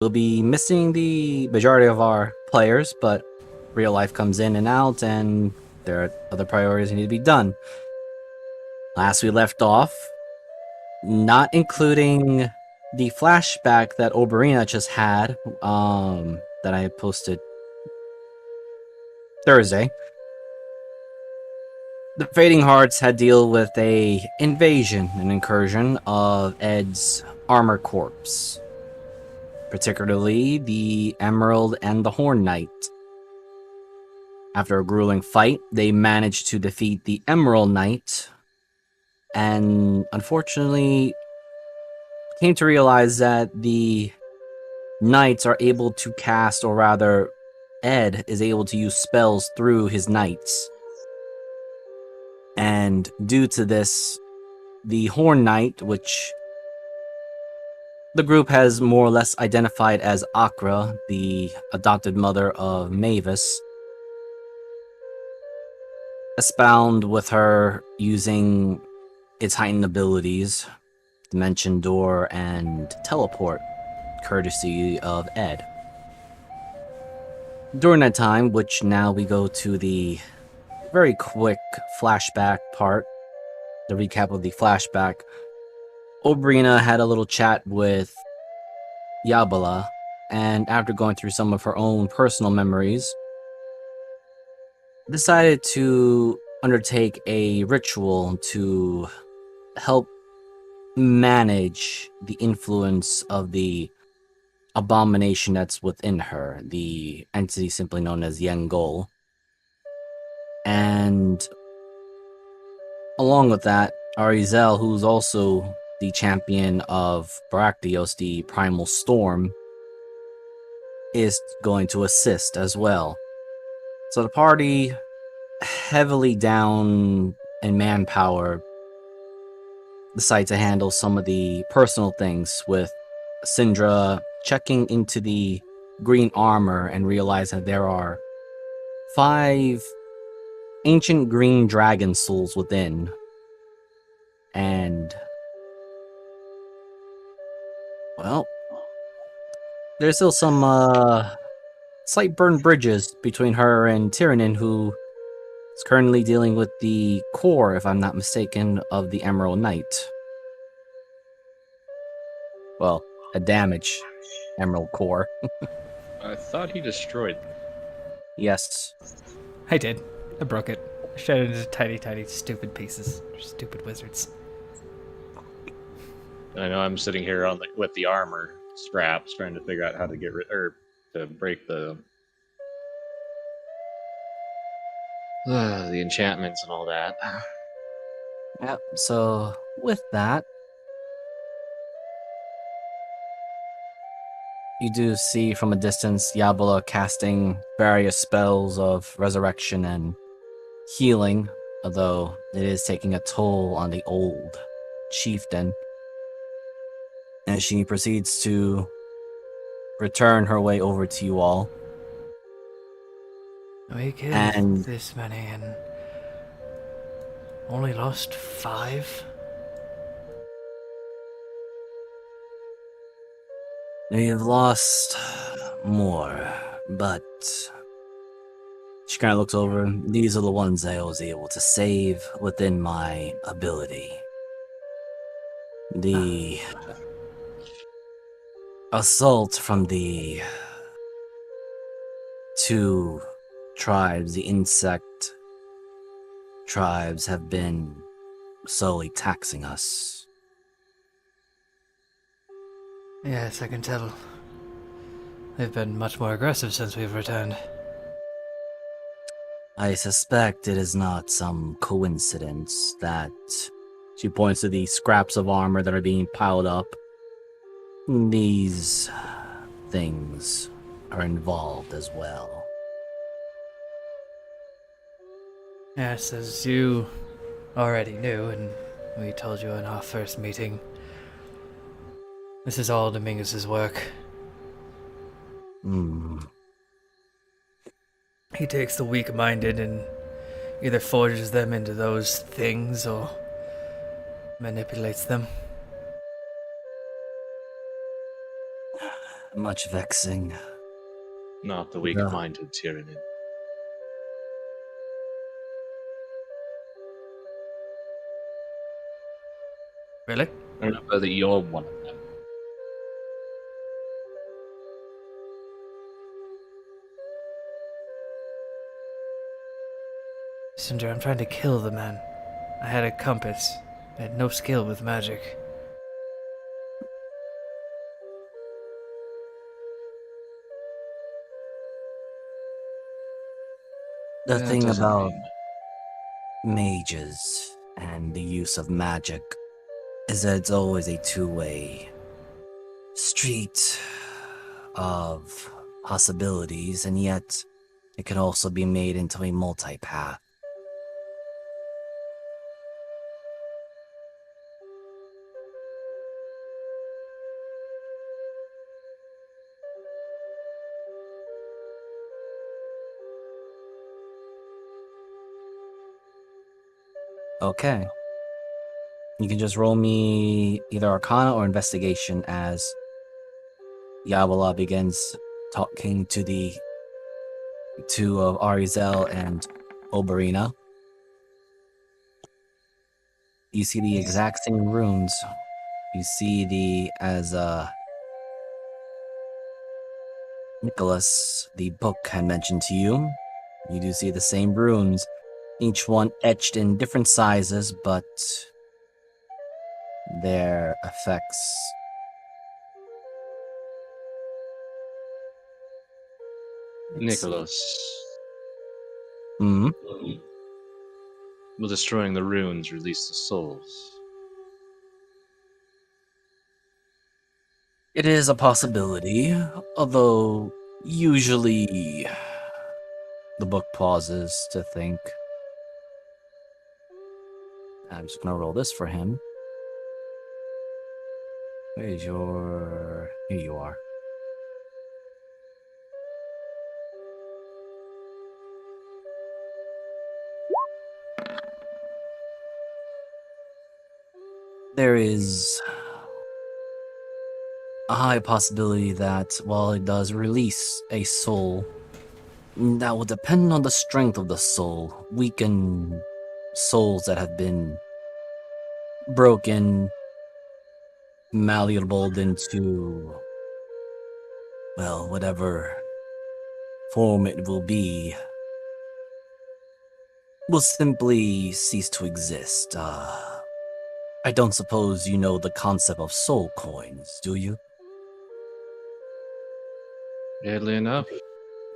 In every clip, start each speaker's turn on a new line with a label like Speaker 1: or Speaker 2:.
Speaker 1: We'll be missing the majority of our players, but real life comes in and out, and there are other priorities that need to be done. Last we left off, not including the flashback that Oberina just had, that I posted Thursday. The Fading Hearts had deal with an incursion of Ed's armor corps, particularly the Emerald and the Horn Knight. After a grueling fight, they managed to defeat the Emerald Knight, and unfortunately came to realize that the knights are able to cast, or rather, Ed is able to use spells through his knights. And due to this, the Horn Knight, which the group has more or less identified as Akra, the adopted mother of Mavis, expound with her using its heightened abilities, Dimension Door and Teleport, courtesy of Ed. During that time, which now we go to the very quick flashback part, the recap of the flashback, Obrina had a little chat with Yabala, and after going through some of her own personal memories, decided to undertake a ritual to help manage the influence of the abomination that's within her, the entity simply known as Yengol. And along with that, Arizel, who's also the champion of Bractios, the Primal Storm, is going to assist as well. So the party, heavily down in manpower, decide to handle some of the personal things, with Syndra checking into the green armor and realize that there are 5 ancient green dragon souls within. And, well, there's still some slight burned bridges between her and Tyrannin, who is currently dealing with the core, if I'm not mistaken, of the Emerald Knight. Well, a damaged Emerald core.
Speaker 2: I thought he destroyed them.
Speaker 1: Yes.
Speaker 3: I did. I broke it. I shattered it into tiny, tiny, stupid pieces. Stupid wizards.
Speaker 2: I know I'm sitting here with the armor scraps, trying to figure out how to get rid or to break the enchantments and all that.
Speaker 1: Yep, so with that, you do see from a distance Yabala casting various spells of resurrection and healing, although it is taking a toll on the old chieftain. And she proceeds to return her way over to you all.
Speaker 3: We killed
Speaker 1: And
Speaker 3: this many and only lost 5?
Speaker 1: you've lost more, but she kind of looks over. These are the ones I was able to save within my ability. The assault from the 2 tribes, the insect tribes, have been slowly taxing us.
Speaker 3: Yes, I can tell. They've been much more aggressive since we've returned.
Speaker 1: I suspect it is not some coincidence that she points to the scraps of armor that are being piled up. These things are involved as well.
Speaker 3: Yes, as you already knew, and we told you in our first meeting, this is all Dominguez's work. He takes the weak-minded and either forges them into those things or manipulates them.
Speaker 1: Much vexing.
Speaker 2: Not the
Speaker 1: Yeah.
Speaker 2: weak-minded tyranny.
Speaker 3: Really?
Speaker 2: Remember that you're one of them.
Speaker 3: Cinder, I'm trying to kill the man. I had a compass. I had no skill with magic.
Speaker 1: The
Speaker 2: That
Speaker 1: thing
Speaker 2: doesn't
Speaker 1: about
Speaker 2: mean-
Speaker 1: mages and the use of magic is that it's always a two-way street of possibilities, and yet it can also be made into a multi-path. Okay. You can just roll me either Arcana or Investigation as Yabala begins talking to the two of Arizel and Oberina. You see the exact same runes. You see as Nicholas, the book, had mentioned to you. You do see the same runes, each one etched in different sizes, but their effects.
Speaker 2: Nicholas.
Speaker 1: Hmm.
Speaker 2: Will destroying the runes release the souls?
Speaker 1: It is a possibility, although usually the book pauses to think. I'm just gonna roll this for him. Where's your... Here you are. There is a high possibility that while it does release a soul, that will depend on the strength of the soul. Weaken souls that have been broken, malleable into, well, whatever form it will be, will simply cease to exist. I don't suppose you know the concept of soul coins, do you?
Speaker 2: Badly enough,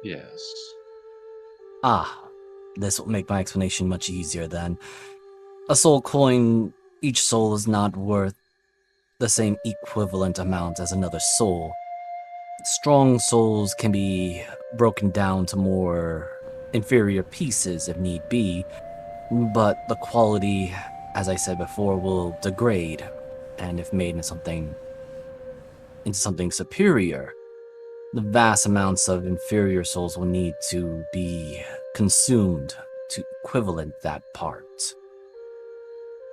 Speaker 2: yes.
Speaker 1: Ah, this will make my explanation much easier then. A soul coin, each soul is not worth the same equivalent amount as another soul. Strong souls can be broken down to more inferior pieces if need be, but the quality, as I said before, will degrade, and if made into something superior, the vast amounts of inferior souls will need to be consumed to equivalent that part.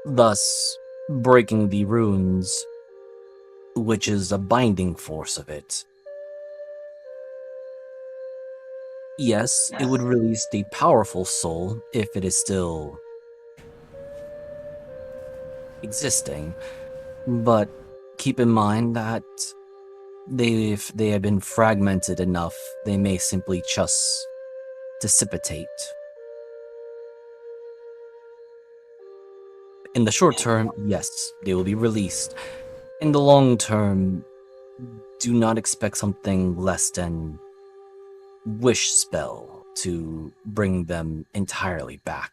Speaker 1: Thus, breaking the runes, which is a binding force of it. Yes, it would release the powerful soul if it is still existing, but keep in mind that if they have been fragmented enough, they may simply just dissipate. In the short term, yes, they will be released. In the long term, do not expect something less than wish spell to bring them entirely back.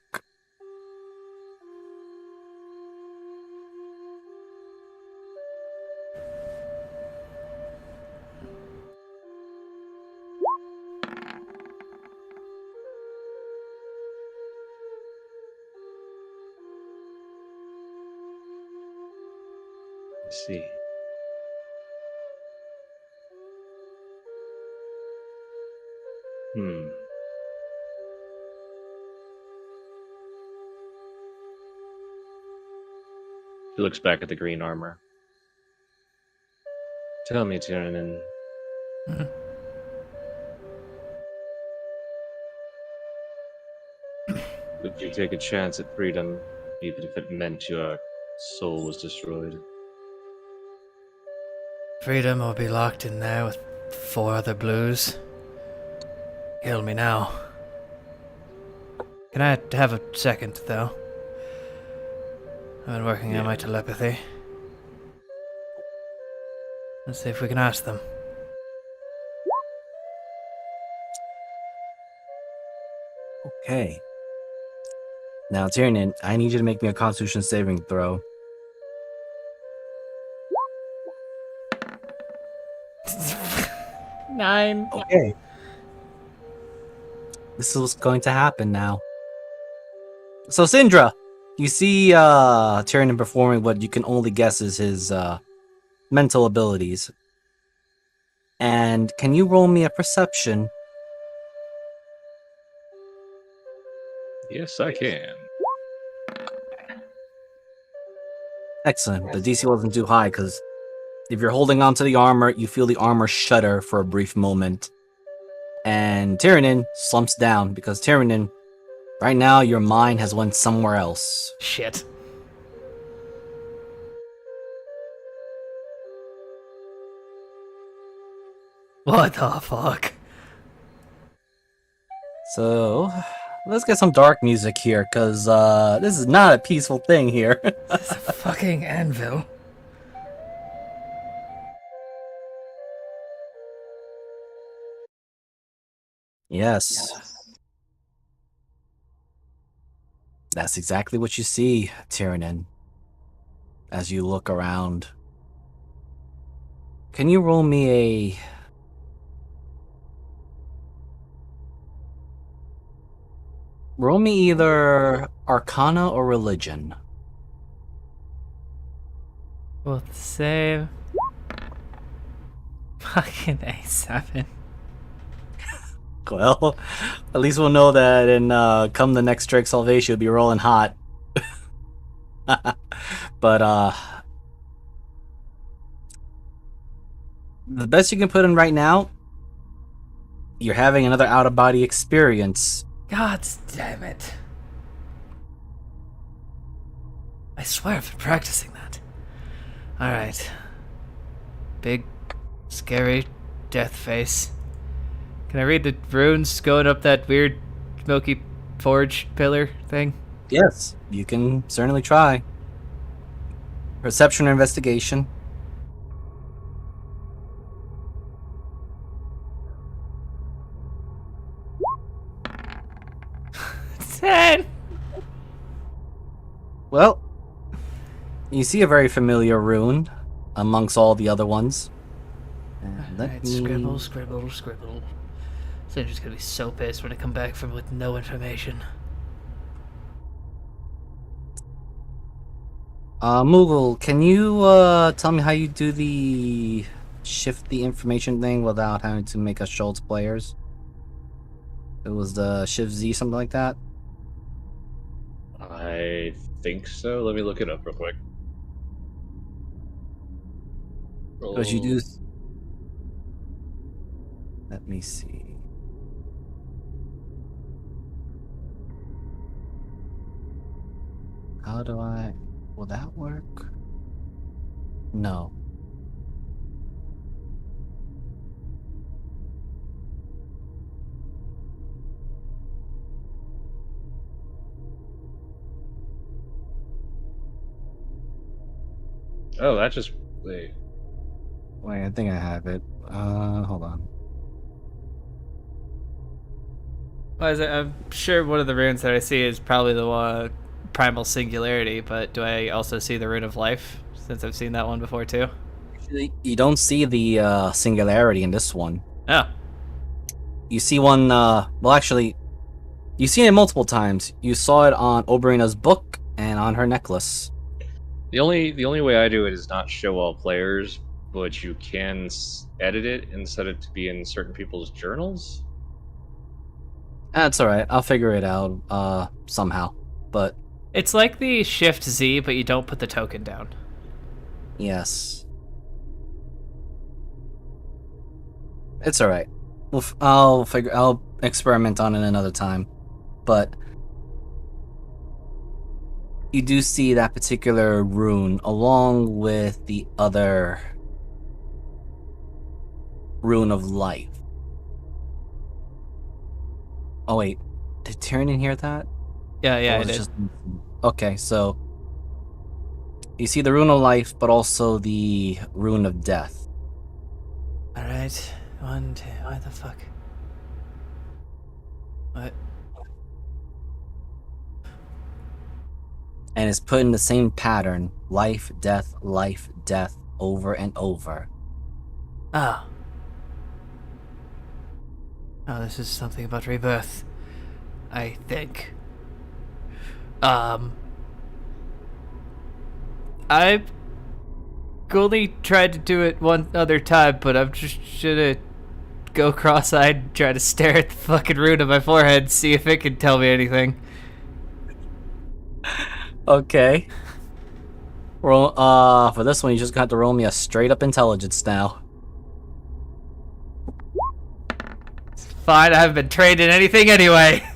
Speaker 2: I see. Hmm. He looks back at the green armor. Tell me, Tyrannin, Would you take a chance at freedom, even if it meant your soul was destroyed?
Speaker 3: Freedom or be locked in there with 4 other blues. Kill me now. Can I have a second, though? I've been working on my telepathy. Let's see if we can ask them.
Speaker 1: Okay. Now, Tyrion, I need you to make me a Constitution saving throw.
Speaker 3: 9.
Speaker 1: Okay. This is what's going to happen now. So, Syndra, you see Tyrion performing what you can only guess is his mental abilities. And can you roll me a perception?
Speaker 2: Yes, I can.
Speaker 1: Excellent. The DC wasn't too high because if you're holding onto the armor, you feel the armor shudder for a brief moment. And Tyrion slumps down because Tyrion, right now your mind has went somewhere else.
Speaker 3: Shit. What the fuck?
Speaker 1: So, let's get some dark music here, because this is not a peaceful thing here.
Speaker 3: It's a fucking anvil.
Speaker 1: Yes. That's exactly what you see, Tyrion, as you look around. Can you roll me a... Roll me either Arcana or Religion.
Speaker 3: Both the same. Fucking A7.
Speaker 1: Well, at least we'll know that in come the next Drake Salvation, you'll be rolling hot. But, the best you can put in right now, you're having another out-of-body experience.
Speaker 3: God damn it. I swear I've been practicing that. Alright. Big, scary death face. Can I read the runes going up that weird smoky forge pillar thing?
Speaker 1: Yes, you can certainly try. Perception or investigation.
Speaker 3: Ten.
Speaker 1: Well, you see a very familiar rune amongst all the other ones. And let
Speaker 3: Alright,
Speaker 1: me-
Speaker 3: scribble, scribble, scribble. Cinder's gonna be so pissed when I come back from with no information.
Speaker 1: Moogle, can you tell me how you do the shift the information thing without having to make us Schultz players? It was the Shift Z, something like that.
Speaker 2: I think so. Let me look it up real quick.
Speaker 1: Because you do. Let me see. How do I? Will that work? No.
Speaker 2: Oh, that just wait.
Speaker 1: Wait, I think I have it. Hold on.
Speaker 3: Well, I'm sure one of the runes that I see is probably the one, Primal Singularity, but do I also see the Rune of Life, since I've seen that one before too?
Speaker 1: Actually, you don't see the singularity in this one.
Speaker 3: Oh.
Speaker 1: You see one. Well, actually, you've seen it multiple times. You saw it on Oberina's book and on her necklace.
Speaker 2: The only way I do it is not show all players, but you can edit it and set it to be in certain people's journals.
Speaker 1: That's all right. I'll figure it out somehow. But
Speaker 3: It's like the Shift Z, but you don't put the token down.
Speaker 1: yes. It's all right. I'll experiment on it another time. But you do see that particular rune along with the other rune of life. Oh wait, did Tyrion hear that?
Speaker 3: Yeah,
Speaker 1: Or
Speaker 3: I
Speaker 1: was it
Speaker 3: did.
Speaker 1: just okay? So you see the rune of life, but also the rune of death.
Speaker 3: All right, 1, 2. Why the fuck? What?
Speaker 1: And it's put in the same pattern: life, death, over and over.
Speaker 3: Oh. Oh, this is something about rebirth. I think. I only tried to do it one other time, but I'm just gonna go cross-eyed and try to stare at the fucking rune on my forehead and see if it can tell me anything.
Speaker 1: Okay. Roll. For this one, you just got to roll me a straight up intelligence now.
Speaker 3: Fine, I haven't been trained in anything anyway.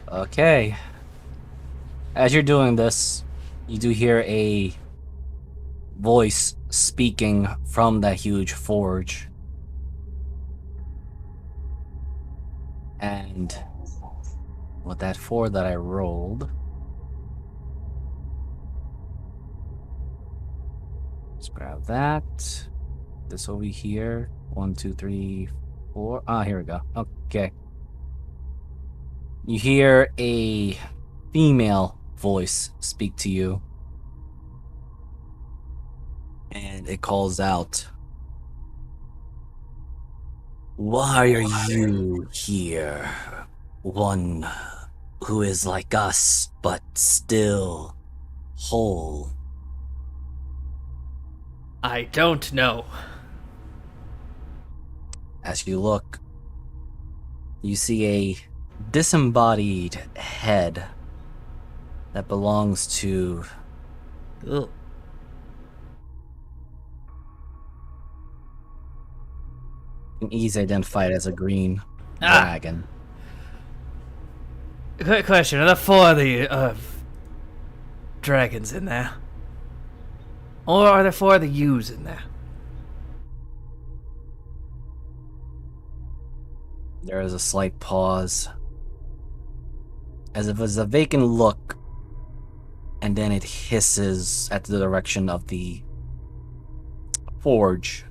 Speaker 1: Okay. As you're doing this, you do hear a voice speaking from that huge forge. And with that 4 that I rolled, let's grab that. This over here. 1, 2, 3, 4. Ah, here we go. Okay. You hear a female voice speak to you. And it calls out, "Why are you here? One who is like us, but still whole."
Speaker 3: I don't know.
Speaker 1: As you look, you see a disembodied head that belongs to
Speaker 3: Ugh.
Speaker 1: an easy identified as a green
Speaker 3: Ah.
Speaker 1: dragon.
Speaker 3: Quick question: are there 4 of the dragons in there, or are there 4 of the U's in there?
Speaker 1: There is a slight pause, as if it's a vacant look, and then it hisses at the direction of the forge.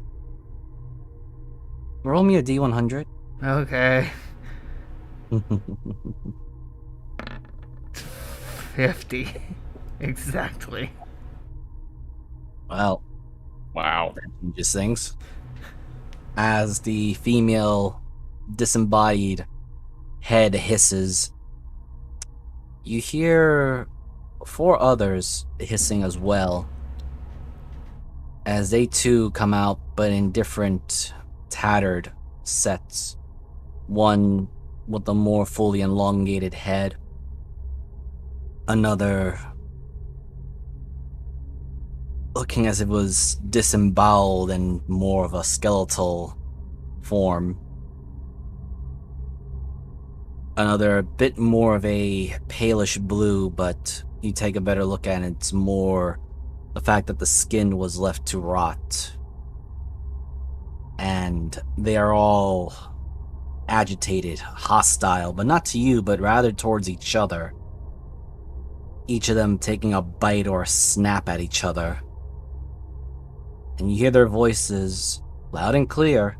Speaker 1: Roll me a D100.
Speaker 3: Okay. 50. Exactly.
Speaker 1: Well,
Speaker 2: Wow.
Speaker 1: that changes things. As the female disembodied head hisses, you hear 4 others hissing as well, as they too come out, but in different tattered sets. One with a more fully elongated head, another looking as if it was disemboweled and more of a skeletal form. Another a bit more of a palish blue, but you take a better look at it, it's more the fact that the skin was left to rot. And they are all agitated, hostile, but not to you, but rather towards each other. Each of them taking a bite or a snap at each other. And you hear their voices loud and clear,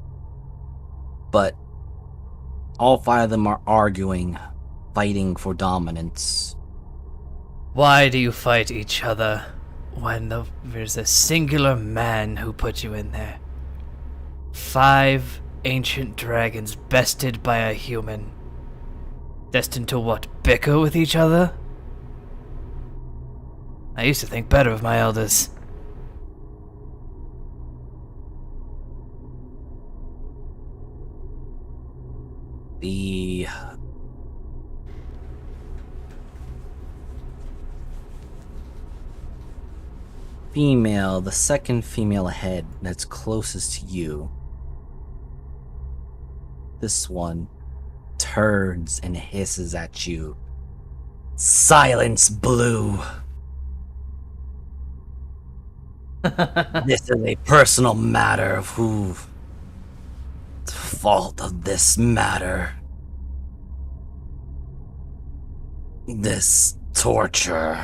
Speaker 1: but all 5 of them are arguing, fighting for dominance.
Speaker 3: Why do you fight each other when there's a singular man who put you in there? 5 ancient dragons bested by a human. Destined to what, bicker with each other? I used to think better of my elders.
Speaker 1: The female, the second female ahead that's closest to you, this one turns and hisses at you. Silence, Blue! This is a personal matter of who the fault of this matter. This torture.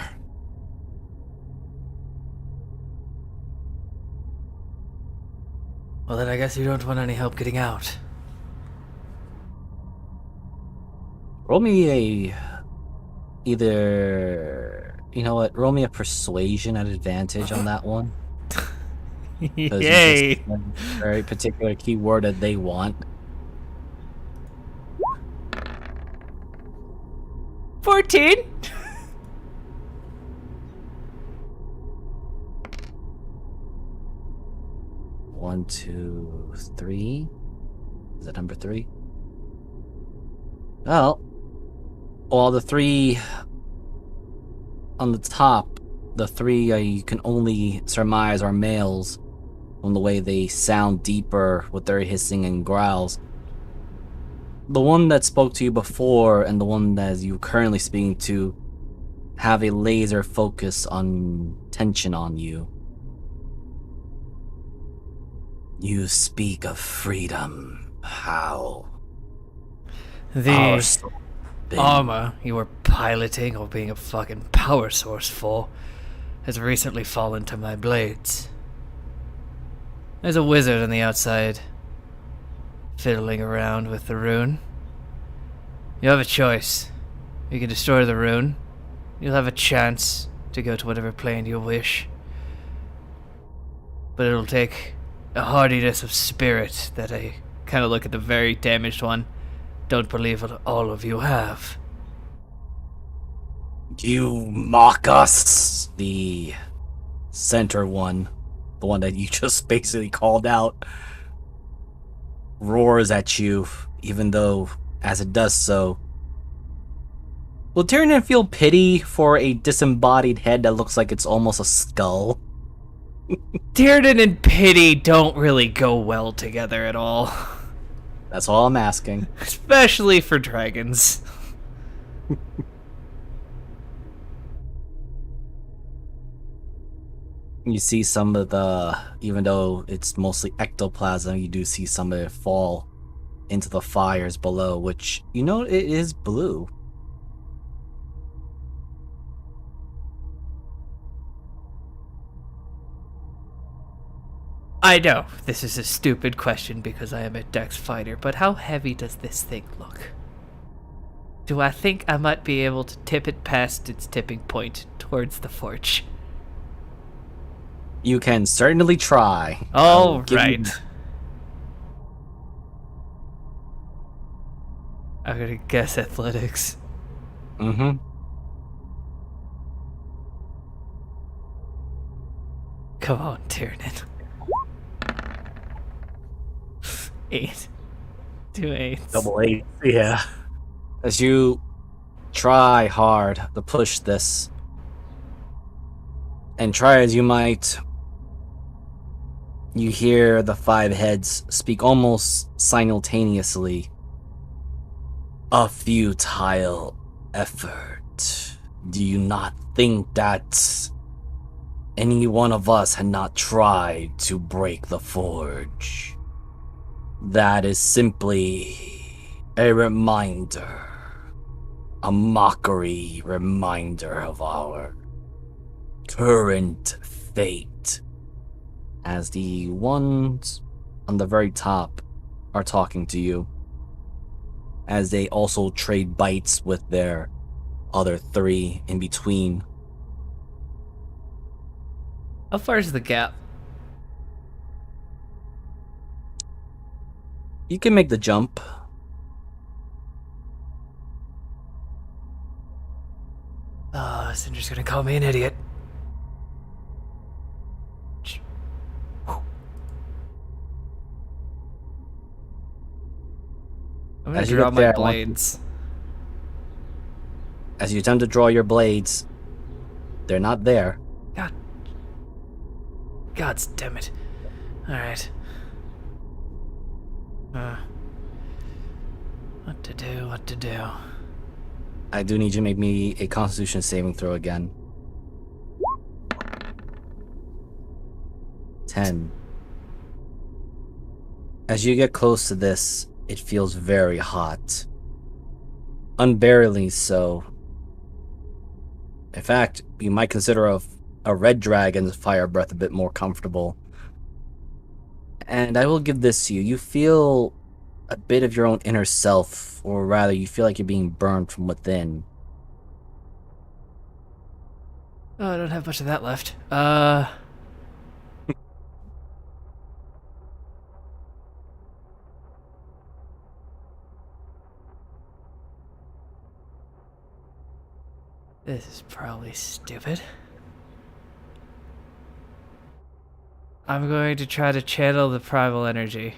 Speaker 3: Well, then I guess you don't want any help getting out.
Speaker 1: Roll me either, you know what, roll me a persuasion at advantage on that one.
Speaker 3: Yay!
Speaker 1: A very particular keyword that they want.
Speaker 3: 14?
Speaker 1: One, two, three. Is that number 3? Well, the 3 on the top, the 3 you can only surmise are males from the way they sound deeper with their hissing and growls. The one that spoke to you before and the one that you're currently speaking to have a laser focus on tension on you. You speak of freedom. How?
Speaker 3: The armor you were piloting or being a fucking power source for has recently fallen to my blades. There's a wizard on the outside, fiddling around with the rune. You have a choice. You can destroy the rune. You'll have a chance to go to whatever plane you wish. But it'll take a hardiness of spirit that I kind of look at the very damaged one. Don't believe what all of you have.
Speaker 1: You mock us? The center one, the one that you just basically called out, roars at you, even though, as it does so, will Tyrion feel pity for a disembodied head that looks like it's almost a skull?
Speaker 3: Tyrden and pity don't really go well together at all.
Speaker 1: That's all I'm asking.
Speaker 3: Especially for dragons.
Speaker 1: You see some of the, even though it's mostly ectoplasm, you do see some of it fall into the fires below, which, you know, it is blue.
Speaker 3: I know, this is a stupid question because I am a dex fighter, but how heavy does this thing look? Do I think I might be able to tip it past its tipping point towards the forge?
Speaker 1: You can certainly try.
Speaker 3: All right. I'm gonna guess athletics.
Speaker 1: Mm-hmm.
Speaker 3: Come on, Tyrion. 8. 2 8s.
Speaker 1: Double 8. Yeah. As you try hard to push this, and try as you might, you hear the 5 heads speak almost simultaneously. A futile effort. Do you not think that any one of us had not tried to break the forge? That is simply a reminder, a mockery reminder of our current fate. As the ones on the very top are talking to you, as they also trade bites with their other 3 in between.
Speaker 3: How far is the gap?
Speaker 1: You can make the jump.
Speaker 3: Oh, Cinder's gonna call me an idiot. I'm gonna
Speaker 1: As you
Speaker 3: draw
Speaker 1: get
Speaker 3: my
Speaker 1: there,
Speaker 3: blades.
Speaker 1: As you attempt to draw your blades, they're not there.
Speaker 3: God. God damn it. Alright. What to do?
Speaker 1: I do need you to make me a Constitution saving throw again. 10. As you get close to this, it feels very hot. Unbearably so. In fact, you might consider a red dragon's fire breath a bit more comfortable. And I will give this to you. You feel a bit of your own inner self, or rather, you feel like you're being burned from within.
Speaker 3: Oh, I don't have much of that left. This is probably stupid. I'm going to try to channel the primal energy.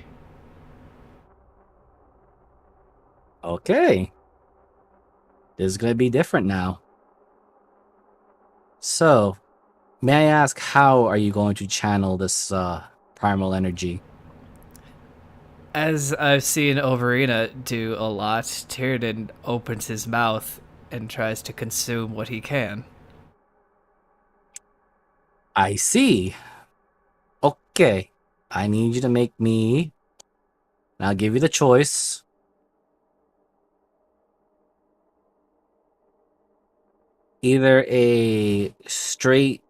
Speaker 1: Okay. This is going to be different now. So, may I ask, how are you going to channel this primal energy?
Speaker 3: As I've seen Overina do a lot, Tiernan opens his mouth and tries to consume what he can.
Speaker 1: I see. Okay. I need you to make me... And I'll give you the choice. Either a straight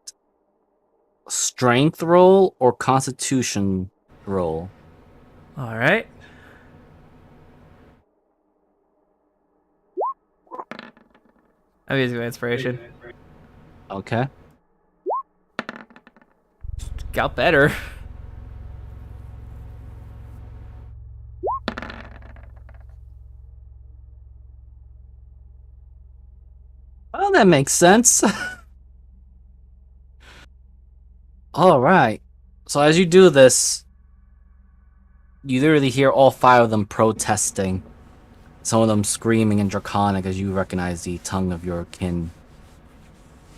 Speaker 1: strength roll or constitution roll.
Speaker 3: Alright. I'm using my inspiration.
Speaker 1: Okay.
Speaker 3: Got better.
Speaker 1: Well, that makes sense. All right. So as you do this, you literally hear all 5 of them protesting. Some of them screaming in Draconic as you recognize the tongue of your kin.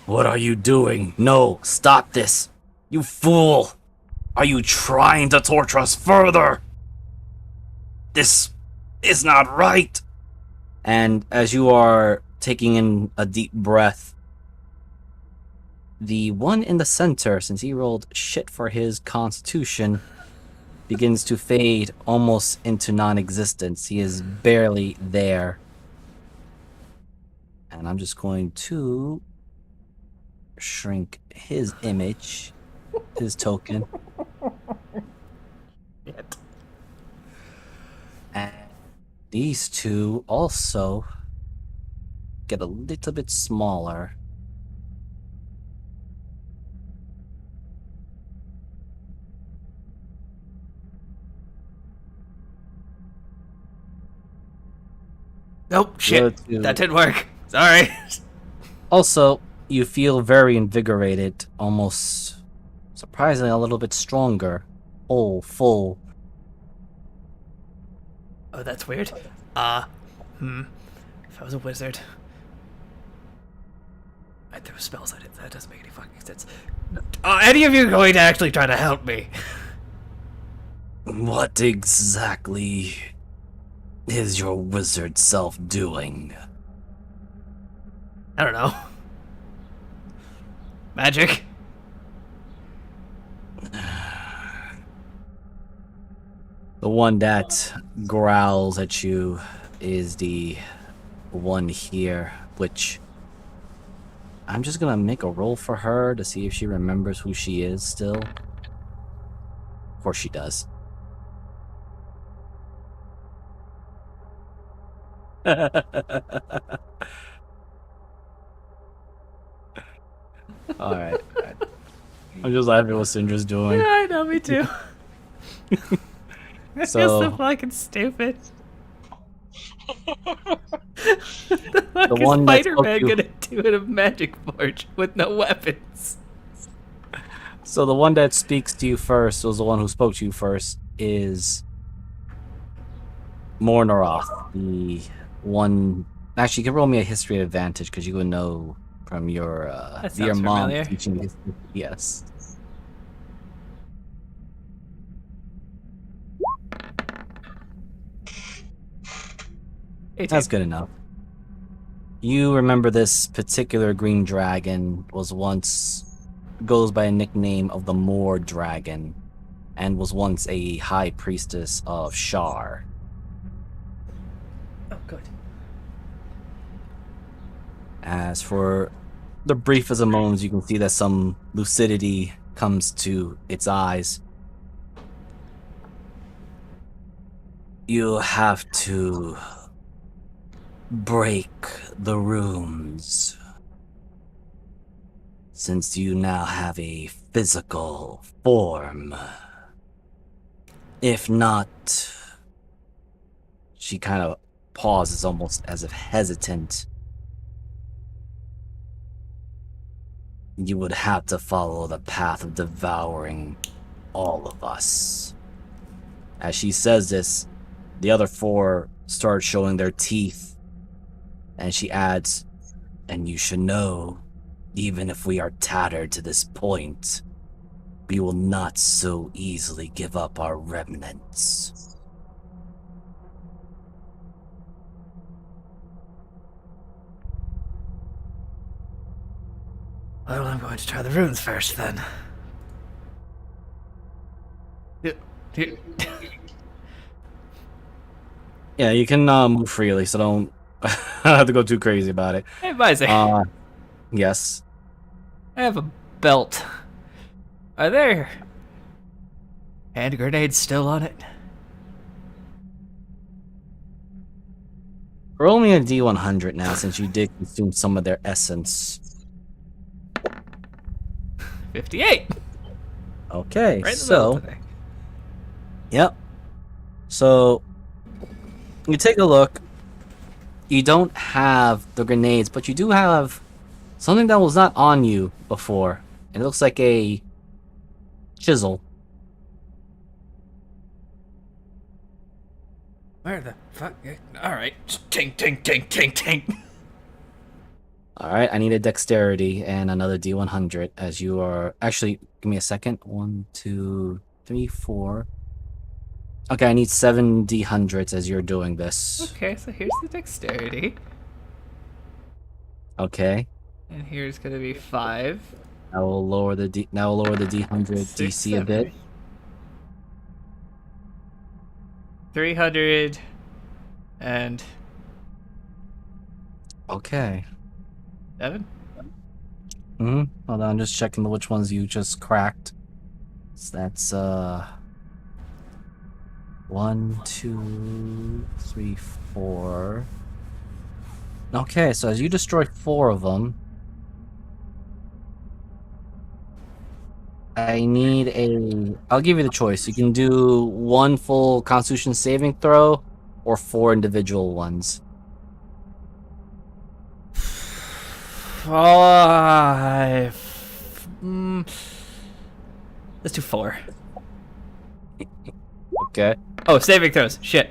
Speaker 1: What are you doing? No, stop this. You fool. Are you trying to torture us further? This is not right. And as you are taking in a deep breath, the one in the center, since he rolled shit for his constitution, begins to fade almost into non-existence. He is barely there. And I'm just going to shrink his image, his token. And these two also get a little bit smaller.
Speaker 3: Nope, shit. That didn't work. Sorry.
Speaker 1: Also, you feel very invigorated, almost surprisingly a little bit stronger. Whole, full.
Speaker 3: Oh, that's weird. If I was a wizard, I'd throw spells at it. That doesn't make any fucking sense. Any of you are going to actually try to help me?
Speaker 1: What exactly is your wizard self doing?
Speaker 3: I don't know. Magic.
Speaker 1: The one that growls at you is the one here, which I'm just gonna make a roll for her to see if she remembers who she is still. Of course she does. Alright. I'm just laughing at what Syndra's doing.
Speaker 3: Yeah, I know, me too. It's so fucking stupid. The fuck is
Speaker 1: one that spoke
Speaker 3: Spider-Man
Speaker 1: to-
Speaker 3: gonna do in a magic forge with no weapons?
Speaker 1: So the one that speaks to you first, was the one who spoke to you first, is Mornaroth. The one... Actually, you can roll me a history advantage, because you would know from your
Speaker 3: That
Speaker 1: your
Speaker 3: sounds
Speaker 1: mom
Speaker 3: familiar.
Speaker 1: teaching you history. Yes.
Speaker 3: 18.
Speaker 1: That's good enough. You remember this particular green dragon goes by a nickname of the Moor Dragon, and was once a high priestess of Shar.
Speaker 3: Oh, good.
Speaker 1: As for the briefest of moments, you can see that some lucidity comes to its eyes. You have to break the runes, since you now have a physical form. If not, she kind of pauses, almost as if hesitant. You would have to follow the path of devouring all of us. As she says this, the other four start showing their teeth, and she adds, and you should know, even if we are tattered to this point, we will not so easily give up our remnants.
Speaker 3: Well, I'm going to try the runes first, then.
Speaker 1: Yeah, you can move freely, so don't have to go too crazy about it.
Speaker 3: Hey, Visor.
Speaker 1: Yes.
Speaker 3: I have a belt. Are there hand grenades still on it?
Speaker 1: Roll me a D100 now, since you did consume some of their essence.
Speaker 3: 58.
Speaker 1: Okay,
Speaker 3: Right in the
Speaker 1: so...
Speaker 3: middle today.
Speaker 1: Yep. So, you take a look. You don't have the grenades, but you do have something that was not on you before. It looks like a chisel.
Speaker 3: Where the fuck? Alright. Tink, tink, tink, tink, tink.
Speaker 1: Alright, I need a dexterity and another D100 as you are... Actually, give me a second. 1, 2, 3, 4... Okay, I need 7 D100s as you're doing this.
Speaker 3: Okay, so here's the dexterity.
Speaker 1: Okay.
Speaker 3: And here's gonna be 5.
Speaker 1: I will lower the D100
Speaker 3: 6,
Speaker 1: DC a bit.
Speaker 3: 300 and
Speaker 1: Okay.
Speaker 3: 7.
Speaker 1: Hold on, I'm just checking which ones you just cracked. So that's 1, 2, 3, 4. Okay, so as you destroy 4 of them, I need a... I'll give you the choice. You can do 1 full Constitution saving throw, or 4 individual ones.
Speaker 3: 5. Let's do 4.
Speaker 1: Okay.
Speaker 3: Oh, saving throws. Shit.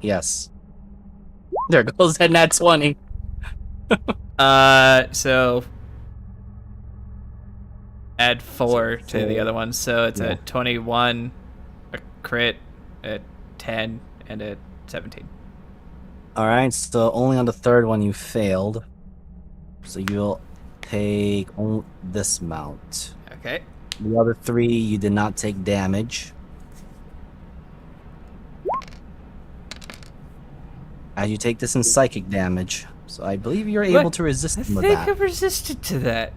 Speaker 1: Yes. There goes that nat 20.
Speaker 3: So add 4 to the other ones, so it's a 21, a crit, a 10, and a 17.
Speaker 1: Alright, so only on the 3rd one you failed. So you'll take this amount.
Speaker 3: Okay.
Speaker 1: The other 3, you did not take damage. As you take this in psychic damage. So I believe you're able to resist
Speaker 3: I
Speaker 1: some of
Speaker 3: think
Speaker 1: that.
Speaker 3: I've resisted to that.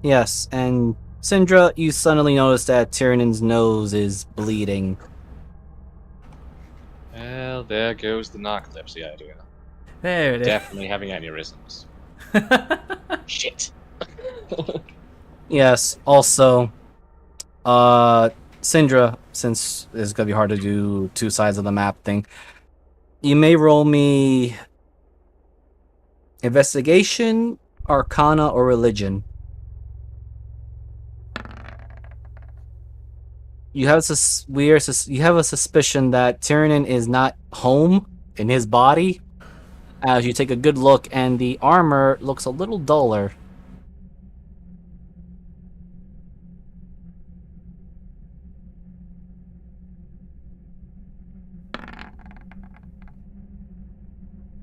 Speaker 1: Yes, and Syndra, you suddenly notice that Tyrannon's nose is bleeding.
Speaker 2: Well, there goes the narcolepsy idea.
Speaker 3: There it is.
Speaker 2: Definitely having aneurysms. Shit.
Speaker 1: Yes, also, Syndra, since it's gonna be hard to do 2 sides of the map thing, you may roll me Investigation, Arcana, or Religion. You have you have a suspicion that Tyrannon is not home in his body. As you take a good look, and the armor looks a little duller.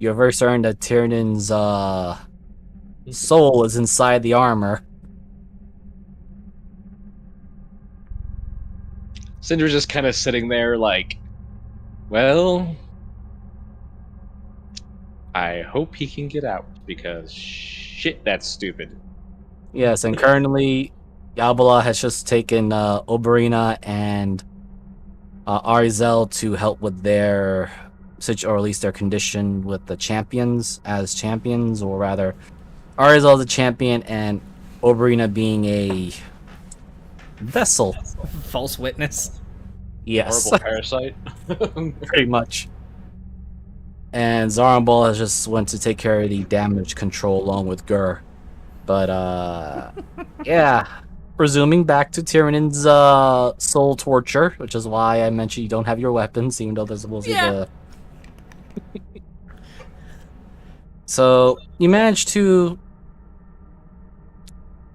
Speaker 1: you're very certain that Tyrannon's soul is inside the armor.
Speaker 2: Cinder's just kind of sitting there like, well, I hope he can get out because shit, that's stupid.
Speaker 1: Yes, and currently, Yabala has just taken Oberina and Arizel to help with their or at least their condition with the champions as champions, or rather, Arizel is a champion and Oberina being a vessel.
Speaker 3: False witness.
Speaker 1: Yes,
Speaker 2: Horrible parasite.
Speaker 1: pretty much. And Zarambal has just went to take care of the damage control along with Gur. But yeah. Resuming back to Tyrannon's soul torture, which is why I mentioned you don't have your weapons, even though there's supposed to be the... So, you managed to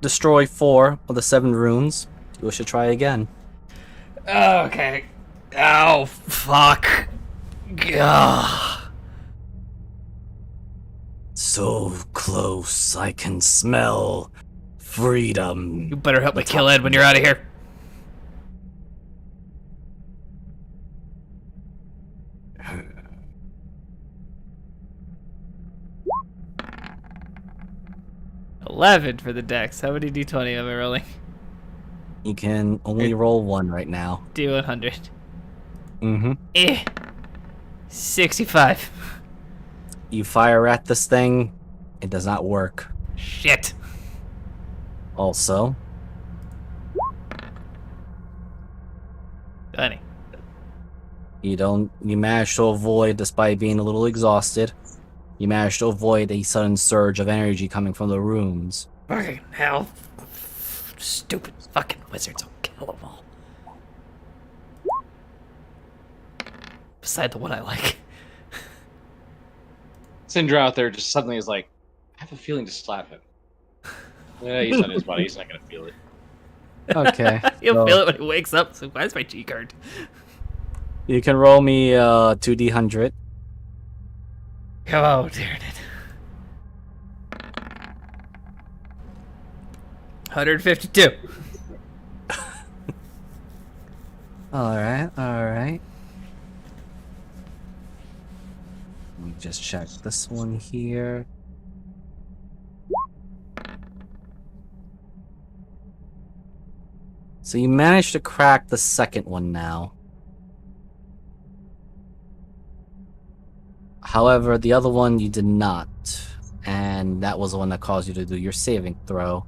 Speaker 1: destroy 4 of the 7 runes. You wish to try again.
Speaker 3: Okay. Oh, fuck. Gah.
Speaker 1: So close, I can smell freedom.
Speaker 3: You better help me kill Ed when you're out of here. $11 for the dex. How many d20 am I rolling?
Speaker 1: You can only roll 1 right now.
Speaker 3: D100.
Speaker 1: Mm-hmm.
Speaker 3: 65.
Speaker 1: You fire at this thing, it does not work.
Speaker 3: Shit.
Speaker 1: Also,
Speaker 3: 20.
Speaker 1: you manage to avoid, despite being a little exhausted, you manage to avoid a sudden surge of energy coming from the runes.
Speaker 3: Fucking hell. Stupid fucking wizards. I'll kill them all. Beside the one I like.
Speaker 2: Cinder out there just suddenly is like, I have a feeling to slap him. Yeah, he's on his body. He's not gonna feel it.
Speaker 1: Okay.
Speaker 3: He'll feel it when he wakes up. So why is my G card?
Speaker 1: You can roll me 2d100.
Speaker 3: Come on, Tyrannon. 152.
Speaker 1: Alright. Let me just check this one here. So you managed to crack the second one now. However, the other one you did not. And that was the one that caused you to do your saving throw.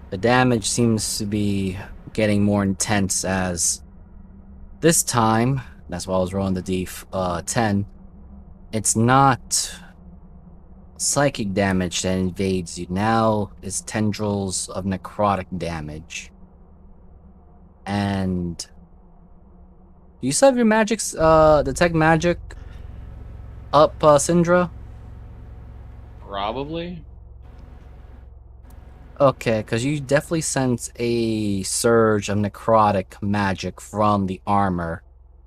Speaker 1: The damage seems to be getting more intense as this time, that's why I was rolling the D10, it's not psychic damage that invades you. Now it's tendrils of necrotic damage. And do you still have your magics, detect magic up, Syndra?
Speaker 2: Probably.
Speaker 1: Okay, because you definitely sense a surge of necrotic magic from the armor.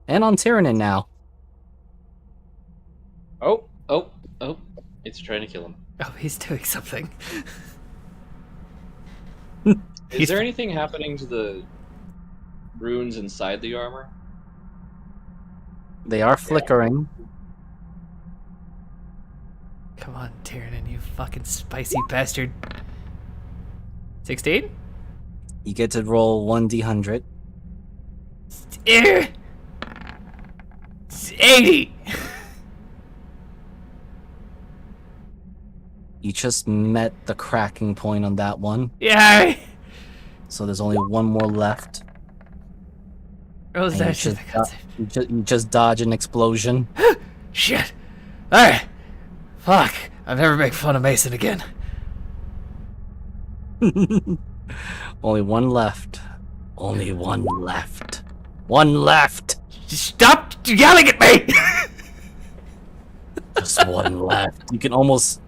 Speaker 1: And on Tyrannon now.
Speaker 2: Oh. It's trying to kill him.
Speaker 3: Oh, he's doing something.
Speaker 2: Is there anything happening to the runes inside the armor?
Speaker 1: They are flickering.
Speaker 3: Come on, Tyrannon, you fucking spicy bastard. 16?
Speaker 1: You get to roll 1d100.
Speaker 3: It's 80!
Speaker 1: You just met the cracking point on that one.
Speaker 3: Yay!
Speaker 1: So there's only one more left.
Speaker 3: What was
Speaker 1: And
Speaker 3: that shit?
Speaker 1: you just dodge an explosion.
Speaker 3: Shit! Alright! Fuck! I'll never make fun of Mason again.
Speaker 1: Only one left. Only one left. One left!
Speaker 3: Stop yelling at me!
Speaker 1: Just one left. You can almost...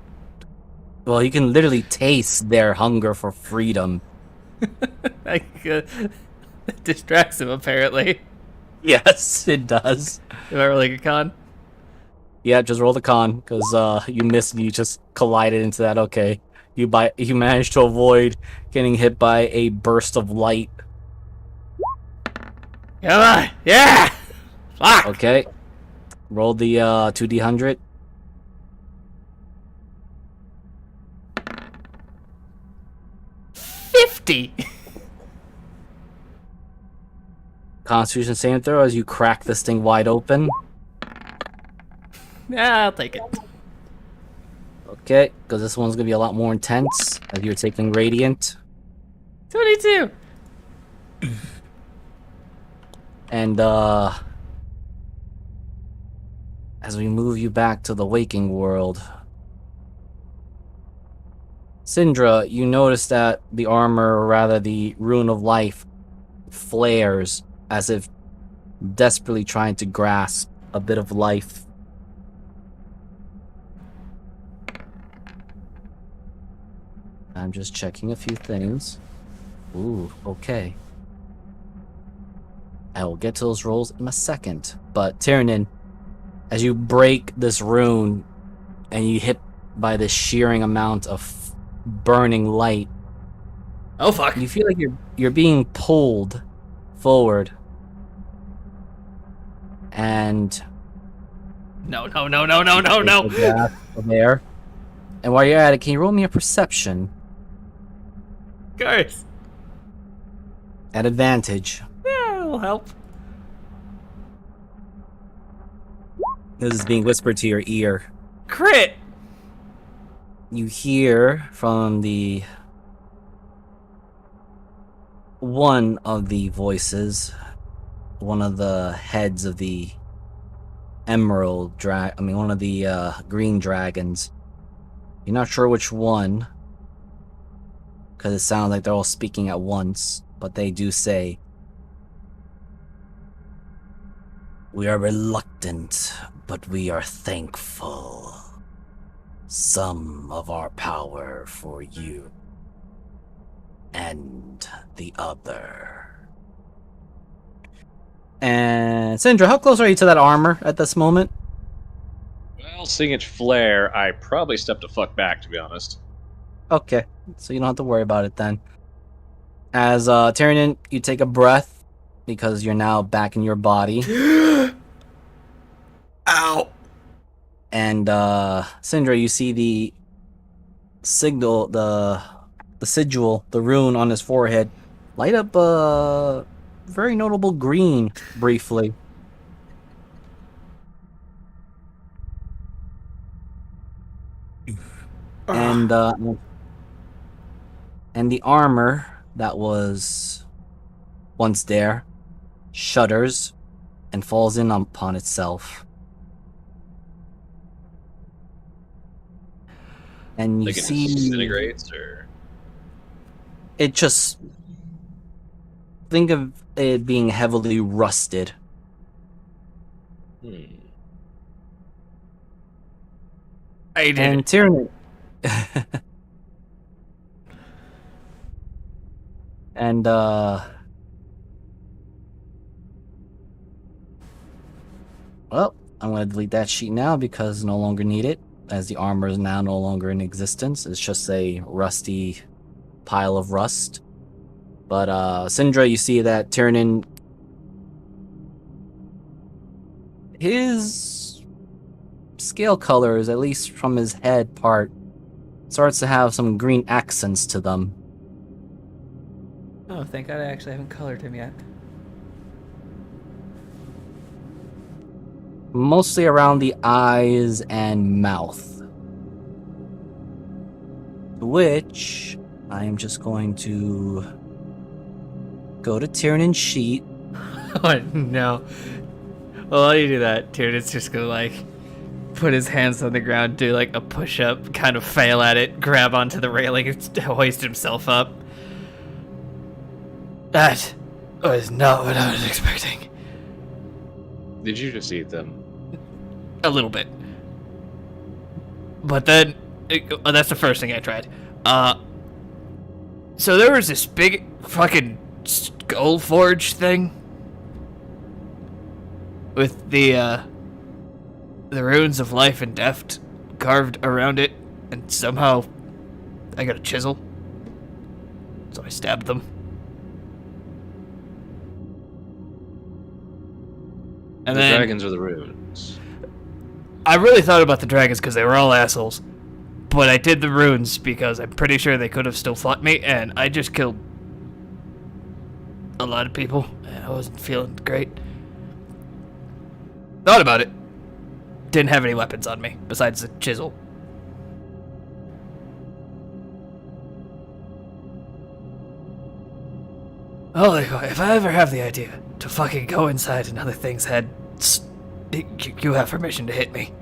Speaker 1: Well, you can literally taste their hunger for freedom.
Speaker 3: Like, distracts him, apparently.
Speaker 1: Yes, it does.
Speaker 3: Am I rolling a con?
Speaker 1: Yeah, just roll the con, because you missed and you just collided into that. Okay. You managed to avoid getting hit by a burst of light.
Speaker 3: Come on! Yeah! Fuck!
Speaker 1: Okay. Roll the 2d100.
Speaker 3: $50!
Speaker 1: Constitution saving throw as you crack this thing wide open.
Speaker 3: Yeah, I'll take it.
Speaker 1: Okay, because this one's gonna be a lot more intense as you're taking radiant.
Speaker 3: 22!
Speaker 1: And as we move you back to the waking world, Syndra, you notice that the armor, or rather the rune of life, flares as if desperately trying to grasp a bit of life. I'm just checking a few things. Ooh, okay. I will get to those rolls in a second. But Tyrannin, as you break this rune and you hit by this shearing amount of burning light,
Speaker 3: Oh, fuck.
Speaker 1: you feel like you're being pulled forward. And
Speaker 3: No.
Speaker 1: the grasp of air. And while you're at it, can you roll me a perception
Speaker 3: Of course.
Speaker 1: at advantage?
Speaker 3: Yeah, it'll help.
Speaker 1: This is being whispered to your ear.
Speaker 3: Crit!
Speaker 1: You hear from one of the voices, one of the heads of the one of the green dragons. You're not sure which one, because it sounds like they're all speaking at once, but they do say, "We are reluctant, but we are thankful. Some of our power for you, and the other." And Syndra, how close are you to that armor at this moment?
Speaker 2: Well, seeing it flare, I probably stepped the fuck back, to be honest.
Speaker 1: Okay, so you don't have to worry about it then. As Tyrannin, you take a breath because you're now back in your body.
Speaker 3: Ow!
Speaker 1: And Syndra, you see the signal, the sigil, the rune on his forehead, light up a very notable green briefly. And the armor that was once there shudders and falls in upon itself. And you
Speaker 2: Like it
Speaker 1: see
Speaker 2: disintegrates, or
Speaker 1: it just, think of it being heavily rusted.
Speaker 3: I did
Speaker 1: And
Speaker 3: it.
Speaker 1: Tyrannin and well, I'm going to delete that sheet now because no longer need it, as the armor is now no longer in existence. It's just a rusty pile of rust. But Syndra, you see that Tyrannin, his scale colors, at least from his head part, starts to have some green accents to them.
Speaker 3: Oh, thank God I actually haven't colored him yet.
Speaker 1: Mostly around the eyes and mouth. Which I am just going to go to Tyrannin's sheet.
Speaker 3: Oh, no. Well, while you do that, Tyrannid's just gonna, like, put his hands on the ground, do, like, a push-up, kind of fail at it, grab onto the railing, and hoist himself up. That was not what I was expecting.
Speaker 2: did you just eat them?
Speaker 3: A little bit. But then, that's the first thing I tried. So there was this big fucking skull forge thing. with the runes of life and death carved around it, and somehow I got a chisel. So I stabbed them. And
Speaker 2: the
Speaker 3: then
Speaker 2: dragons or the runes?
Speaker 3: I really thought about the dragons because they were all assholes. But I did the runes because I'm pretty sure they could have still fought me, and I just killed a lot of people, and I wasn't feeling great. Thought about it. Didn't have any weapons on me besides the chisel. Oh, if I ever have the idea to fucking go inside another thing's head, you have permission to hit me.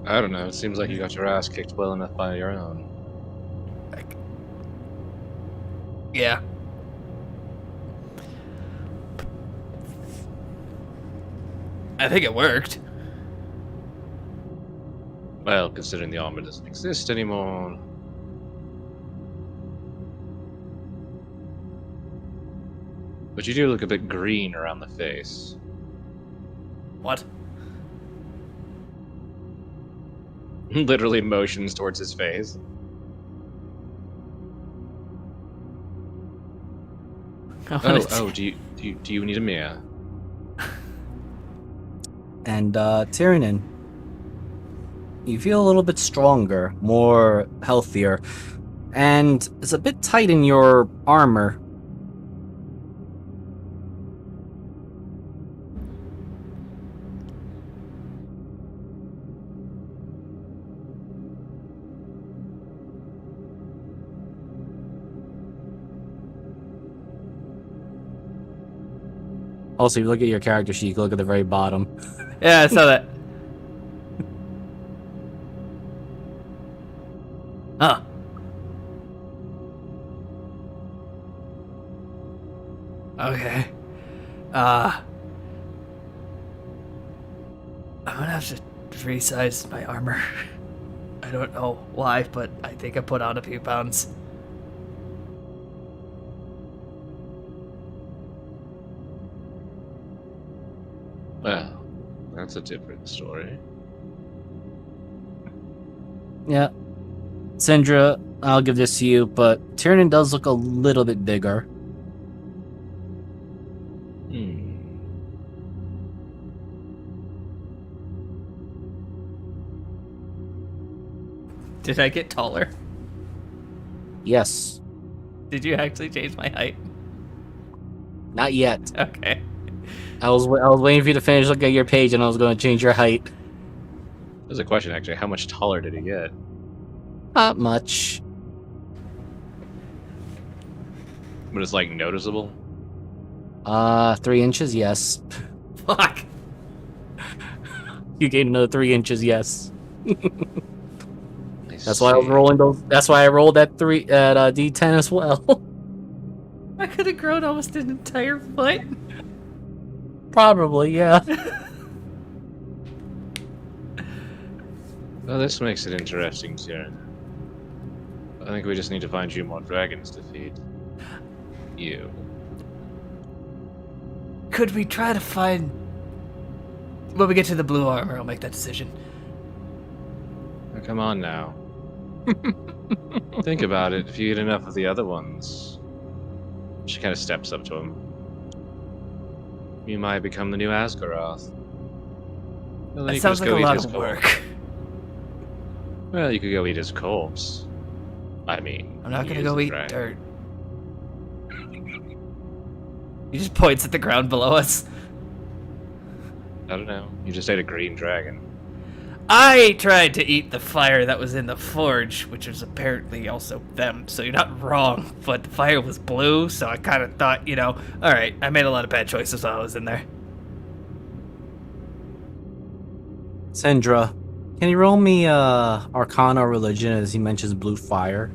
Speaker 2: I don't know. It seems like you got your ass kicked well enough by your own.
Speaker 3: Yeah. I think it worked.
Speaker 2: Well, considering the armor doesn't exist anymore. But you do look a bit green around the face.
Speaker 3: What?
Speaker 2: Literally motions towards his face. Do you need a mirror?
Speaker 1: And Tyrion, you feel a little bit stronger, more healthier, and it's a bit tight in your armor. Also, if you look at your character sheet, you can look at the very bottom.
Speaker 3: Yeah, I saw that. Huh. Okay. I'm gonna have to resize my armor. I don't know why, but I think I put on a few pounds.
Speaker 2: Well, that's a different story.
Speaker 1: Yeah. Sindra, I'll give this to you, but Tyrion does look a little bit bigger.
Speaker 3: Did I get taller?
Speaker 1: Yes.
Speaker 3: Did you actually change my height?
Speaker 1: Not yet.
Speaker 3: Okay.
Speaker 1: I was waiting for you to finish looking at your page, and I was going to change your height.
Speaker 2: There's a question, actually. How much taller did he get?
Speaker 1: Not much.
Speaker 2: But it's, like, noticeable?
Speaker 1: 3 inches, yes.
Speaker 3: Fuck.
Speaker 1: You gained another 3 inches, yes.
Speaker 2: I
Speaker 1: That's why I was rolling those. That's why I rolled that D10 as well.
Speaker 3: I could have grown almost an entire foot.
Speaker 1: Probably, yeah.
Speaker 2: Well, this makes it interesting, Tyrion. I think we just need to find you more dragons to feed. You.
Speaker 3: Could we try to find... When we get to the blue armor, I'll make that decision.
Speaker 2: Now, come on now. Think about it. If you get enough of the other ones... She kind of steps up to him. You might become the new Asgaroth. Well,
Speaker 3: That sounds like a lot of work.
Speaker 2: Well, you could go eat his corpse. I mean...
Speaker 3: I'm not
Speaker 2: he
Speaker 3: gonna
Speaker 2: is
Speaker 3: go
Speaker 2: a
Speaker 3: eat
Speaker 2: dragon.
Speaker 3: dirt. He just points at the ground below us.
Speaker 2: I don't know. You just ate a green dragon.
Speaker 3: I tried to eat the fire that was in the forge, which was apparently also them, so you're not wrong, but the fire was blue, so I kind of thought, you know, alright, I made a lot of bad choices while I was in there.
Speaker 1: Sindra, can you roll me Arcana or Religion as he mentions blue fire?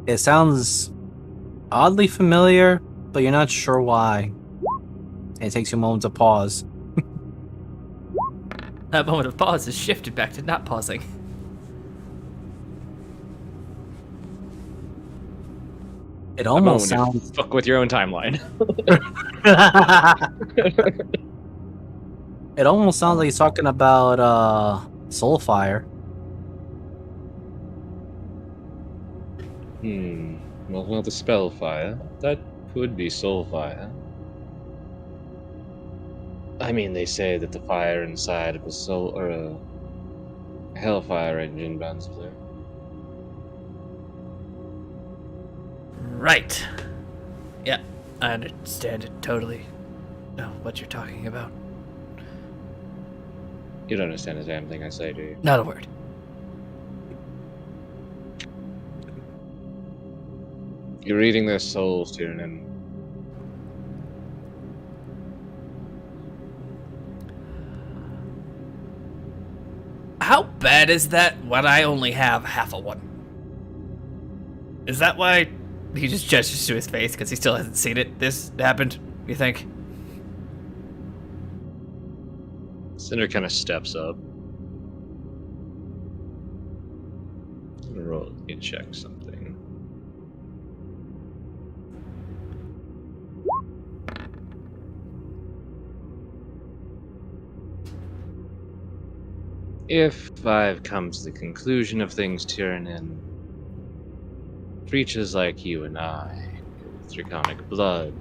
Speaker 1: It sounds oddly familiar, but you're not sure why. It takes you a moment to pause.
Speaker 3: That moment of pause is shifted back to not pausing.
Speaker 1: It
Speaker 2: The moment
Speaker 1: almost
Speaker 2: when you
Speaker 1: sounds.
Speaker 2: fuck with your own timeline.
Speaker 1: It almost sounds like he's talking about Soulfire.
Speaker 2: Well, not the Spellfire. That could be Soulfire. I mean, they say that the fire inside of a soul or a Hellfire engine burns blue.
Speaker 3: Right. Yeah, I understand it totally. Know what you're talking about.
Speaker 2: You don't understand a damn thing I say, do you?
Speaker 3: Not a word.
Speaker 2: You're reading their souls, Tyrion.
Speaker 3: How bad is that when I only have half a one? Is that why he just gestures to his face because he still hasn't seen it? This happened, you think?
Speaker 2: Cinder kind of steps up. I'm gonna roll and check something. If I've come to the conclusion of things, Tyrion, creatures like you and I, with draconic blood,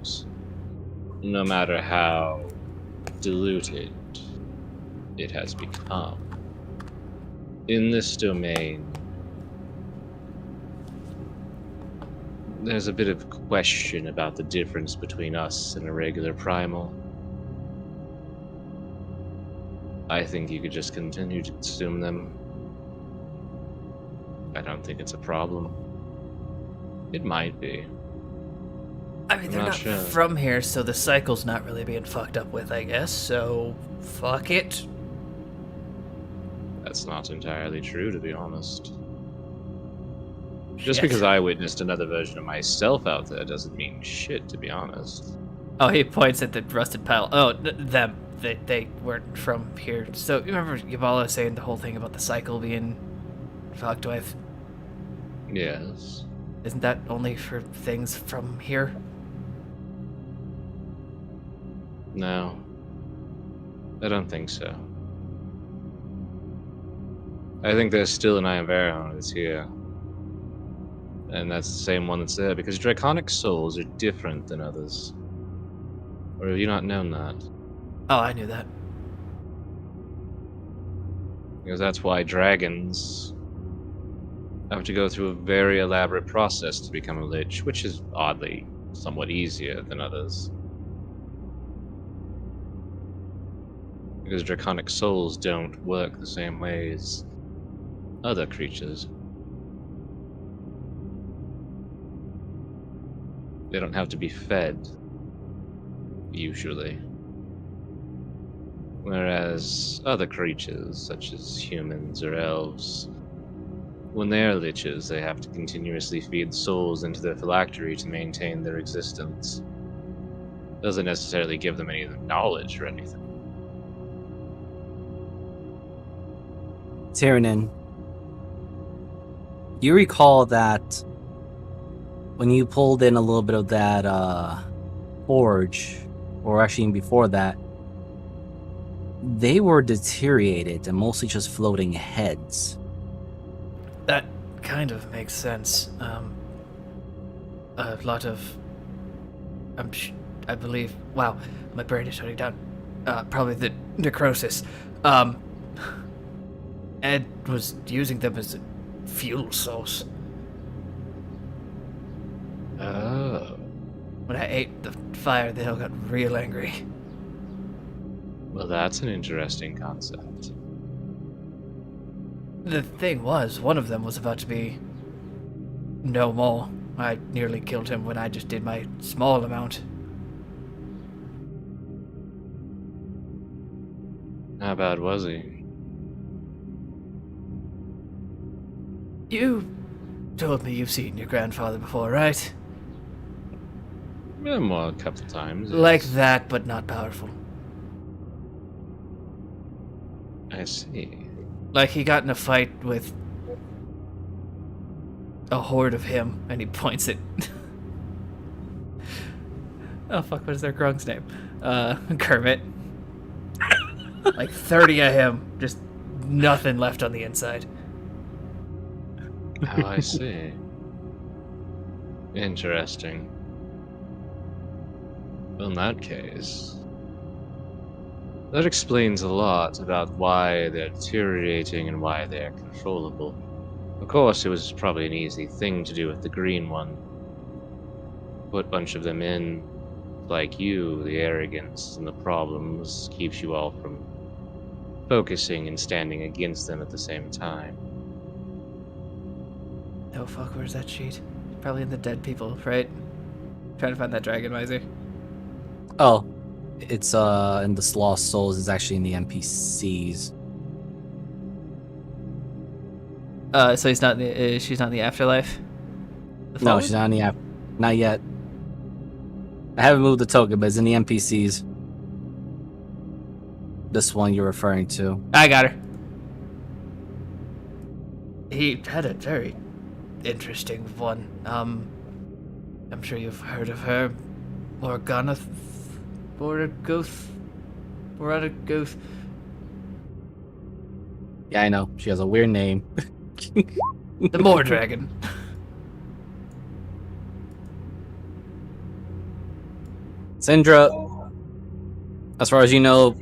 Speaker 2: no matter how diluted it has become, in this domain, there's a bit of question about the difference between us and a regular primal. I think you could just continue to consume them. I don't think it's a problem. It might be.
Speaker 3: I mean, they're
Speaker 2: not
Speaker 3: not
Speaker 2: sure.
Speaker 3: from here, so the cycle's not really being fucked up with, I guess, so fuck it.
Speaker 2: That's not entirely true, to be honest. Just
Speaker 3: Shit.
Speaker 2: because I witnessed another version of myself out there doesn't mean shit, to be honest.
Speaker 3: Oh, he points at the rusted pile. Oh, them. They weren't from here. So, you remember Yabala saying the whole thing about the cycle being fucked with?
Speaker 2: Yes.
Speaker 3: Isn't that only for things from here?
Speaker 2: No. I don't think so. I think there's still an Iron Varahon that's here. And that's the same one that's there, because draconic souls are different than others. Or have you not known that?
Speaker 3: Oh, I knew that.
Speaker 2: Because that's why dragons have to go through a very elaborate process to become a lich, which is oddly somewhat easier than others. Because draconic souls don't work the same way as other creatures. They don't have to be fed, usually. Whereas other creatures, such as humans or elves, when they are liches, they have to continuously feed souls into their phylactery to maintain their existence. Doesn't necessarily give them any knowledge or anything.
Speaker 1: Tyrion, you recall that when you pulled in a little bit of that forge, or actually even before that, they were deteriorated and mostly just floating heads.
Speaker 3: That kind of makes sense. A lot of... I believe... Wow, my brain is shutting down. Probably the necrosis. Ed was using them as a fuel source.
Speaker 2: Oh.
Speaker 3: When I ate the fire, they all got real angry.
Speaker 2: Well, that's an interesting concept.
Speaker 3: The thing was, one of them was about to be no more. I nearly killed him when I just did my small amount.
Speaker 2: How bad was he?
Speaker 3: You told me you've seen your grandfather before, right?
Speaker 2: Yeah, more a couple times.
Speaker 3: Like
Speaker 2: yes.
Speaker 3: that, but not powerful.
Speaker 2: I see.
Speaker 3: Like he got in a fight with a horde of him, and he points at Oh fuck, what is their Grung's name? Kermit. Like 30 of him, just nothing left on the inside.
Speaker 2: Oh, I see. Interesting. Well, in that case, that explains a lot about why they're deteriorating and why they're controllable. Of course, it was probably an easy thing to do with the green one. Put a bunch of them in. Like you, the arrogance and the problems keeps you all from focusing and standing against them at the same time.
Speaker 3: Oh fuck, where's that sheet? Probably in the dead people, right? Trying to find that dragon visor.
Speaker 1: Oh, it's in the Lost Souls. It's actually in the NPCs.
Speaker 3: So he's not in the, she's not in the afterlife? The
Speaker 1: No,
Speaker 3: Fallen?
Speaker 1: she's not in the app. Not yet. I haven't moved the token, but it's in the NPCs. This one you're referring to.
Speaker 3: I got her. He had a very interesting one. I'm sure you've heard of her. Morgana Boragoth.
Speaker 1: Yeah, I know. She has a weird name.
Speaker 3: The Moor Dragon.
Speaker 1: Syndra, as far as you know,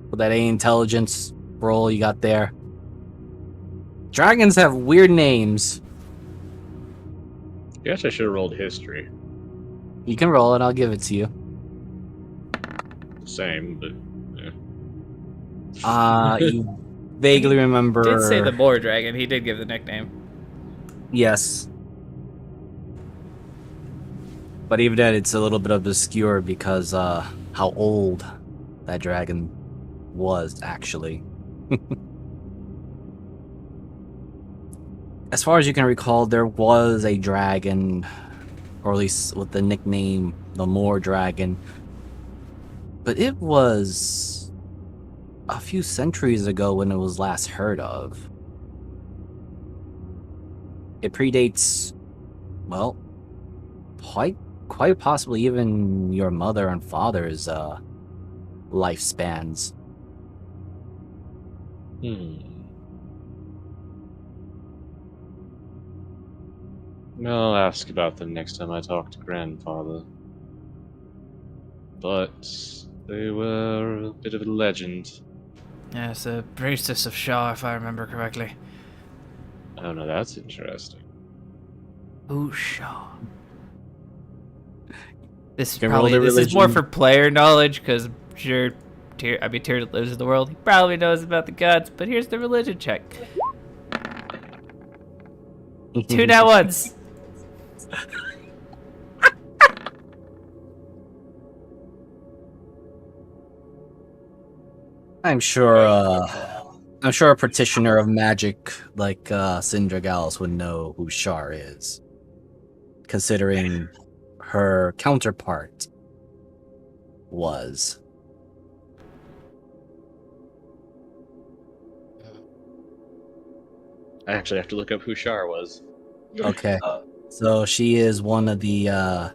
Speaker 1: with that A intelligence roll you got there, dragons have weird names.
Speaker 2: Guess I should have rolled history.
Speaker 1: You can roll it, I'll give it to you.
Speaker 2: Same, but yeah.
Speaker 1: You vaguely remember...
Speaker 3: Did say the Moor Dragon. He did give the nickname.
Speaker 1: Yes. But even then, it's a little bit obscure because how old that dragon was, actually. As far as you can recall, there was a dragon, or at least with the nickname the Moor Dragon. But it was a few centuries ago when it was last heard of. It predates, well, quite possibly even your mother and father's lifespans.
Speaker 2: I'll ask about them next time I talk to Grandfather. But they were a bit of a legend.
Speaker 3: Yes, a priestess of Shah, if I remember correctly.
Speaker 2: Oh no, that's interesting.
Speaker 3: Ooh, Shah. This is
Speaker 1: Can roll
Speaker 3: probably
Speaker 1: the
Speaker 3: this is more
Speaker 1: religion.
Speaker 3: for player knowledge, because sure, Tyr lives in the world. He probably knows about the gods, but here's the religion check. 2 nat ones.
Speaker 1: I'm sure a practitioner of magic like Syndra Gallus would know who Shar is, considering her counterpart was.
Speaker 2: I actually have to look up who Shar was.
Speaker 1: Okay. So she is one of the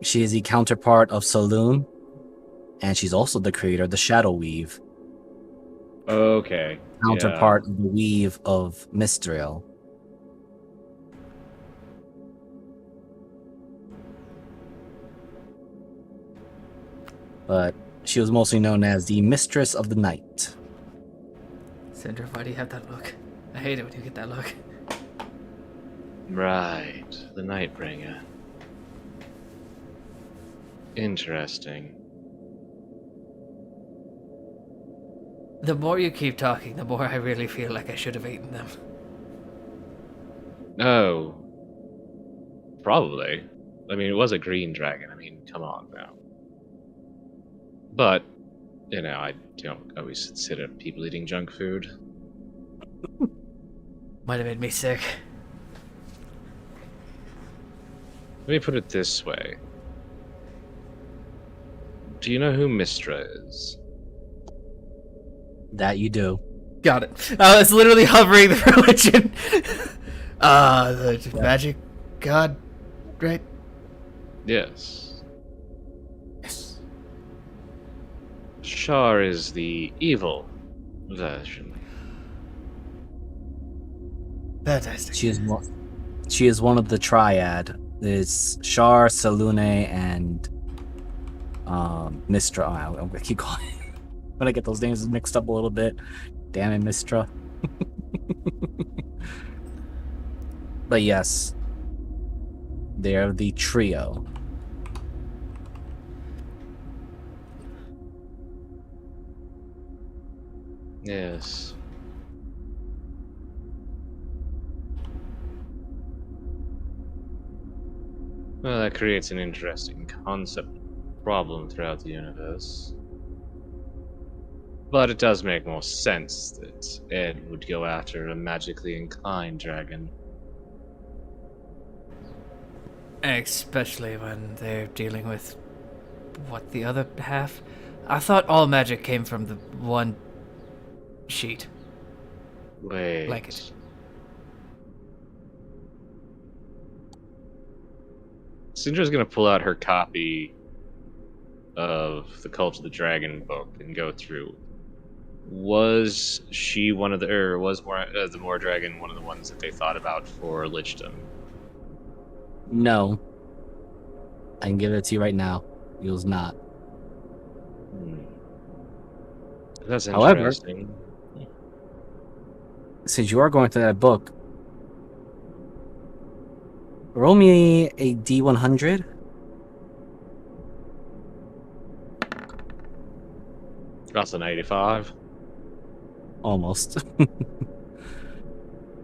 Speaker 1: she is the counterpart of Saloon, and she's also the creator of the Shadow Weave.
Speaker 2: Okay.
Speaker 1: Counterpart of the Weave of Mistral. But she was mostly known as the Mistress of the Night.
Speaker 3: Sandra, why do you have that look? I hate it when you get that look.
Speaker 2: Right, the Nightbringer. Interesting.
Speaker 3: The more you keep talking, the more I really feel like I should have eaten them.
Speaker 2: Oh. Probably. I mean, it was a green dragon. I mean, come on now. But, you know, I don't always consider people eating junk food.
Speaker 3: Might have made me sick.
Speaker 2: Let me put it this way. Do you know who Mistra is?
Speaker 1: That you do.
Speaker 3: Got it. I was literally hovering the religion. The magic god, right?
Speaker 2: Yes.
Speaker 3: Yes.
Speaker 2: Shar is the evil version.
Speaker 3: Fantastic.
Speaker 1: She is one of the triad. It's Shar, Salune, and Mistra. I'm gonna keep calling. I'm gonna get those names mixed up a little bit. Damn it, Mistra. But yes, they're the trio.
Speaker 2: Yes. Well, that creates an interesting concept problem throughout the universe. But it does make more sense that Ed would go after a magically inclined dragon.
Speaker 3: Especially when they're dealing with what, the other half? I thought all magic came from the one sheet.
Speaker 2: Wait.
Speaker 3: Blanket.
Speaker 2: Syndra's gonna pull out her copy of the Cult of the Dragon book and go through. Was she one of the, or was the Moor Dragon one of the ones that they thought about for Lichdom?
Speaker 1: No, I can give it to you right now. It was not.
Speaker 2: That's
Speaker 1: However,
Speaker 2: interesting.
Speaker 1: since you are going through that book, roll me a D100.
Speaker 2: That's an 85.
Speaker 1: Almost.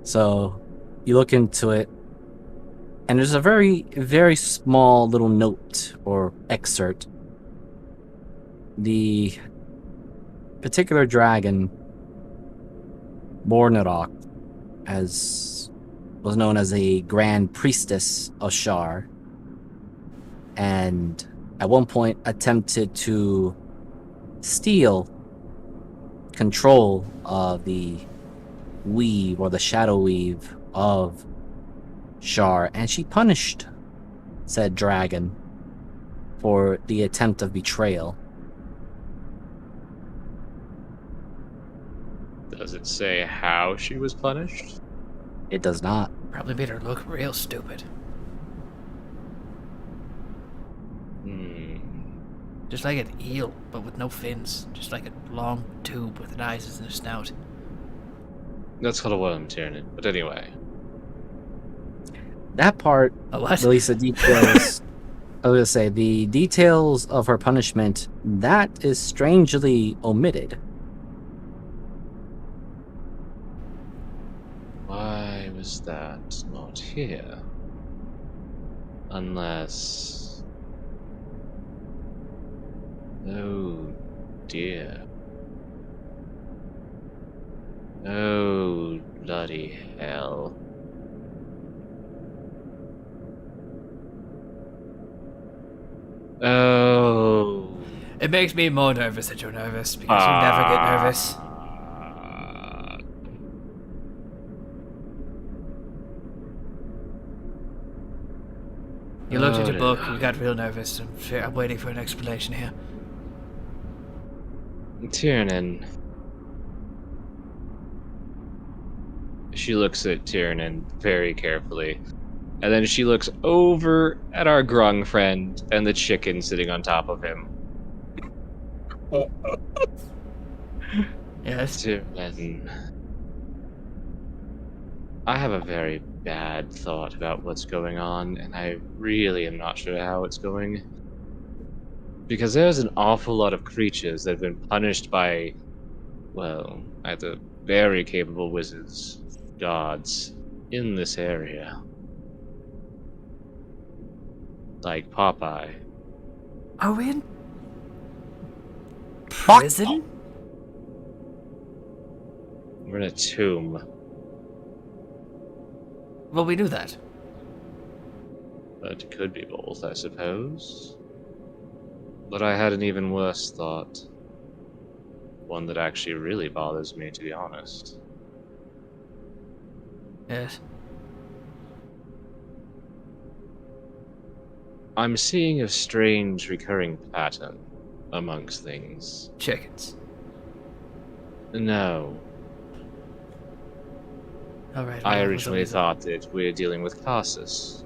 Speaker 1: So you look into it, and there's a very, very small little note or excerpt. The particular dragon, Bornarok, as was known as a grand priestess of Shar, and at one point attempted to steal control of the weave or the shadow weave of Shar, and she punished said dragon for the attempt of betrayal.
Speaker 2: Does it say how she was punished?
Speaker 1: It does not.
Speaker 3: Probably made her look real stupid. Just like an eel, but with no fins. Just like a long tube with eyes and a snout.
Speaker 2: That's called a worm Tyranid. But anyway.
Speaker 1: That part,
Speaker 3: A what?
Speaker 1: at least the details. I was gonna say the details of her punishment. That is strangely omitted.
Speaker 2: Why was that not here? Unless... Oh dear. Oh bloody hell. Oh.
Speaker 3: It makes me more nervous that you're nervous, because you never get nervous. You looked at your book, you got real nervous. I'm waiting for an explanation here.
Speaker 2: Tiernan. She looks at Tiernan very carefully. And then she looks over at our grung friend and the chicken sitting on top of him.
Speaker 3: Yes?
Speaker 2: Tiernan. I have a very bad thought about what's going on, and I really am not sure how it's going. Because there's an awful lot of creatures that have been punished by, well, either very capable wizards, gods, in this area. Like Popeye.
Speaker 3: Are we in prison?
Speaker 2: We're in a tomb.
Speaker 3: Well, we knew that.
Speaker 2: But it could be both, I suppose. But I had an even worse thought. One that actually really bothers me, to be honest.
Speaker 3: Yes.
Speaker 2: I'm seeing a strange recurring pattern amongst things.
Speaker 3: Chickens.
Speaker 2: No.
Speaker 3: Alright,
Speaker 2: I
Speaker 3: well, it was a
Speaker 2: originally
Speaker 3: weasel.
Speaker 2: thought that we're dealing with Casus.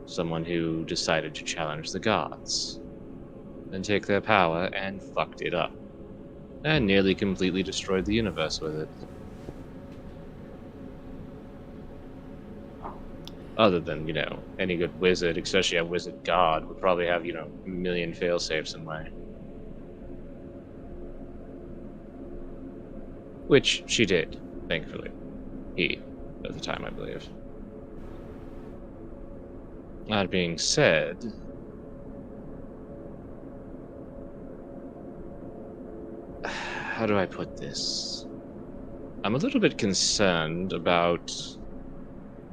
Speaker 2: Someone who decided to challenge the gods. And take their power and fucked it up. And nearly completely destroyed the universe with it. Other than, any good wizard, especially a wizard god, would probably have, a million failsafes in way. Which she did, thankfully. He, at the time, I believe. That being said, how do I put this? I'm a little bit concerned about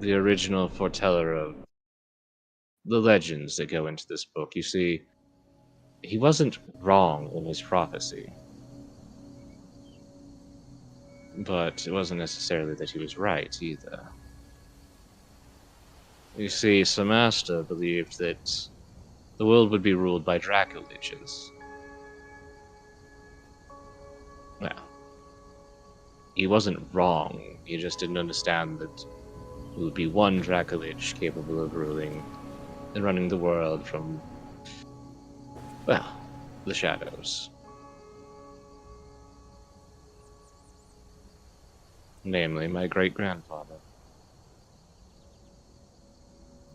Speaker 2: the original foreteller of the legends that go into this book. You see, he wasn't wrong in his prophecy. But it wasn't necessarily that he was right, either. You see, Samasta believed that the world would be ruled by Draco-Liches. Well, he wasn't wrong, he just didn't understand that it would be one Draco-Lich capable of ruling and running the world from, well, the shadows. Namely, my great-grandfather.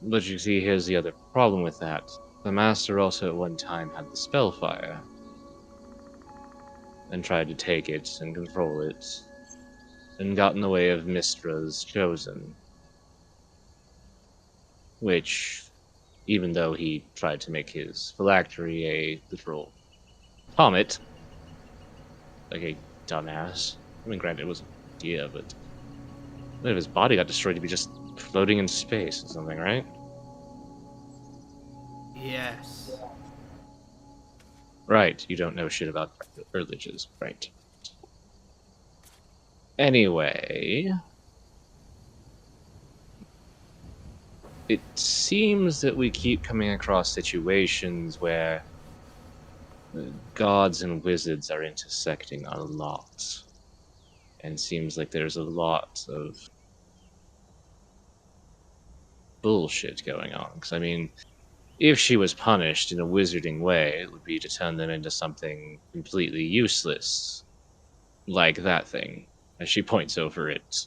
Speaker 2: But you see, here's the other problem with that. The Master also at one time had the Spellfire, and tried to take it and control it, and got in the way of Mistra's Chosen. Which, even though he tried to make his phylactery a literal comet, like a dumbass. I mean, granted, it was an idea, but what if his body got destroyed to be just floating in space or something, right?
Speaker 3: Yes.
Speaker 2: Right, you don't know shit about Liches, right? Anyway, it seems that we keep coming across situations where gods and wizards are intersecting a lot. And seems like there's a lot of bullshit going on. Because, I mean, if she was punished in a wizarding way, it would be to turn them into something completely useless. Like that thing. As she points over at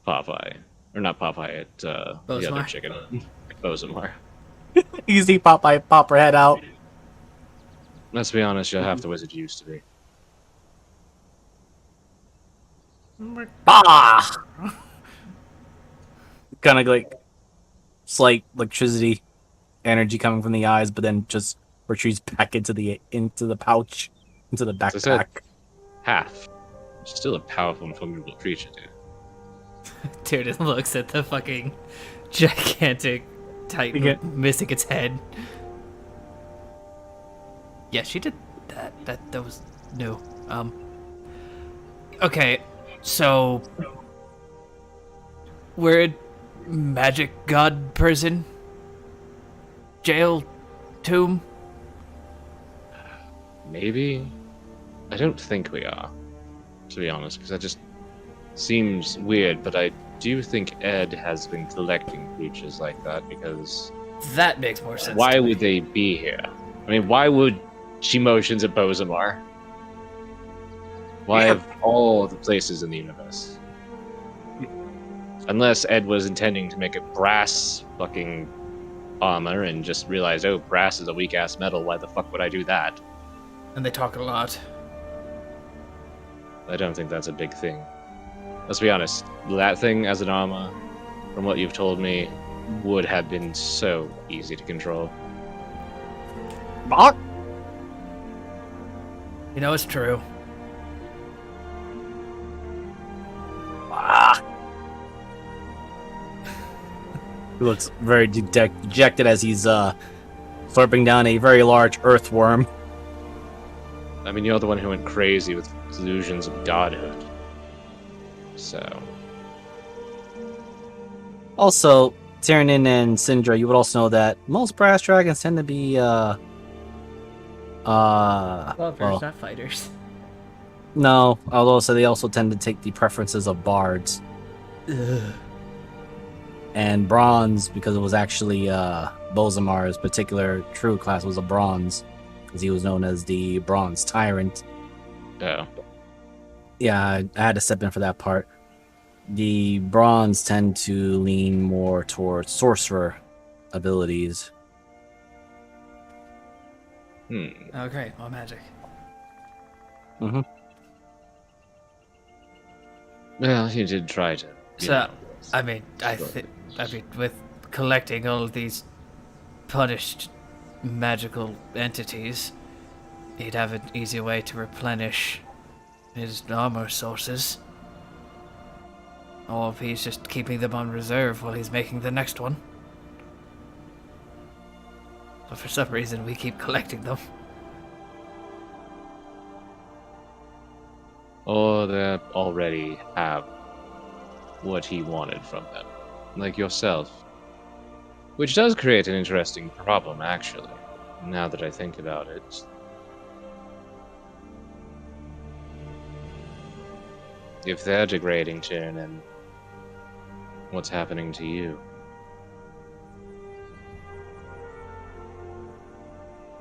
Speaker 2: Popeye. Or not Popeye, at the other
Speaker 3: Bozamar?
Speaker 2: chicken. Bozamar.
Speaker 1: You see Popeye pop her head out.
Speaker 2: Let's be honest, you're half the wizard you used to be.
Speaker 1: Ah! Kind of like slight electricity energy coming from the eyes, but then just retreats back into the pouch, into the
Speaker 2: As I said,
Speaker 1: backpack.
Speaker 2: half. Still a powerful and formidable creature, dude.
Speaker 3: Dude, it looks at the fucking gigantic titan
Speaker 1: Yeah.
Speaker 3: missing its head. Yeah, she did that. That was new. Okay, so we're a magic god person? Jail? Tomb?
Speaker 2: Maybe? I don't think we are, to be honest, because that just seems weird, but I do think Ed has been collecting creatures like that, because
Speaker 3: That makes more sense.
Speaker 2: why
Speaker 3: to me.
Speaker 2: would they be here? I mean, why would she motions at Bozamar? Why
Speaker 1: Yeah.
Speaker 2: of all the places in the universe? Unless Ed was intending to make a brass fucking armor and just realized, oh, brass is a weak-ass metal, why the fuck would I do that?
Speaker 3: And they talk a lot.
Speaker 2: I don't think that's a big thing. Let's be honest, that thing as an armor, from what you've told me, would have been so easy to control.
Speaker 1: Bok?
Speaker 3: You know, it's true.
Speaker 1: Ah! He looks very dejected as he's slurping down a very large earthworm.
Speaker 2: I mean, you're the one who went crazy with delusions of godhood. So,
Speaker 1: Also, Tyrannin and Syndra, you would also know that most brass dragons tend to be
Speaker 3: Lovers,
Speaker 1: well,
Speaker 3: not fighters.
Speaker 1: no, although so they also tend to take the preferences of bards.
Speaker 3: Ugh.
Speaker 1: And bronze, because it was actually Bolzamar's particular true class was a bronze, because he was known as the Bronze Tyrant.
Speaker 2: Oh.
Speaker 1: Yeah, I had to step in for that part. The bronze tend to lean more towards sorcerer abilities.
Speaker 3: Oh, great. More magic.
Speaker 1: Mm-hmm.
Speaker 2: Well, he did try to.
Speaker 3: So, I mean, with collecting all of these punished magical entities, he'd have an easy way to replenish his armor sources. Or if he's just keeping them on reserve while he's making the next one. But for some reason, we keep collecting them.
Speaker 2: Or they already have what he wanted from them, like yourself. Which does create an interesting problem, actually, now that I think about it. If they're degrading Tyrannin, what's happening to you?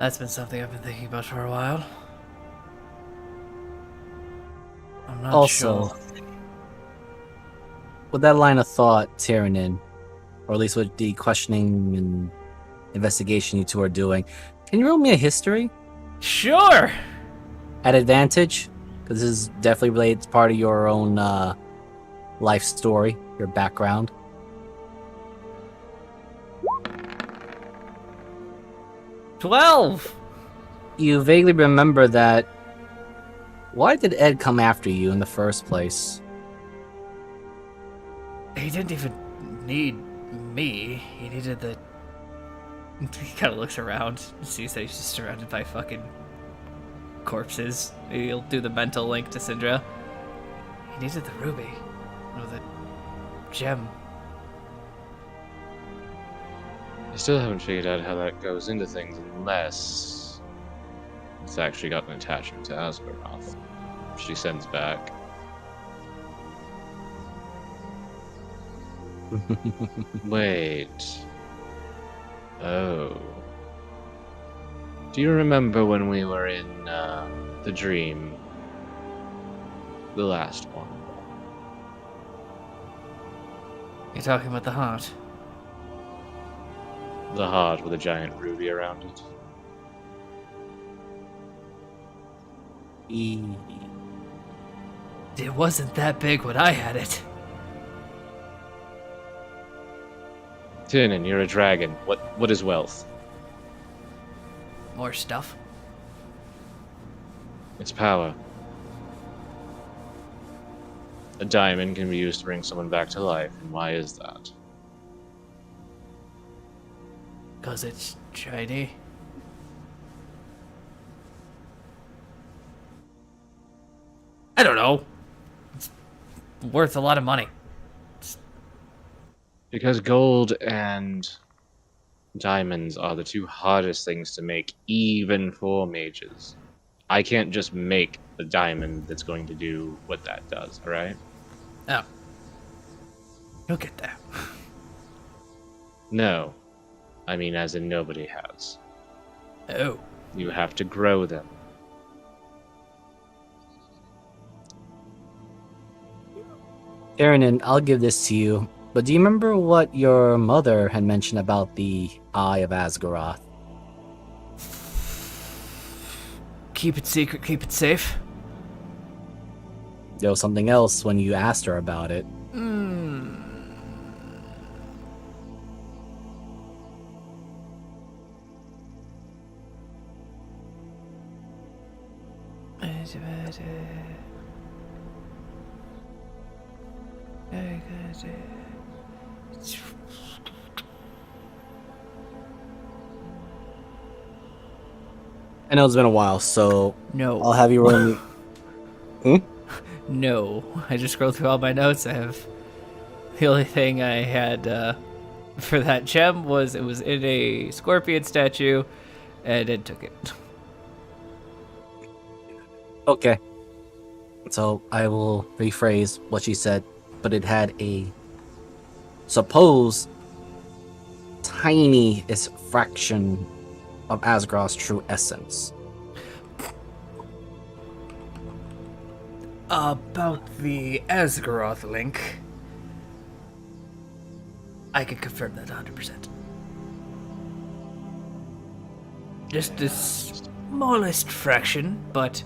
Speaker 3: That's been something I've been thinking about for a while. I'm not
Speaker 1: Also,
Speaker 3: sure.
Speaker 1: with that line of thought, Tyrannin, or at least with the questioning and investigation you two are doing, can you roll me a history
Speaker 3: Sure!
Speaker 1: at advantage? Because this is definitely related to part of your own life story, your background.
Speaker 3: $12!
Speaker 1: You vaguely remember that. Why did Ed come after you in the first place?
Speaker 3: He didn't even need me. He needed the... He kind of looks around and sees that he's just surrounded by fucking corpses. Maybe he'll do the mental link to Syndra. He needed the ruby. Or the gem.
Speaker 2: I still haven't figured out how that goes into things unless it's actually got an attachment to Asgaroth. She sends back. Wait. Oh. Do you remember when we were in the dream? The last one.
Speaker 3: You're talking about the heart?
Speaker 2: The heart with a giant ruby around it.
Speaker 3: It wasn't that big when I had it.
Speaker 2: Tyrannin, you're a dragon. What is wealth?
Speaker 3: More stuff?
Speaker 2: It's power. A diamond can be used to bring someone back to life, and why is that?
Speaker 3: 'Cause it's shiny. I don't know. It's worth a lot of money.
Speaker 2: Because gold and diamonds are the two hardest things to make, even for mages. I can't just make a diamond that's going to do what that does, alright?
Speaker 3: Oh. You'll get there.
Speaker 2: No. I mean, as in nobody has.
Speaker 3: Oh.
Speaker 2: You have to grow them.
Speaker 1: Tyrannin, I'll give this to you. But do you remember what your mother had mentioned about the Eye of Asgaroth?
Speaker 3: Keep it secret, keep it safe.
Speaker 1: There was something else when you asked her about it. I know it's been a while, so
Speaker 3: No.
Speaker 1: I'll have you roll me.
Speaker 3: No. I just scrolled through all my notes. I have... The only thing I had for that gem was it was in a scorpion statue, and it took it.
Speaker 1: Okay. So I will rephrase what she said, but it had a supposed tiniest fraction of Asgroth's true essence.
Speaker 3: About the Asgaroth link, I can confirm that 100%. Just the smallest fraction, but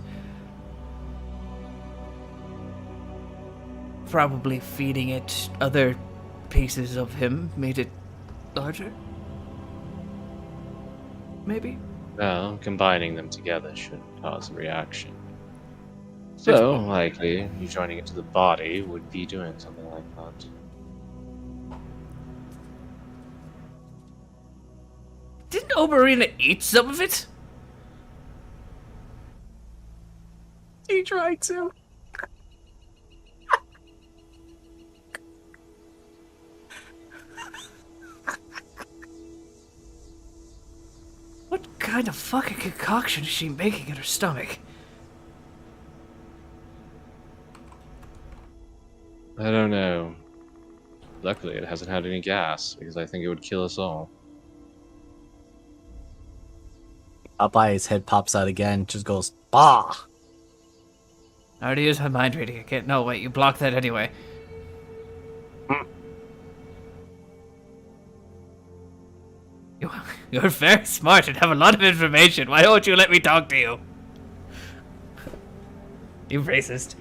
Speaker 3: probably feeding it other pieces of him made it larger. Maybe?
Speaker 2: Well, combining them together should cause a reaction. So, likely, you joining it to the body would be doing something like that.
Speaker 3: Didn't Oberina eat some of it?
Speaker 1: He tried to.
Speaker 3: What kind of fucking concoction is she making in her stomach?
Speaker 2: I don't know. Luckily, it hasn't had any gas, because I think it would kill us all.
Speaker 1: Popeye's head pops out again, just goes, bah!
Speaker 3: I already used my mind reading. I can't. No, wait, you blocked that anyway. You're very smart and have a lot of information. Why don't you let me talk to you? You racist.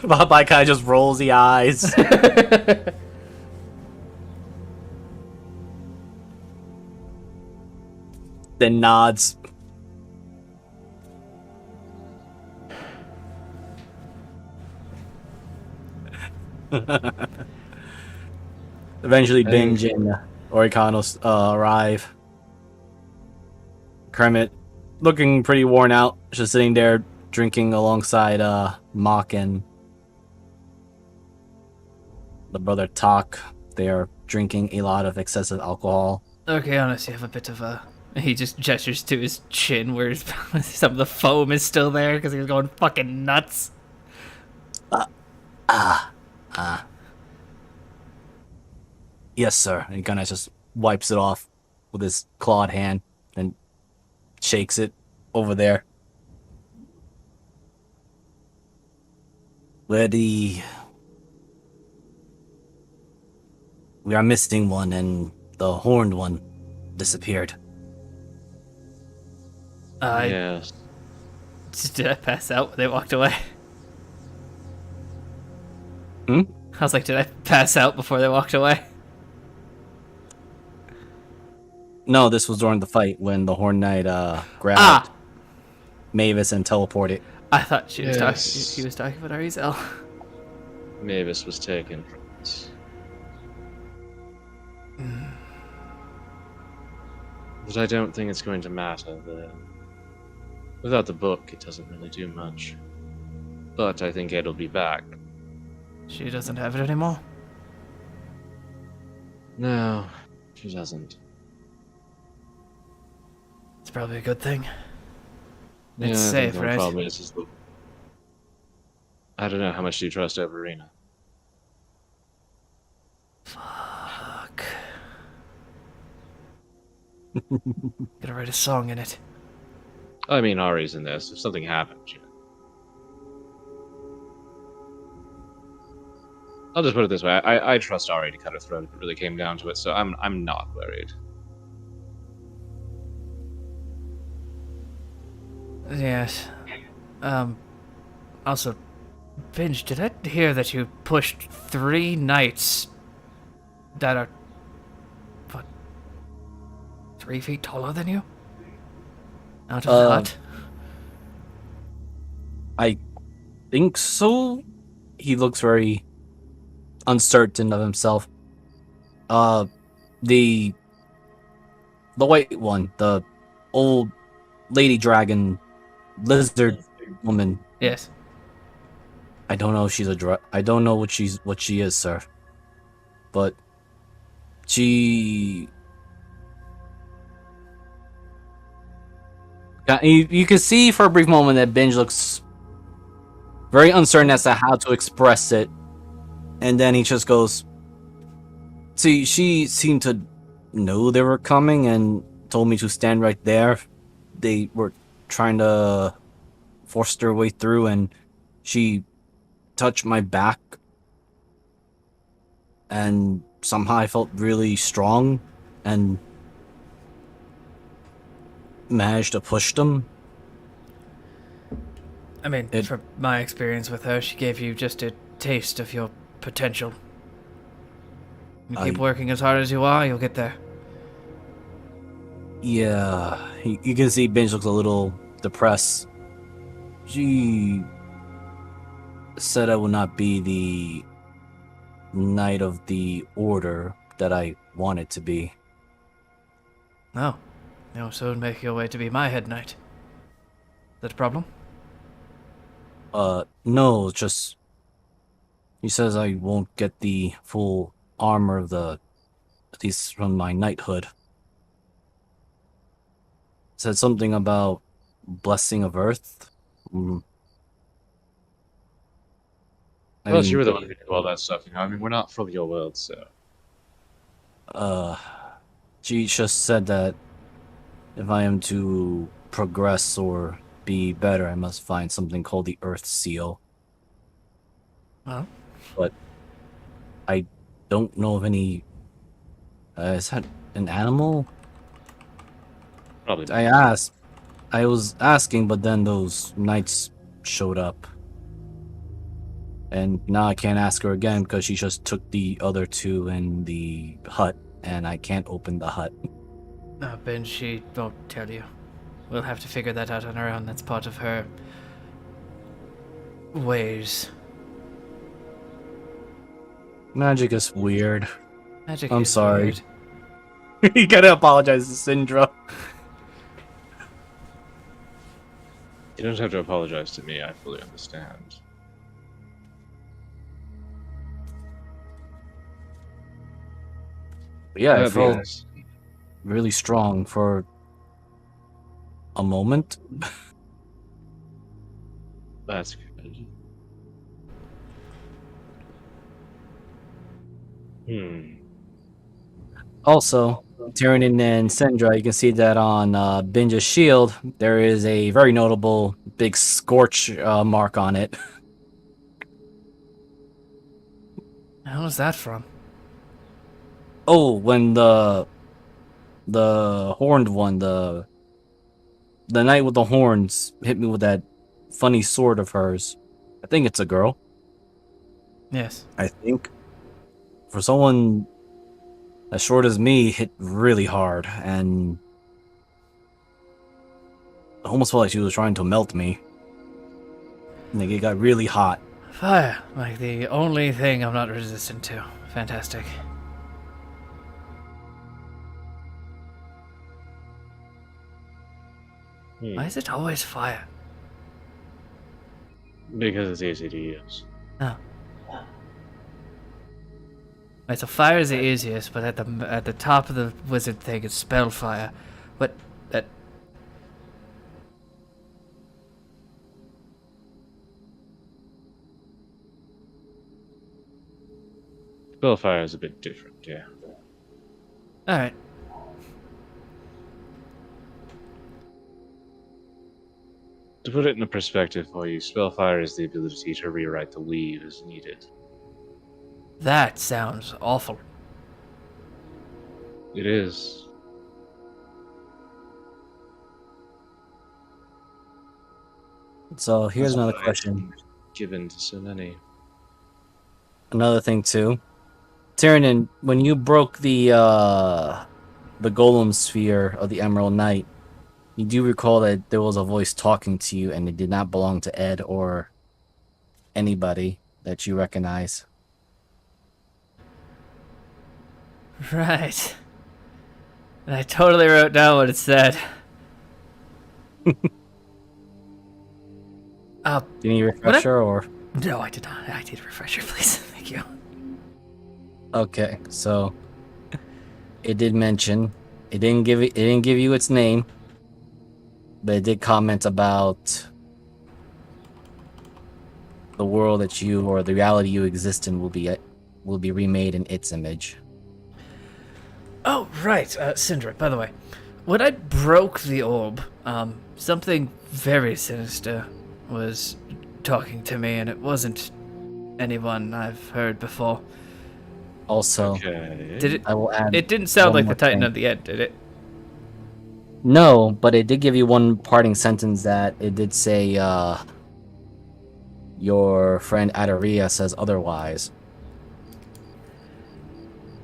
Speaker 1: Popeye kind of just rolls the eyes. Then nods. Eventually, Binge and Oricano arrive. Kermit, looking pretty worn out, just sitting there drinking alongside Mock and the brother Talk. They are drinking a lot of excessive alcohol.
Speaker 3: Okay, honestly, you have a bit of a... He just gestures to his chin where some of the foam is still there because he's going fucking nuts.
Speaker 1: Yes, sir. And he kind of just wipes it off with his clawed hand and shakes it over there. We are missing one, and the horned one disappeared.
Speaker 2: Yes.
Speaker 3: Did I pass out when they walked away?
Speaker 1: Hmm?
Speaker 3: I was like, did I pass out before they walked away?
Speaker 1: No, this was during the fight when the Horn Knight grabbed Mavis and teleported.
Speaker 3: I thought she was talking.
Speaker 2: Yes.
Speaker 3: He was talking about Arizel.
Speaker 2: Mavis was taken from us. But I don't think it's going to matter. Without the book, it doesn't really do much. But I think Ed'll be back.
Speaker 3: She doesn't have it anymore.
Speaker 2: No, she doesn't.
Speaker 3: It's probably a good thing.
Speaker 2: Yeah,
Speaker 3: It's
Speaker 2: I think
Speaker 3: safe,
Speaker 2: the only
Speaker 3: right?
Speaker 2: problem is I don't know, how much do you trust Everina?
Speaker 3: Fuck. Gotta write a song in it.
Speaker 2: I mean, Ari's in this. If something happened, you know. I'll just put it this way: I trust Ari to cut her throat if it really came down to it. So I'm not worried.
Speaker 3: Yes. Also, Binge, did I hear that you pushed 3 knights that are, what, 3 feet taller than you? Out of the hut?
Speaker 1: I think so. He looks very uncertain of himself. The white one, the old lady dragon lizard woman.
Speaker 3: Yes.
Speaker 1: I don't know if she's I don't know what she is, sir. but she... You can see for a brief moment that Binge looks very uncertain as to how to express it, and then he just goes, see, she seemed to know they were coming and told me to stand right there. They were trying to force their way through, and she touched my back, and somehow I felt really strong and managed to push them.
Speaker 3: I mean, from my experience with her, she gave you just a taste of your potential. You keep working as hard as you are, you'll get there.
Speaker 1: Yeah, you can see Binge looks a little depressed. She said I would not be the Knight of the Order that I wanted to be.
Speaker 3: No. You'll soon make your way to be my head knight. Is that a problem?
Speaker 1: No, just... He says I won't get the full armor of the... At least from my knighthood. Said something about Blessing of Earth.
Speaker 2: Plus, you were the one who did all that stuff, you know? I mean, we're not from your world, so...
Speaker 1: She just said that if I am to progress or be better, I must find something called the Earth Seal.
Speaker 3: Well?
Speaker 1: But I don't know of any... is that an animal?
Speaker 2: Probably
Speaker 1: I was asking, but then those knights showed up. And now I can't ask her again because she just took the other two in the hut, and I can't open the hut.
Speaker 3: Ben, she won't tell you. We'll have to figure that out on our own. That's part of her ways.
Speaker 1: Magic is weird.
Speaker 3: Magic
Speaker 1: I'm
Speaker 3: is
Speaker 1: sorry.
Speaker 3: weird.
Speaker 1: You gotta apologize to Syndra.
Speaker 2: You don't have to apologize to me, I fully understand.
Speaker 1: But yeah, I felt
Speaker 2: Yes.
Speaker 1: really strong for a moment.
Speaker 2: That's good.
Speaker 1: Also, Tyrion and Syndra, you can see that on Binge's shield, there is a very notable big scorch mark on it.
Speaker 3: How was that from?
Speaker 1: Oh, when the horned one, the knight with the horns hit me with that funny sword of hers. I think it's a girl.
Speaker 3: Yes.
Speaker 1: I think. For someone as short as me, hit really hard, and I almost felt like she was trying to melt me. Like, it got really hot.
Speaker 3: Fire. Like the only thing I'm not resistant to. Fantastic. Why is it always fire?
Speaker 2: Because it's easy to use.
Speaker 3: Oh. Right, so fire is the easiest, but at the top of the wizard thing it's spell fire. But that
Speaker 2: Spellfire is a bit different, yeah.
Speaker 3: alright.
Speaker 2: To put it in a perspective for you, Spellfire is the ability to rewrite the weave as needed.
Speaker 3: That sounds awful.
Speaker 2: It is.
Speaker 1: So here's
Speaker 2: That's
Speaker 1: another
Speaker 2: why
Speaker 1: question.
Speaker 2: it's given to so many.
Speaker 1: Another thing too. Tyrion, when you broke the golem sphere of the Emerald Knight, you do recall that there was a voice talking to you, and it did not belong to Ed or anybody that you recognize.
Speaker 3: Right. And I totally wrote down what it said.
Speaker 1: Do you need a refresher, or?
Speaker 3: No, I did not. I need a refresher, please. Thank you.
Speaker 1: Okay, so it did mention it didn't give you its name, but it did comment about the world that you or the reality you exist in will be remade in its image.
Speaker 3: Oh, right, Syndra, by the way. When I broke the orb, something very sinister was talking to me, and it wasn't anyone I've heard before.
Speaker 1: Also,
Speaker 2: Okay.
Speaker 3: Did it?
Speaker 1: I will add
Speaker 3: It didn't sound
Speaker 1: one
Speaker 3: like the
Speaker 1: more
Speaker 3: Titan
Speaker 1: thing.
Speaker 3: at the end, did it?
Speaker 1: No, but it did give you one parting sentence that it did say your friend Adaria says otherwise.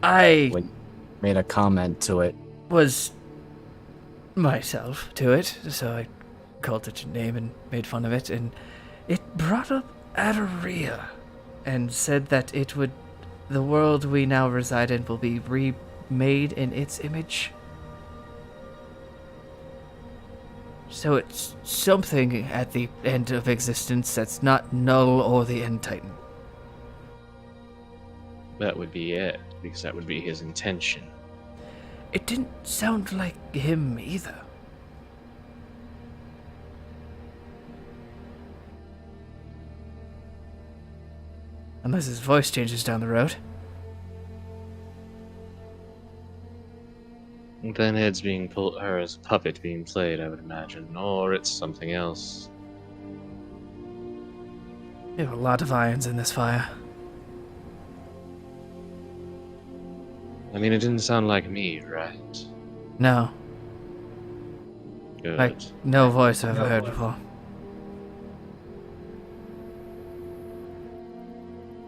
Speaker 3: I
Speaker 1: When made a comment to it.
Speaker 3: was myself to it, so I called it a name and made fun of it, and it brought up Adaria and said that the world we now reside in will be remade in its image. So it's something at the end of existence that's not Null or the End Titan.
Speaker 2: That would be it, because that would be his intention.
Speaker 3: It didn't sound like him either. Unless his voice changes down the road.
Speaker 2: Then head's being pulled, her as a puppet being played, I would imagine, or it's something else.
Speaker 3: There are a lot of irons in this fire.
Speaker 2: I mean, it didn't sound like me, right?
Speaker 3: No,
Speaker 2: Good.
Speaker 3: like no voice I've ever heard before.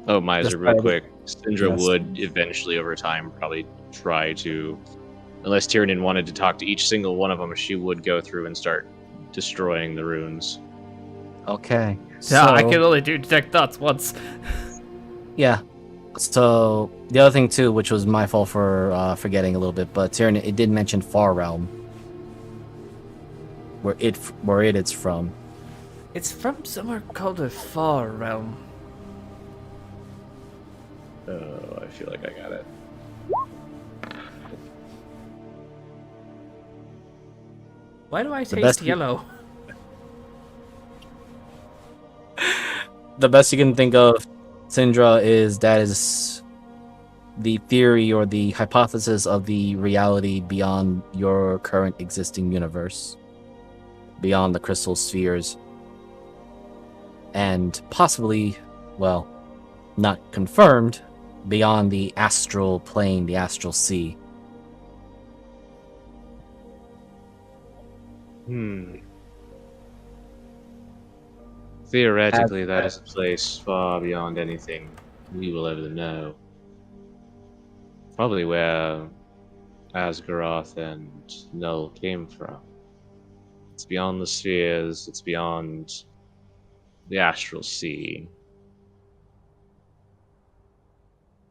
Speaker 2: Oh, Miser, real quick. Syndra
Speaker 1: Yes.
Speaker 2: would eventually, over time, probably try to, unless Tyranid wanted to talk to each single one of them, she would go through and start destroying the runes.
Speaker 1: Okay.
Speaker 3: Yeah, I
Speaker 1: so-
Speaker 3: can only do detect thoughts once.
Speaker 1: Yeah. So the other thing too, which was my fault for forgetting a little bit, but Tyranid, it did mention Far Realm, where it is from.
Speaker 3: It's from somewhere called a Far Realm.
Speaker 2: Oh, I feel like I got it.
Speaker 3: Why do I
Speaker 1: The
Speaker 3: taste
Speaker 1: best-
Speaker 3: yellow?
Speaker 1: The best you can think of, Syndra, is the theory or the hypothesis of the reality beyond your current existing universe, beyond the crystal spheres, and possibly, well, not confirmed, beyond the astral plane, the astral sea.
Speaker 2: Theoretically, that is a place far beyond anything we will ever know. Probably where Asgaroth and Null came from. It's beyond the spheres, it's beyond the astral sea.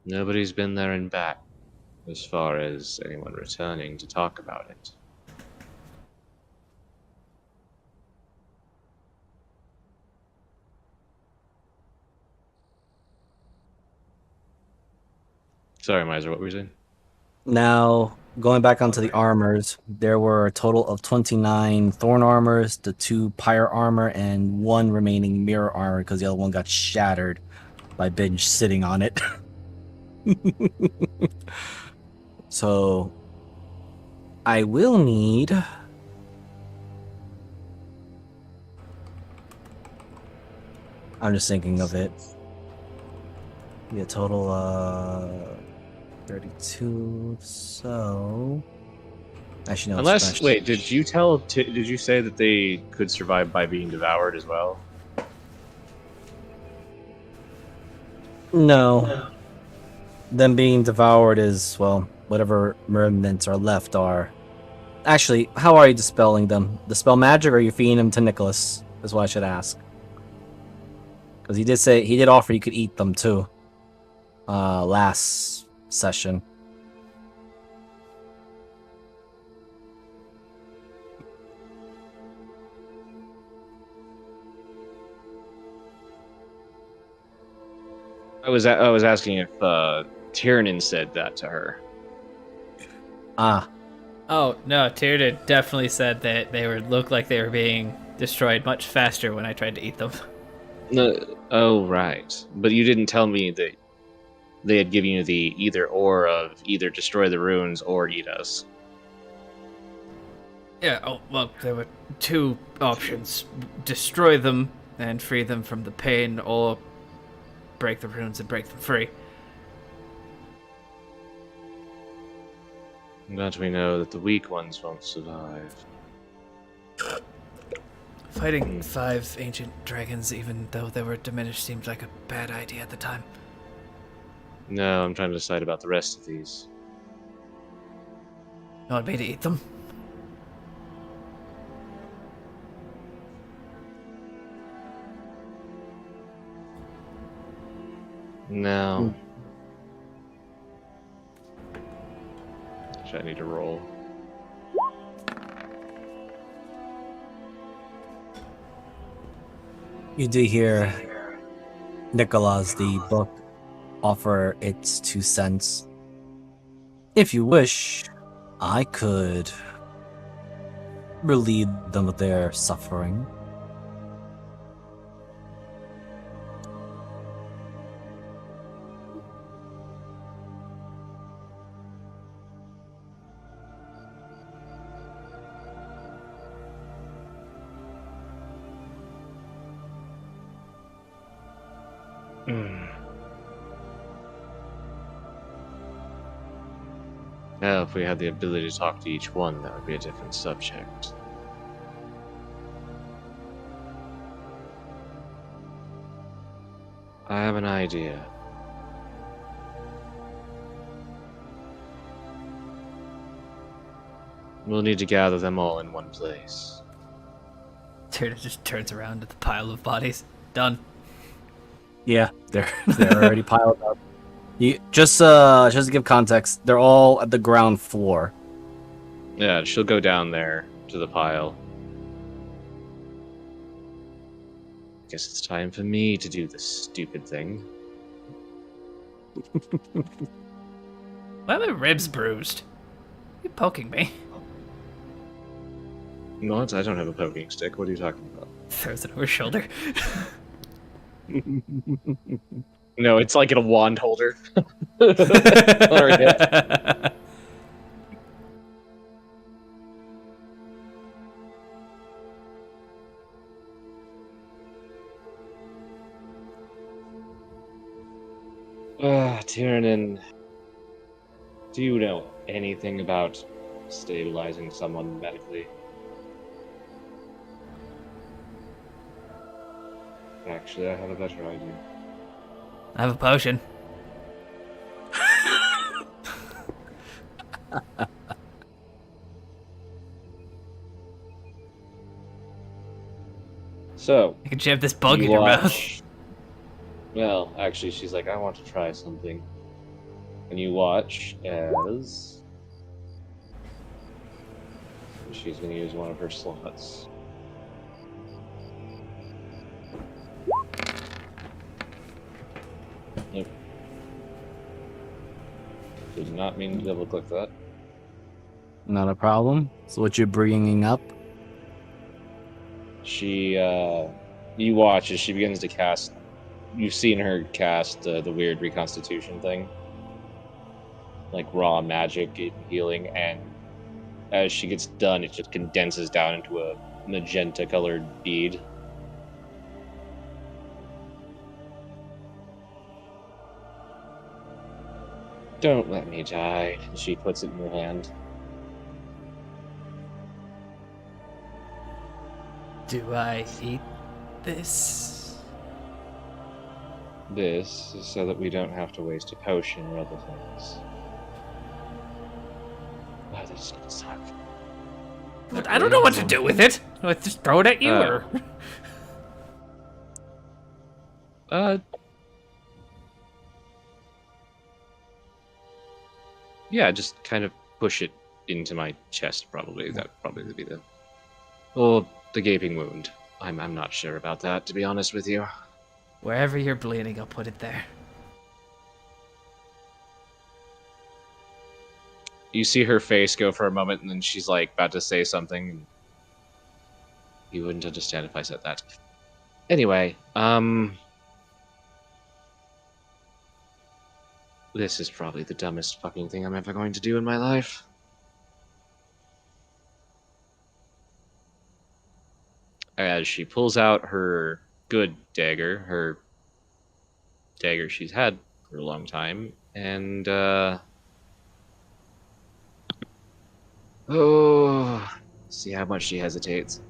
Speaker 2: Nobody's been there and back, as far as anyone returning to talk about it. Sorry, Miser, what were you saying?
Speaker 1: Now, going back onto the armors, there were a total of 29 thorn armors, the 2 pyre armor, and 1 remaining mirror armor because the other one got shattered by Binge sitting on it. So, I will need... I'm just thinking of it. Yeah, total 32. So actually, no.
Speaker 2: Unless,
Speaker 1: smashed.
Speaker 2: wait, did you say that they could survive by being devoured as well?
Speaker 1: No. Them being devoured is, well, whatever remnants are left are. Actually, how are you dispelling them? Dispel magic, or are you feeding them to Nicholas? Is what I should ask. Because he did offer you could eat them too. Last session.
Speaker 2: I was asking if Tiernan said that to her.
Speaker 1: Ah,
Speaker 3: Oh no, Tyrda definitely said that they would look like they were being destroyed much faster when I tried to eat them.
Speaker 2: No, oh, right. But you didn't tell me that they had given you the either or of either destroy the ruins or eat us.
Speaker 3: Yeah, oh, well, there were two options. Destroy them and free them from the pain, or break the runes and break them free.
Speaker 2: But we know that the weak ones won't survive.
Speaker 3: Fighting 5 ancient dragons, even though they were diminished, seemed like a bad idea at the time.
Speaker 2: No, I'm trying to decide about the rest of these.
Speaker 3: You want me to eat them?
Speaker 2: No. Actually, I need to roll.
Speaker 1: you do hear Nicholas, the book, offer its 2 cents. If you wish, I could relieve them of their suffering.
Speaker 2: Now, if we had the ability to talk to each one, that would be a different subject. I have an idea. We'll need to gather them all in one place.
Speaker 3: Tyrda just turns around at the pile of bodies. Done.
Speaker 1: Yeah, they're already piled up. You just to give context, they're all at the ground floor.
Speaker 2: Yeah, she'll go down there to the pile. Guess it's time for me to do this stupid thing.
Speaker 3: Why are my ribs bruised? You poking me?
Speaker 2: What? I don't have a poking stick. What are you talking about?
Speaker 3: Throws it over his shoulder.
Speaker 2: No, it's like in a wand holder. On her hip. Tiernan, do you know anything about stabilizing someone medically? Actually, I have a better idea.
Speaker 3: I have a potion.
Speaker 2: So,
Speaker 3: I can jam this bug
Speaker 2: you
Speaker 3: in your mouth.
Speaker 2: watch- Well, actually, she's like, I want to try something. And you watch as she's going to use one of her slots. Yep. Did not mean to double click that.
Speaker 1: Not a problem. So what you're bringing up?
Speaker 2: She, you watch as she begins to cast. You've seen her cast the weird reconstitution thing, like raw magic and healing, and as she gets done, it just condenses down into a magenta-colored bead. Don't let me die. She puts it in your hand.
Speaker 3: Do I eat this?
Speaker 2: This is so that we don't have to waste a potion or other things. Oh, this is gonna suck.
Speaker 3: But I don't know what to do with it. Do I just throw it at you, or?
Speaker 2: Yeah, just kind of push it into my chest, probably. That probably would be the... Or the gaping wound. I'm not sure about that, to be honest with you.
Speaker 3: Wherever you're bleeding, I'll put it there.
Speaker 2: You see her face go for a moment, and then she's like about to say something. You wouldn't understand if I said that. Anyway, this is probably the dumbest fucking thing I'm ever going to do in my life. As she pulls out her good dagger, her dagger she's had for a long time, and see how much she hesitates.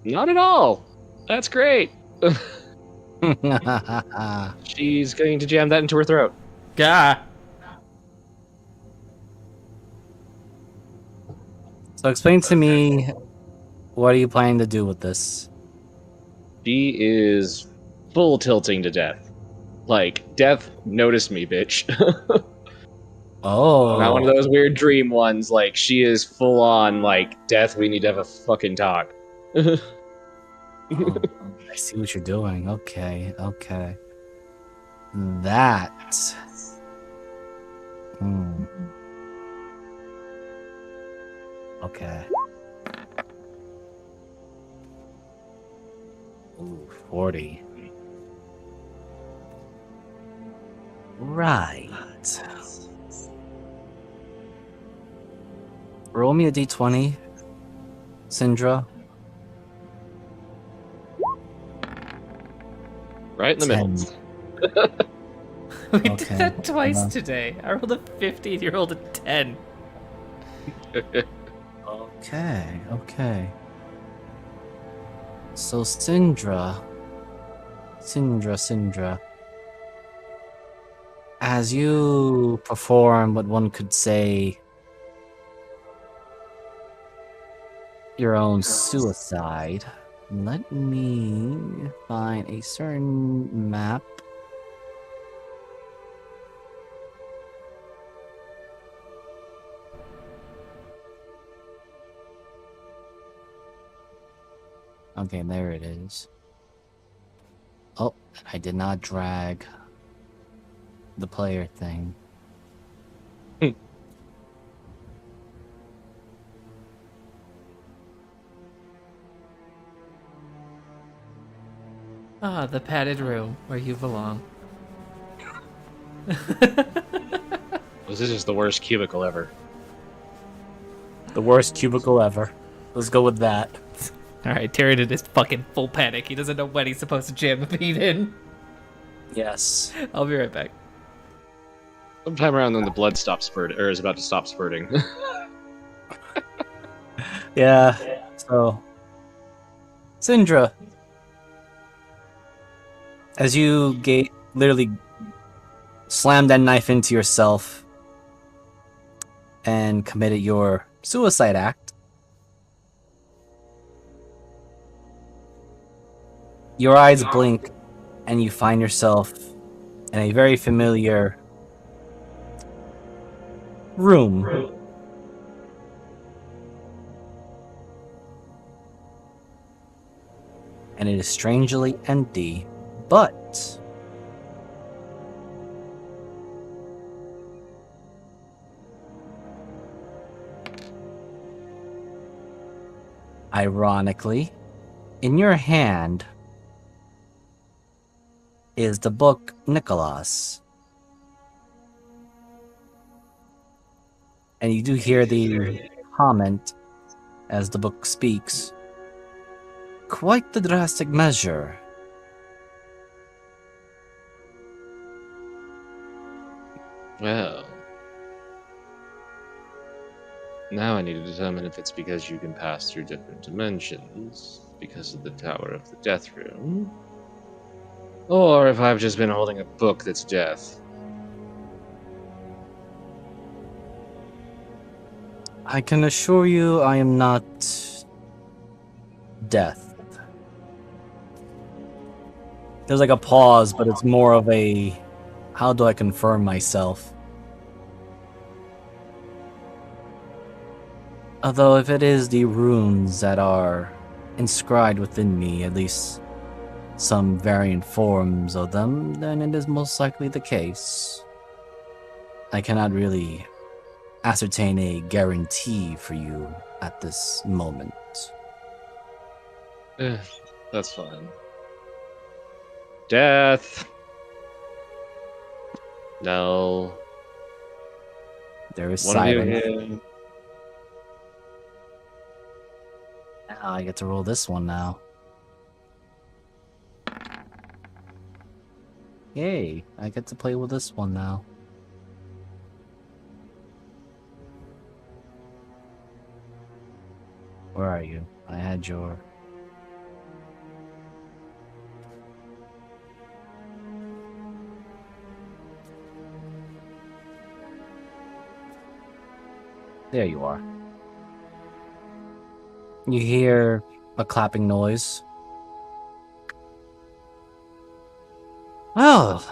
Speaker 2: Not at all. That's great. She's going to jam that into her throat.
Speaker 3: Gah!
Speaker 1: So explain to me, what are you planning to do with this?
Speaker 2: She is full tilting to death. Like, death noticed me, bitch.
Speaker 1: Oh.
Speaker 2: Not one of those weird dream ones. Like, she is full on, like, death, we need to have a fucking talk.
Speaker 1: Oh, I see what you're doing. Okay, okay. That. Okay. Ooh, 40. Right. Roll me a d20, Syndra.
Speaker 2: Right in the middle.
Speaker 1: 10.
Speaker 3: We did
Speaker 1: Okay,
Speaker 3: that twice
Speaker 1: hold on.
Speaker 3: today. I rolled a 15, you rolled a 10.
Speaker 1: Okay, okay. So Syndra. As you perform what one could say your own suicide, let me find a certain map. Okay, there it is. Oh, I did not drag the player thing.
Speaker 3: Ah, the padded room where you belong.
Speaker 2: This is just the worst cubicle ever.
Speaker 1: The worst cubicle ever. Let's go with that.
Speaker 3: Alright, Tyrion is fucking full panic. He doesn't know when he's supposed to jam the beat in.
Speaker 1: Yes.
Speaker 3: I'll be right back.
Speaker 2: Sometime around when the blood stops spurting, or is about to stop spurting.
Speaker 1: Yeah. So, Syndra, as you literally slammed that knife into yourself and committed your suicide act, your eyes blink and you find yourself in a very familiar room. And it is strangely empty, but ironically, in your hand is the book Nicholas. And you do hear the comment as the book speaks. Quite the drastic measure.
Speaker 2: Well, now I need to determine if it's because you can pass through different dimensions because of the Tower of the Death Room, or if I've just been holding a book that's death.
Speaker 1: I can assure you I am not death. There's like a pause, but it's more of a, how do I confirm myself? Although if it is the runes that are inscribed within me, at least some variant forms of them, then it is most likely the case. I cannot really ascertain a guarantee for you at this moment.
Speaker 2: That's fine. Death. No.
Speaker 1: There is
Speaker 2: One of you
Speaker 1: silence.
Speaker 2: here.
Speaker 1: Now I get to roll this one now. Yay, I get to play with this one now. Where are you? I had your... There you are. You hear a clapping noise. Well,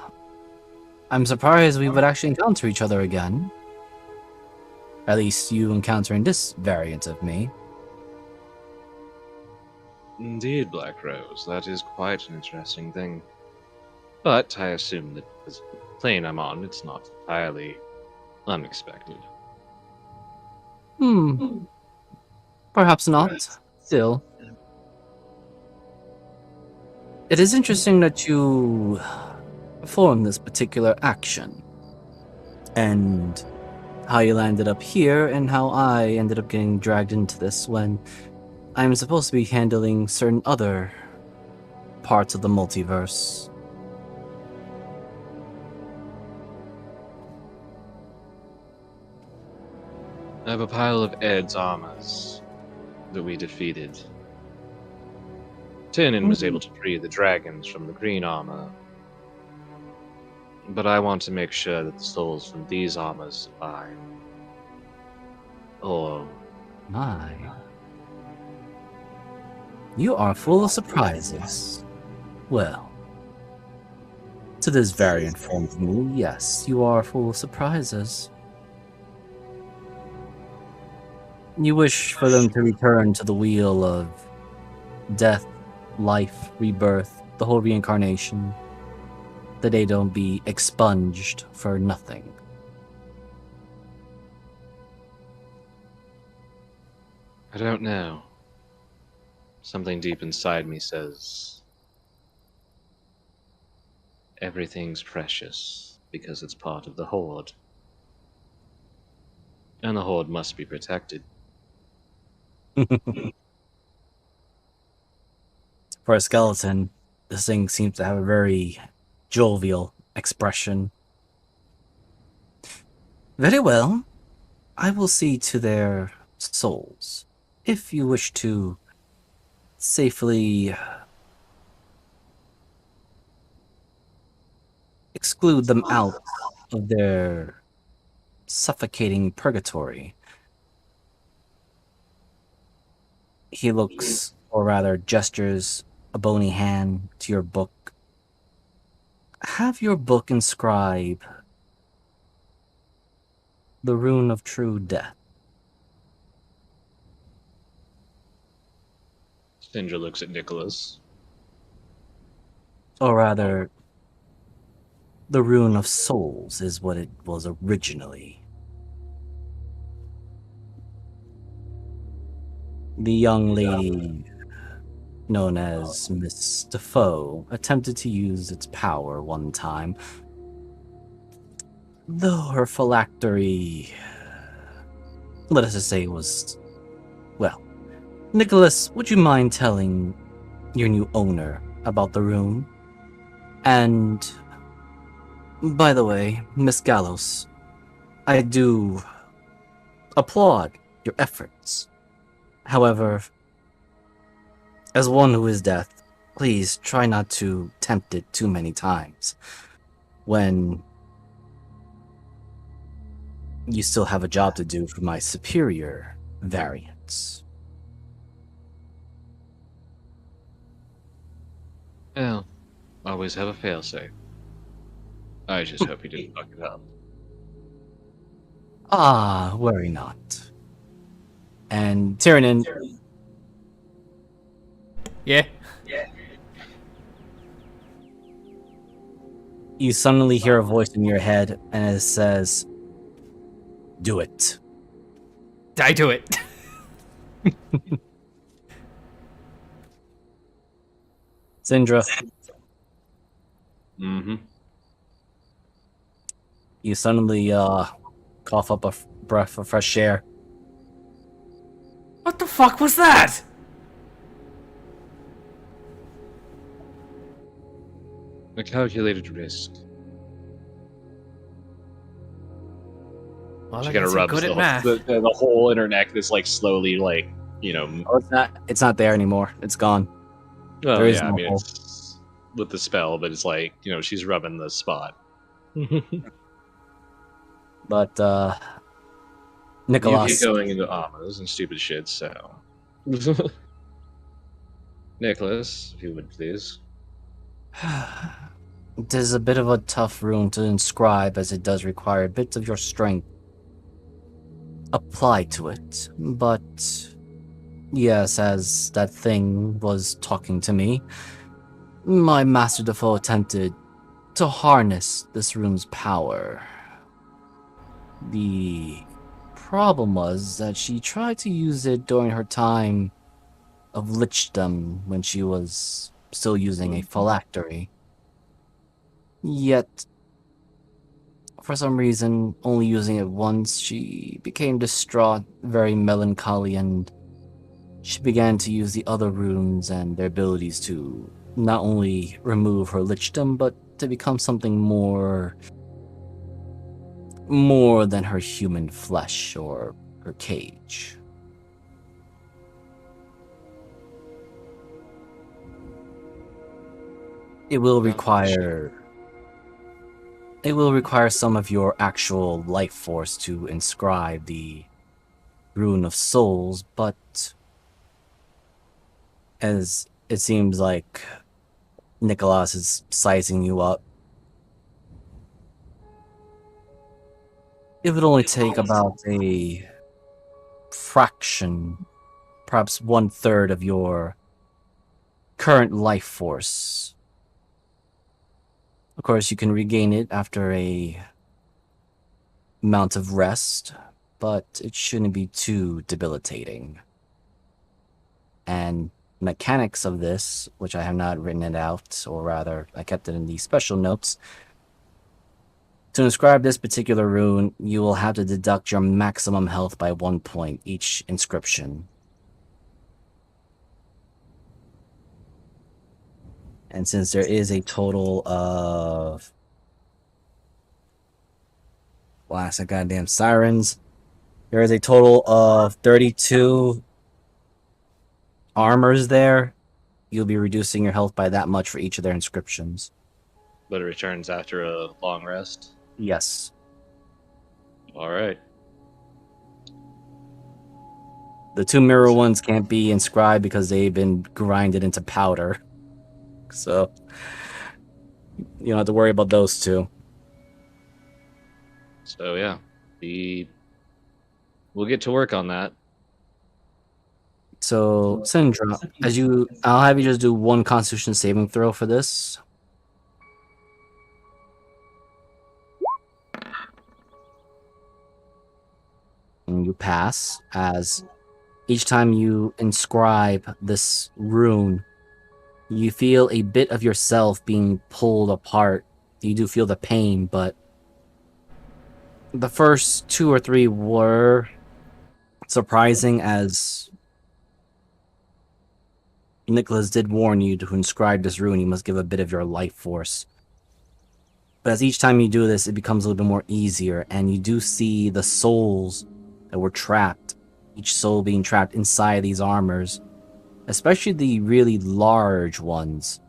Speaker 1: I'm surprised we would actually encounter each other again. At least you encountering this variant of me.
Speaker 2: Indeed, Black Rose. That is quite an interesting thing. But I assume that the plane I'm on, it's not entirely unexpected.
Speaker 1: Perhaps not. Still. It is interesting that you performed this particular action. And how you landed up here, and how I ended up getting dragged into this when I'm supposed to be handling certain other parts of the multiverse.
Speaker 2: I have a pile of Ed's armors that we defeated. Tinin was able to free the dragons from the green armor. But I want to make sure that the souls from these armors survive. Or
Speaker 1: My. You are full of surprises. Well, to this variant form of me, yes, you are full of surprises. You wish for them to return to the wheel of death, life, rebirth, the whole reincarnation, that they don't be expunged for nothing.
Speaker 2: I don't know. Something deep inside me says everything's precious because it's part of the Horde. And the Horde must be protected.
Speaker 1: For a skeleton, this thing seems to have a very jovial expression. Very well. I will see to their souls. If you wish to safely exclude them out of their suffocating purgatory. He looks, or rather gestures, a bony hand to your book. Have your book inscribe the rune of true death.
Speaker 2: Sindra looks at Nicholas.
Speaker 1: Or rather, the rune of souls is what it was originally. The young lady known as Miss Defoe attempted to use its power one time, though her phylactery, let us just say, was, well. Nicholas, would you mind telling your new owner about the rune? And, by the way, Miss Gallows, I do applaud your efforts. However, as one who is death, please try not to tempt it too many times when you still have a job to do for my superior variants.
Speaker 2: Well, always have a failsafe. I just hope you didn't fuck it up.
Speaker 1: Ah, worry not. And Tyrion,
Speaker 3: Yeah.
Speaker 1: You suddenly hear a voice in your head, and it says, "Do it."
Speaker 3: I do it.
Speaker 1: Sindra,
Speaker 2: Mm-hmm.
Speaker 1: you suddenly cough up a breath of fresh air.
Speaker 3: What the fuck was that?
Speaker 2: A calculated risk.
Speaker 3: Well,
Speaker 2: She
Speaker 3: I
Speaker 2: kind
Speaker 3: guess
Speaker 2: of
Speaker 3: you're
Speaker 2: rubs
Speaker 3: good at
Speaker 2: the,
Speaker 3: math.
Speaker 2: the hole in her neck that's like slowly like,
Speaker 1: Oh, it's not there anymore. It's gone.
Speaker 2: well,
Speaker 1: There is
Speaker 2: yeah, I
Speaker 1: no
Speaker 2: mean,
Speaker 1: hole.
Speaker 2: it's with the spell, but it's like, she's rubbing the spot.
Speaker 1: But
Speaker 2: You keep
Speaker 1: Nicholas,
Speaker 2: going into amas and stupid shit, so. Nicholas, if you would please.
Speaker 1: it is a bit of a tough rune to inscribe, as it does require a bit of your strength applied to it. But yes, as that thing was talking to me, my Master Defoe attempted to harness this rune's power. The problem was that she tried to use it during her time of lichdom when she was still using a phylactery. Yet, for some reason, only using it once, she became distraught, very melancholy, and she began to use the other runes and their abilities to not only remove her lichdom, but to become something more than her human flesh or her cage. It will require some of your actual life force to inscribe the Rune of Souls, but as it seems like Nicholas is sizing you up, it would only take about a fraction, perhaps 1/3 of your current life force. Of course, you can regain it after a amount of rest, but it shouldn't be too debilitating. And mechanics of this, which I have not written it out, or rather, I kept it in the special notes. To inscribe this particular rune, you will have to deduct your maximum health by 1 point each inscription. And since there is a total of... blast the goddamn sirens. There is a total of 32 armors there. You'll be reducing your health by that much for each of their inscriptions.
Speaker 2: But it returns after a long rest.
Speaker 1: Yes.
Speaker 2: Alright.
Speaker 1: The 2 mirror ones can't be inscribed because they've been grinded into powder. So, you don't have to worry about those 2.
Speaker 2: So yeah, we'll get to work on that.
Speaker 1: So, Sindra, I'll have you just do 1 Constitution saving throw for this. And you pass, as each time you inscribe this rune, you feel a bit of yourself being pulled apart. You do feel the pain, but the first 2 or 3 were surprising, as Nicholas did warn you to inscribe this rune, you must give a bit of your life force. But as each time you do this, it becomes a little bit more easier, and you do see the souls that were trapped, each soul being trapped inside these armors, especially the really large ones,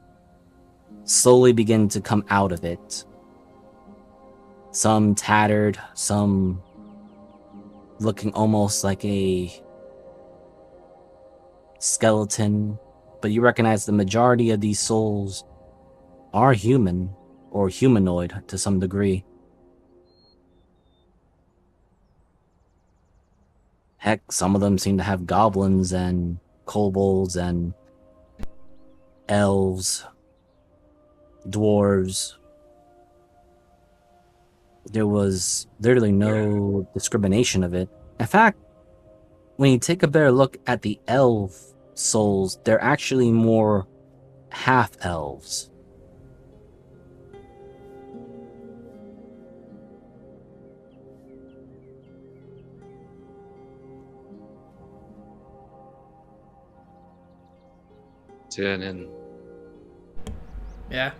Speaker 1: slowly begin to come out of it. Some tattered, some looking almost like a skeleton, but you recognize the majority of these souls are human, or humanoid to some degree. Heck, some of them seem to have goblins and kobolds and elves, dwarves, there was literally no discrimination of it. In fact, when you take a better look at the elf souls, they're actually more half elves.
Speaker 2: Tiernan,
Speaker 3: Yeah.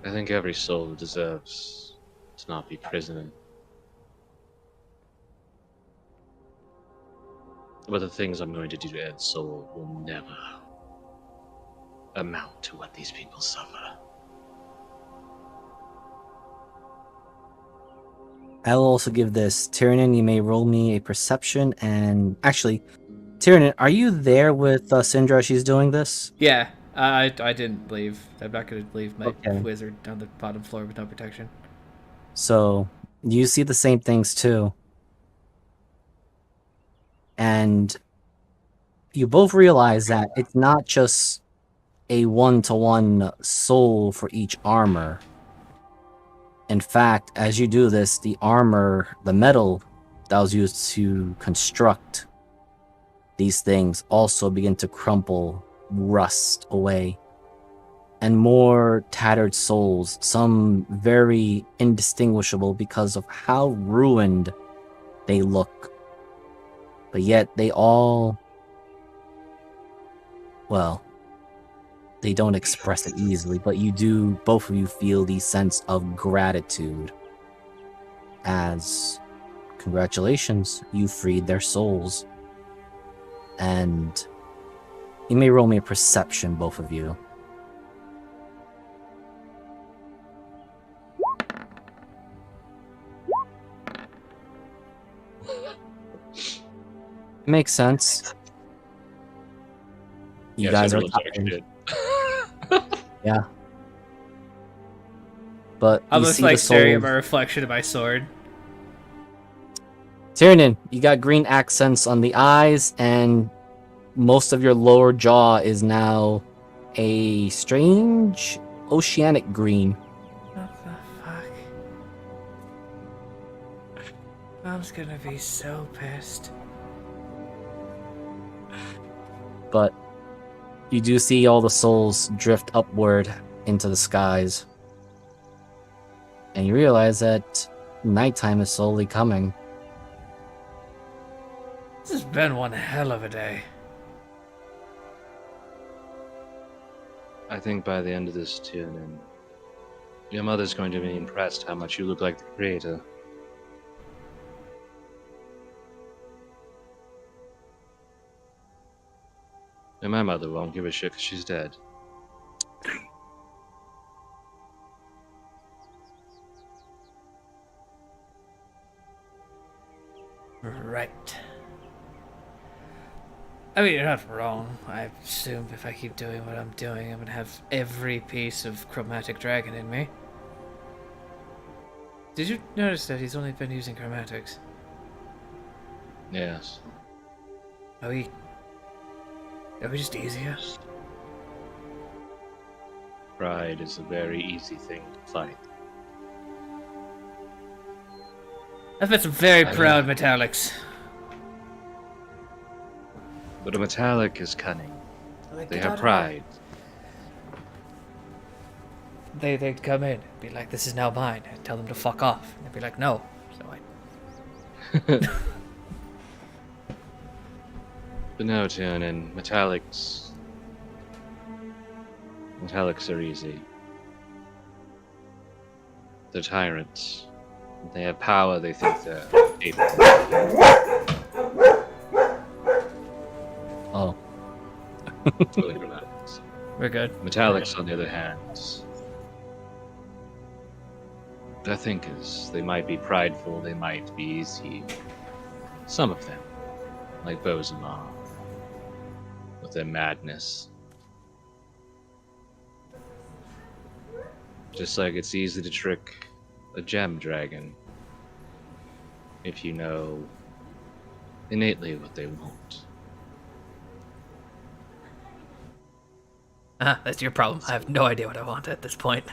Speaker 2: I think every soul deserves to not be prisoner. But the things I'm going to do to Ed's soul will never amount to what these people suffer.
Speaker 1: I'll also give this Tyrannin. You may roll me a perception, and actually, Tyrannin, are you there with Syndra as she's doing this?
Speaker 3: Yeah. I didn't leave. I'm not gonna leave my
Speaker 1: Okay.
Speaker 3: wizard on the bottom floor with no protection.
Speaker 1: So you see the same things too, and you both realize that it's not just a one-to-one soul for each armor. In fact, as you do this, the armor, the metal that was used to construct these things also begin to crumple, rust away. And more tattered souls, some very indistinguishable because of how ruined they look. But yet they all, well, they don't express it easily, but you do, both of you feel the sense of gratitude as, congratulations, you freed their souls. And you may roll me a perception, both of you. Makes sense. You
Speaker 2: Yes,
Speaker 1: guys are
Speaker 2: everyone's jack shit.
Speaker 1: yeah. But
Speaker 3: I'm
Speaker 1: you
Speaker 3: just
Speaker 1: see
Speaker 3: like
Speaker 1: the
Speaker 3: staring at
Speaker 1: souls.
Speaker 3: my reflection of my sword.
Speaker 1: Tyrannin, you got green accents on the eyes, and most of your lower jaw is now a strange oceanic green.
Speaker 3: What the fuck? Mom's gonna be so pissed.
Speaker 1: But you do see all the souls drift upward into the skies. And you realize that nighttime is slowly coming.
Speaker 3: This has been one hell of a day.
Speaker 2: I think by the end of this tune, your mother's going to be impressed how much you look like the creator. And my mother won't give a shit 'cause she's dead.
Speaker 3: Right. I mean, you're not wrong. I assume if I keep doing what I'm doing, I'm gonna have every piece of chromatic dragon in me. Did you notice that he's only been using chromatics?
Speaker 2: Yes.
Speaker 3: Are we just easier?
Speaker 2: Pride is a very easy thing to fight.
Speaker 3: I've met some very
Speaker 2: I
Speaker 3: proud
Speaker 2: know.
Speaker 3: metallics.
Speaker 2: But a metallic is cunning.
Speaker 3: Like,
Speaker 2: They
Speaker 3: get
Speaker 2: have
Speaker 3: out of
Speaker 2: pride.
Speaker 3: here. They'd come in, be like, "This is now mine." I'd tell them to fuck off, and they'd be like, "No." So I.
Speaker 2: But no, Tune, and metallics. Metallics are easy. They're tyrants. They have power, they think they're capable.
Speaker 1: Oh,
Speaker 2: Totally relax.
Speaker 3: We're good.
Speaker 2: Metallics, on the other hand, their thinkers. They might be prideful, they might be easy. Some of them, like Bozamar, with their madness. Just like it's easy to trick a gem dragon if you know innately what they want.
Speaker 3: That's your problem. I have no idea what I want at this point.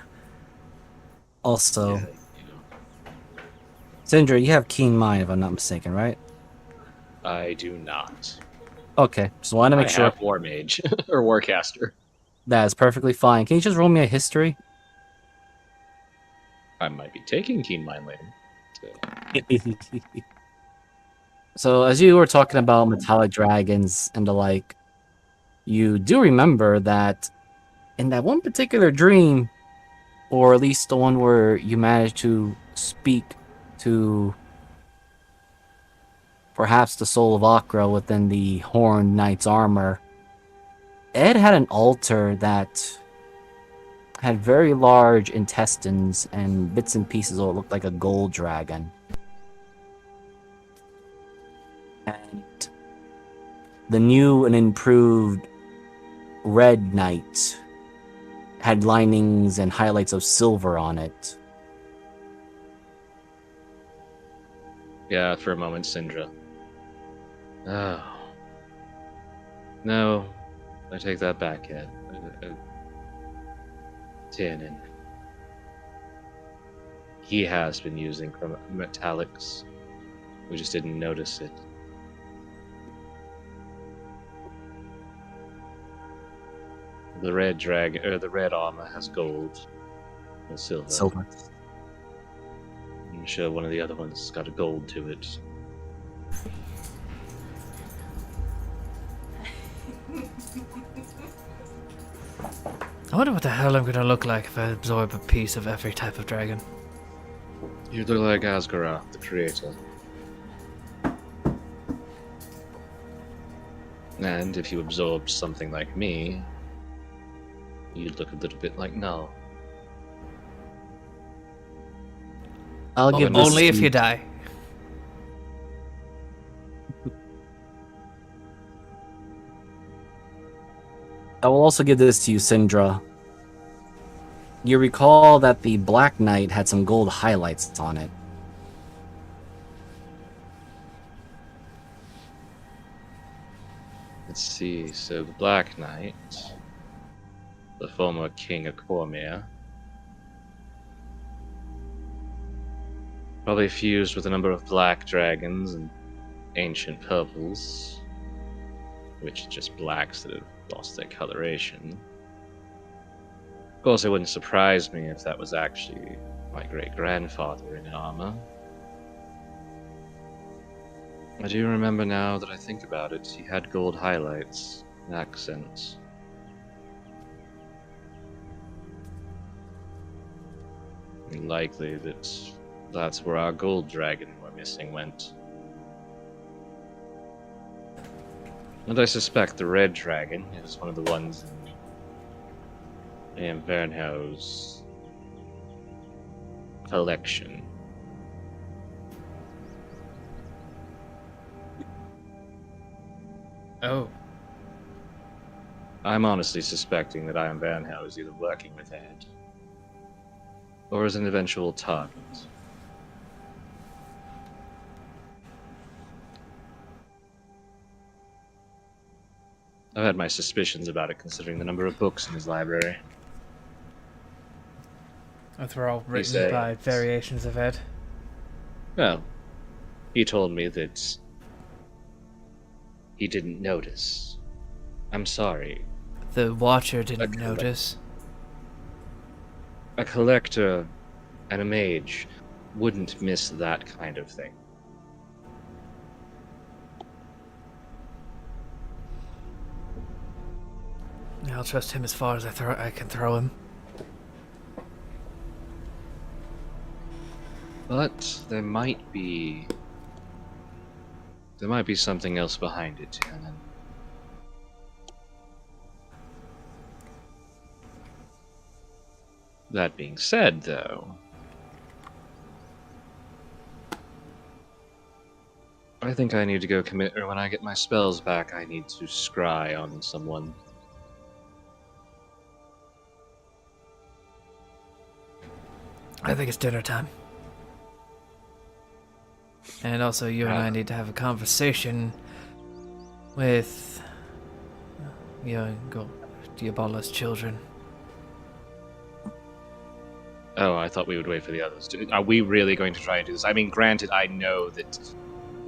Speaker 1: Also,
Speaker 2: Yeah,
Speaker 1: Sindra, you have keen mind, if I'm not mistaken, right?
Speaker 2: I do not.
Speaker 1: Okay, just wanted to make
Speaker 2: I
Speaker 1: sure.
Speaker 2: have War Mage or Warcaster.
Speaker 1: That is perfectly fine. Can you just roll me a history?
Speaker 2: I might be taking Keen Mind later.
Speaker 1: So, as you were talking about metallic dragons and the like, you do remember that in that one particular dream, or at least the one where you managed to speak to perhaps the soul of Akra within the Horned Knight's armor, Ed had an altar that had very large intestines and bits and pieces of what looked like a gold dragon. And the new and improved Red Knight had linings and highlights of silver on it.
Speaker 2: Yeah, for a moment, Syndra. Oh. No, I take that back, Ed. Tiernan. He has been using metallics. We just didn't notice it. The red dragon, or the red armor has gold and silver.
Speaker 1: Silver.
Speaker 2: I'm sure one of the other ones got a gold to it.
Speaker 3: I wonder what the hell I'm gonna look like if I absorb a piece of every type of dragon.
Speaker 2: You look like Asgarath, the creator. And if you absorbed something like me, you'd look a little bit like Null.
Speaker 1: I'll give this
Speaker 3: Only
Speaker 1: to
Speaker 3: if you die.
Speaker 1: I will also give this to you, Syndra. You recall that the Black Knight had some gold highlights on it.
Speaker 2: Let's see, so the Black Knight, the former King of Cormyr, probably fused with a number of black dragons and ancient purples, which are just blacks that have lost their coloration. Of course, it wouldn't surprise me if that was actually my great-grandfather in armor. I do remember now that I think about it, he had gold highlights and accents. And likely that's where our gold dragon we're missing went. And I suspect the red dragon is one of the ones in Vernhau's collection.
Speaker 3: Oh.
Speaker 2: I'm honestly suspecting that Iron Vernhau is either working with Ed or as an eventual target. I've had my suspicions about it considering the number of books in his library.
Speaker 3: Those were all written
Speaker 2: say-
Speaker 3: by variations of Ed.
Speaker 2: Well, he told me that he didn't notice. I'm sorry.
Speaker 3: The Watcher didn't
Speaker 2: Okay,
Speaker 3: notice.
Speaker 2: A collector and a mage wouldn't miss that kind of thing.
Speaker 3: I'll trust him as far as I can throw him.
Speaker 2: But there might be something else behind it, Tiernan. That being said, though, I think I need to go commit, or when I get my spells back, I need to scry on someone.
Speaker 3: I think it's dinner time. And also, you and I need to have a conversation with Diabola's children.
Speaker 2: Oh, I thought we would wait for the others. Are we really going to try and do this? I mean, granted, I know that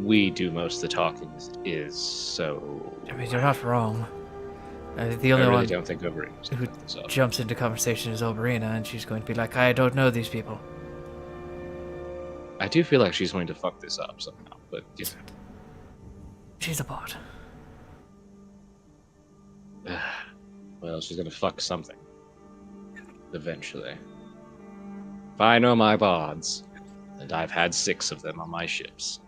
Speaker 2: we do most of the talking is so.
Speaker 3: I mean, you're not wrong. The
Speaker 2: I
Speaker 3: only
Speaker 2: really
Speaker 3: one
Speaker 2: don't think Overeem is
Speaker 3: who
Speaker 2: going to fuck this up.
Speaker 3: jumps into conversation is Oberina, and she's going to be like, I don't know these people.
Speaker 2: I do feel like she's going to fuck this up somehow, but you
Speaker 3: She's a bot.
Speaker 2: know. Well, she's going to fuck something. Eventually. If I know my bods, and I've had 6 of them on my ships.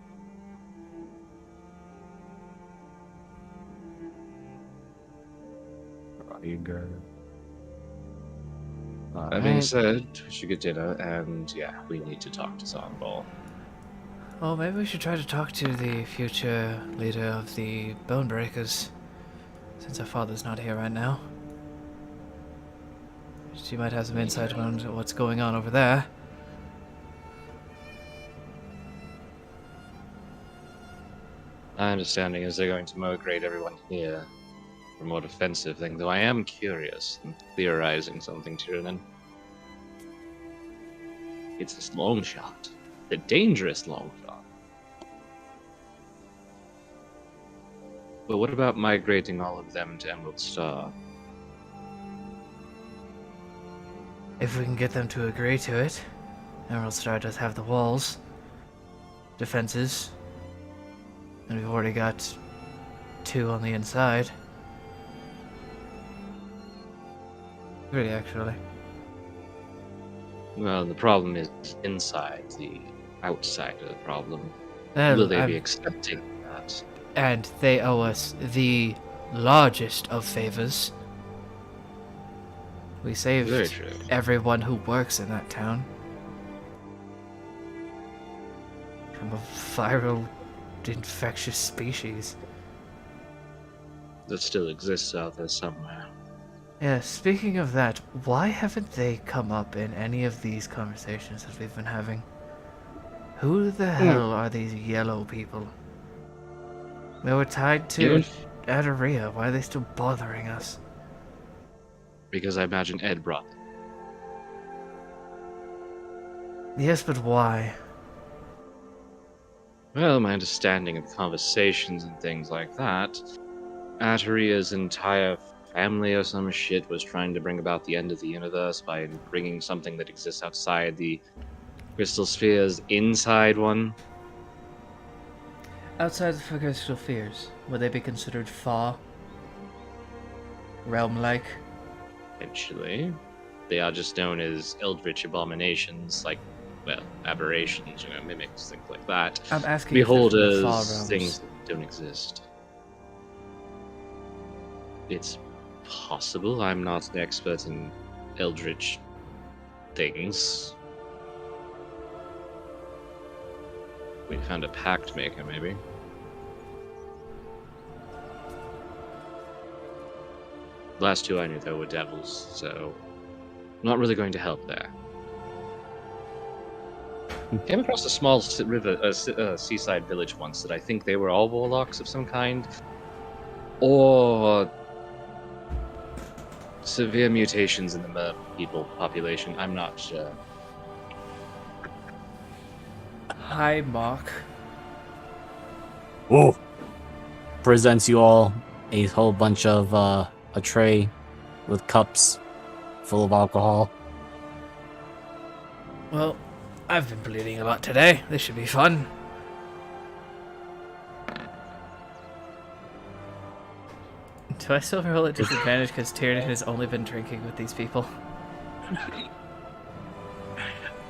Speaker 2: That being said, we should get dinner, and yeah, we need to talk to Zonball.
Speaker 3: Well, maybe we should try to talk to the future leader of the Bonebreakers, since our father's not here right now. She might have some insight on what's going on over there.
Speaker 2: My understanding is they're going to migrate everyone here for more defensive thing, though I am curious and theorizing something, Tyrion. It's this long shot. The dangerous long shot. But what about migrating all of them to Emerald Star?
Speaker 3: If we can get them to agree to it. Emerald Star does have the walls, defenses, and we've already got 2 on the inside. 3, actually.
Speaker 2: Well, the problem is inside, the outside of the problem.
Speaker 3: Well,
Speaker 2: Will they be accepting that?
Speaker 3: And they owe us the largest of favors. We saved
Speaker 2: Very true.
Speaker 3: everyone who works in that town from a viral, infectious species.
Speaker 2: That still exists out there somewhere.
Speaker 3: Yeah, speaking of that, why haven't they come up in any of these conversations that we've been having? Who the hell are these yellow people? They were tied to Adaria. Why are they still bothering us?
Speaker 2: Because I imagine Ed brought them.
Speaker 3: Yes, but why?
Speaker 2: Well, my understanding of conversations and things like that, Ataria's entire family or some shit was trying to bring about the end of the universe by bringing something that exists outside the crystal spheres inside one.
Speaker 3: Outside the crystal spheres, would they be considered far? Realm-like?
Speaker 2: Eventually. They are just known as eldritch abominations, like, well, aberrations, mimics, things like that.
Speaker 3: I'm asking if they're from the far
Speaker 2: Beholders,
Speaker 3: realms.
Speaker 2: things that don't exist. It's possible. I'm not an expert in eldritch things. We found a pact maker, maybe. The last 2 I knew, though, were devils, so not really going to help there. Came across a small seaside village once that I think they were all warlocks of some kind, or severe mutations in the mer people population. I'm not sure.
Speaker 3: Hi, Mark.
Speaker 1: Whoa! Presents you all a whole bunch of a tray with cups full of alcohol.
Speaker 3: Well, I've been bleeding a lot today. This should be fun. Do I still roll at disadvantage because Tyrion has only been drinking with these people?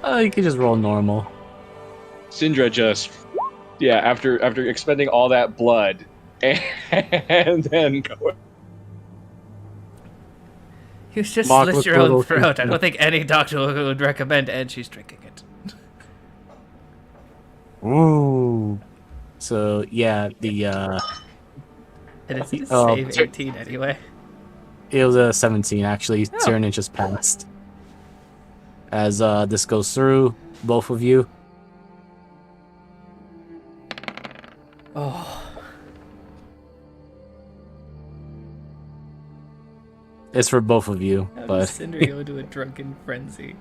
Speaker 1: You can just roll normal.
Speaker 2: Syndra just, after expending all that blood, and then going.
Speaker 3: You just
Speaker 1: Mark
Speaker 3: slit
Speaker 1: was
Speaker 3: your own
Speaker 1: brutal.
Speaker 3: throat. I don't think any doctor would recommend, and she's drinking it.
Speaker 1: Ooh. So yeah, the
Speaker 3: And it's a
Speaker 1: Oh,
Speaker 3: save 18 anyway.
Speaker 1: it was a 17 actually.
Speaker 3: Oh.
Speaker 1: Tyranid just passed. As this goes through, both of you.
Speaker 3: Oh.
Speaker 1: It's for both of you,
Speaker 3: How
Speaker 1: but
Speaker 3: does Cinder go into a drunken frenzy?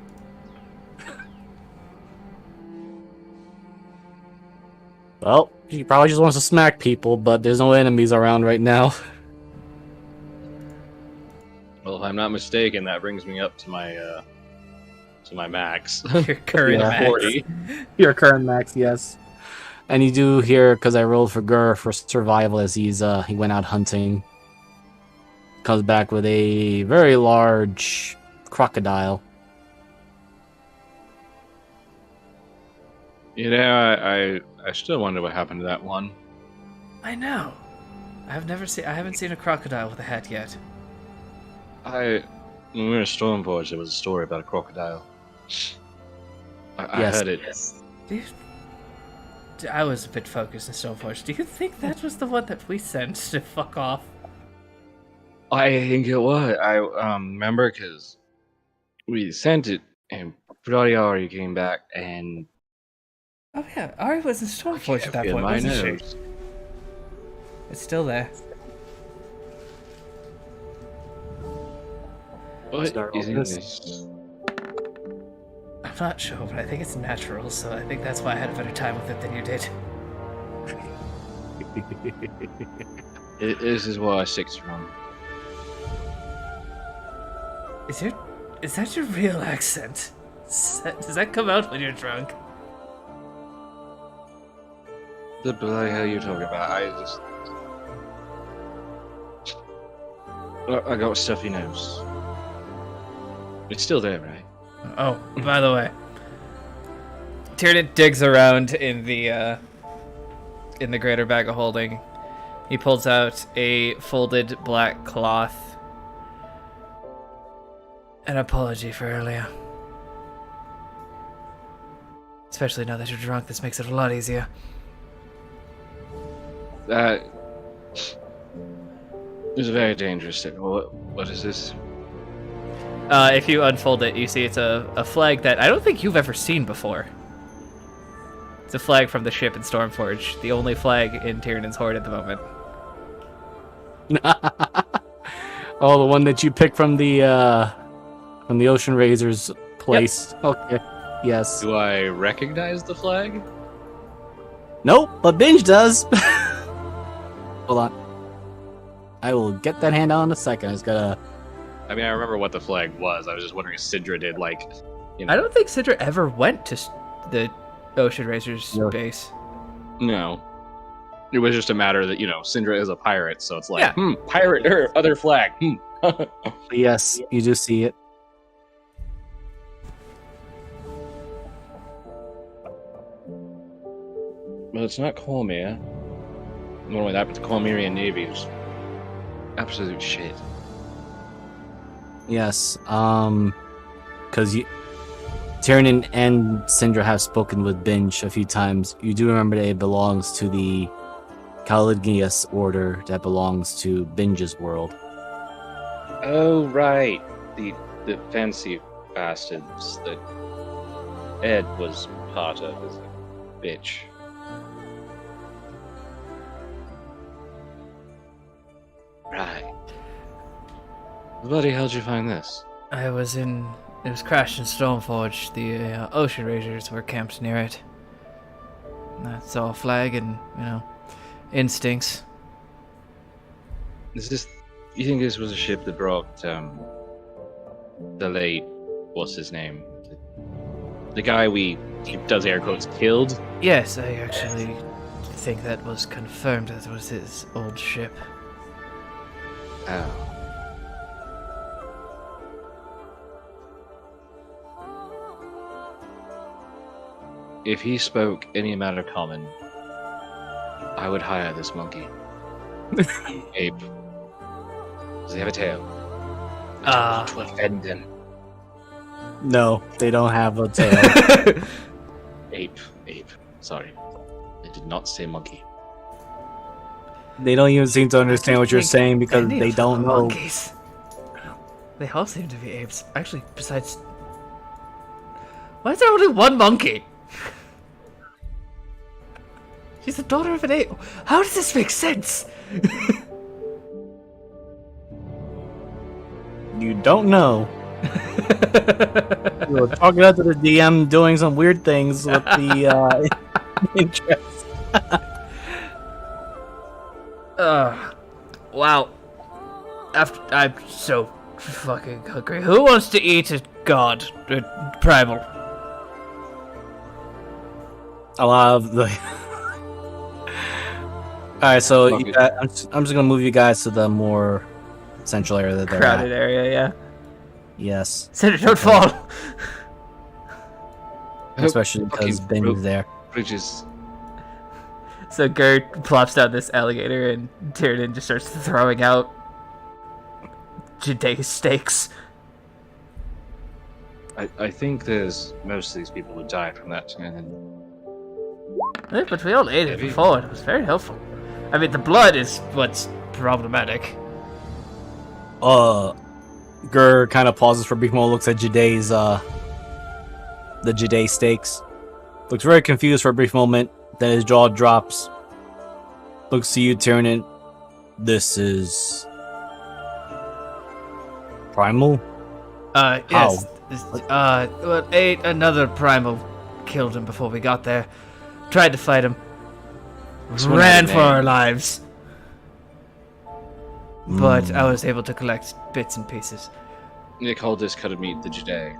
Speaker 1: well, he probably just wants to smack people, but there's no enemies around right now.
Speaker 2: Well, if I'm not mistaken, that brings me up to my max.
Speaker 3: Your current
Speaker 1: Yeah.
Speaker 3: max.
Speaker 2: 40.
Speaker 1: Your current max, yes. And you do hear, because I rolled for Gur for survival as he went out hunting. Comes back with a very large crocodile.
Speaker 2: You know, I still wonder what happened to that one.
Speaker 3: I know. I haven't seen a crocodile with a hat yet.
Speaker 2: When we were in Stormforge, there was a story about a crocodile. I
Speaker 1: Yes.
Speaker 2: heard it.
Speaker 3: Do you, I was a bit focused in Stoneforge. Do you think that was the one that we sent to fuck off?
Speaker 2: I think it was. I remember because we sent it, and bloody Ari came back, and
Speaker 3: Oh yeah, Ari was in Stoneforge at that
Speaker 2: feel
Speaker 3: point,
Speaker 2: my
Speaker 3: wasn't she?
Speaker 2: nose.
Speaker 3: It's still there.
Speaker 2: What
Speaker 1: Start
Speaker 2: is
Speaker 1: all
Speaker 2: in
Speaker 1: this.
Speaker 2: this?
Speaker 3: I'm not sure, but I think it's natural, so I think that's why I had a better time with it than you did.
Speaker 2: This is what I stick from.
Speaker 3: Is that your real accent? Does that come out when you're drunk?
Speaker 2: The bloody hell you talking about? I got a stuffy nose. It's still there, right?
Speaker 3: Oh, by the way, Tiernan digs around in the greater bag of holding. He pulls out a folded black cloth. An apology for earlier. Especially now that you're drunk, this makes it a lot easier.
Speaker 2: That is a very dangerous thing. What is this?
Speaker 3: If you unfold it, you see it's a flag that I don't think you've ever seen before. It's a flag from the ship in Stormforge, the only flag in Tiernan's Horde at the moment.
Speaker 1: Oh, the one that you picked from the Ocean Razor's place. Yep. Okay. Yes.
Speaker 2: Do I recognize the flag?
Speaker 1: Nope, but Binge does. Hold on. I will get that hand out in a second. I just gotta.
Speaker 2: I mean, I remember what the flag was. I was just wondering if Sidra did, like, you know.
Speaker 3: I don't think Sidra ever went to the Ocean Razor's base.
Speaker 2: No. It was just a matter that, you know, Syndra is a pirate, so it's like, pirate, other flag,
Speaker 1: Yes, you do see it.
Speaker 2: Well, it's not Cormyr. Not only that, but the Cormyrian Navy is absolute shit.
Speaker 1: Yes, because Tiernan and Syndra have spoken with Binge a few times. You do remember that it belongs to the Calignius order that belongs to Binge's world.
Speaker 2: Oh, right. The fancy bastards that Ed was part of as a bitch. Right. Bloody how'd you find this?
Speaker 3: It was crashed in Stoneforge. The Ocean Razors were camped near it. I saw a flag and, instincts.
Speaker 2: You think this was a ship that brought, the late, what's his name? The guy he does air quotes, killed?
Speaker 3: Yes, I actually think that was confirmed that it was his old ship.
Speaker 2: Oh. If he spoke any amount of common, I would hire this monkey. Ape. Does he have a tail? To offend him.
Speaker 1: No, they don't have a tail.
Speaker 2: Ape. Sorry. I did not say monkey.
Speaker 1: They don't even seem to understand what you're saying because
Speaker 3: Any
Speaker 1: they
Speaker 3: of them
Speaker 1: don't
Speaker 3: are
Speaker 1: know.
Speaker 3: monkeys. They all seem to be apes. Actually, besides... Why is there only one monkey? She's the daughter of an ape. How does this make sense?
Speaker 1: You don't know. You were talking out to the DM, doing some weird things with the interest.
Speaker 3: Wow. I'm so fucking hungry. Who wants to eat a god? Primal.
Speaker 1: A lot of the. Alright, so you guys, I'm just gonna move you guys to the more central area that they're
Speaker 3: Crowded
Speaker 1: at.
Speaker 3: area, yeah.
Speaker 1: Yes.
Speaker 3: Cinder, don't fall.
Speaker 1: Especially because
Speaker 2: Fucking
Speaker 1: Ben's there.
Speaker 2: Bridges.
Speaker 3: So Gert plops down this alligator and Tyrion just starts throwing out Jade steaks.
Speaker 2: I think there's most of these people who died from that.
Speaker 3: But we all ate it before. It was very helpful. I mean, the blood is what's problematic.
Speaker 1: Gur kind of pauses for a brief moment, looks at Jade's, the Jade steaks. Looks very confused for a brief moment, then his jaw drops. Looks to you, Tyrion. This is... Primal?
Speaker 3: Yes. Well, another primal killed him before we got there. Tried to fight him. Ran for our lives. But I was able to collect bits and pieces.
Speaker 2: They called this cut of meat the Jade.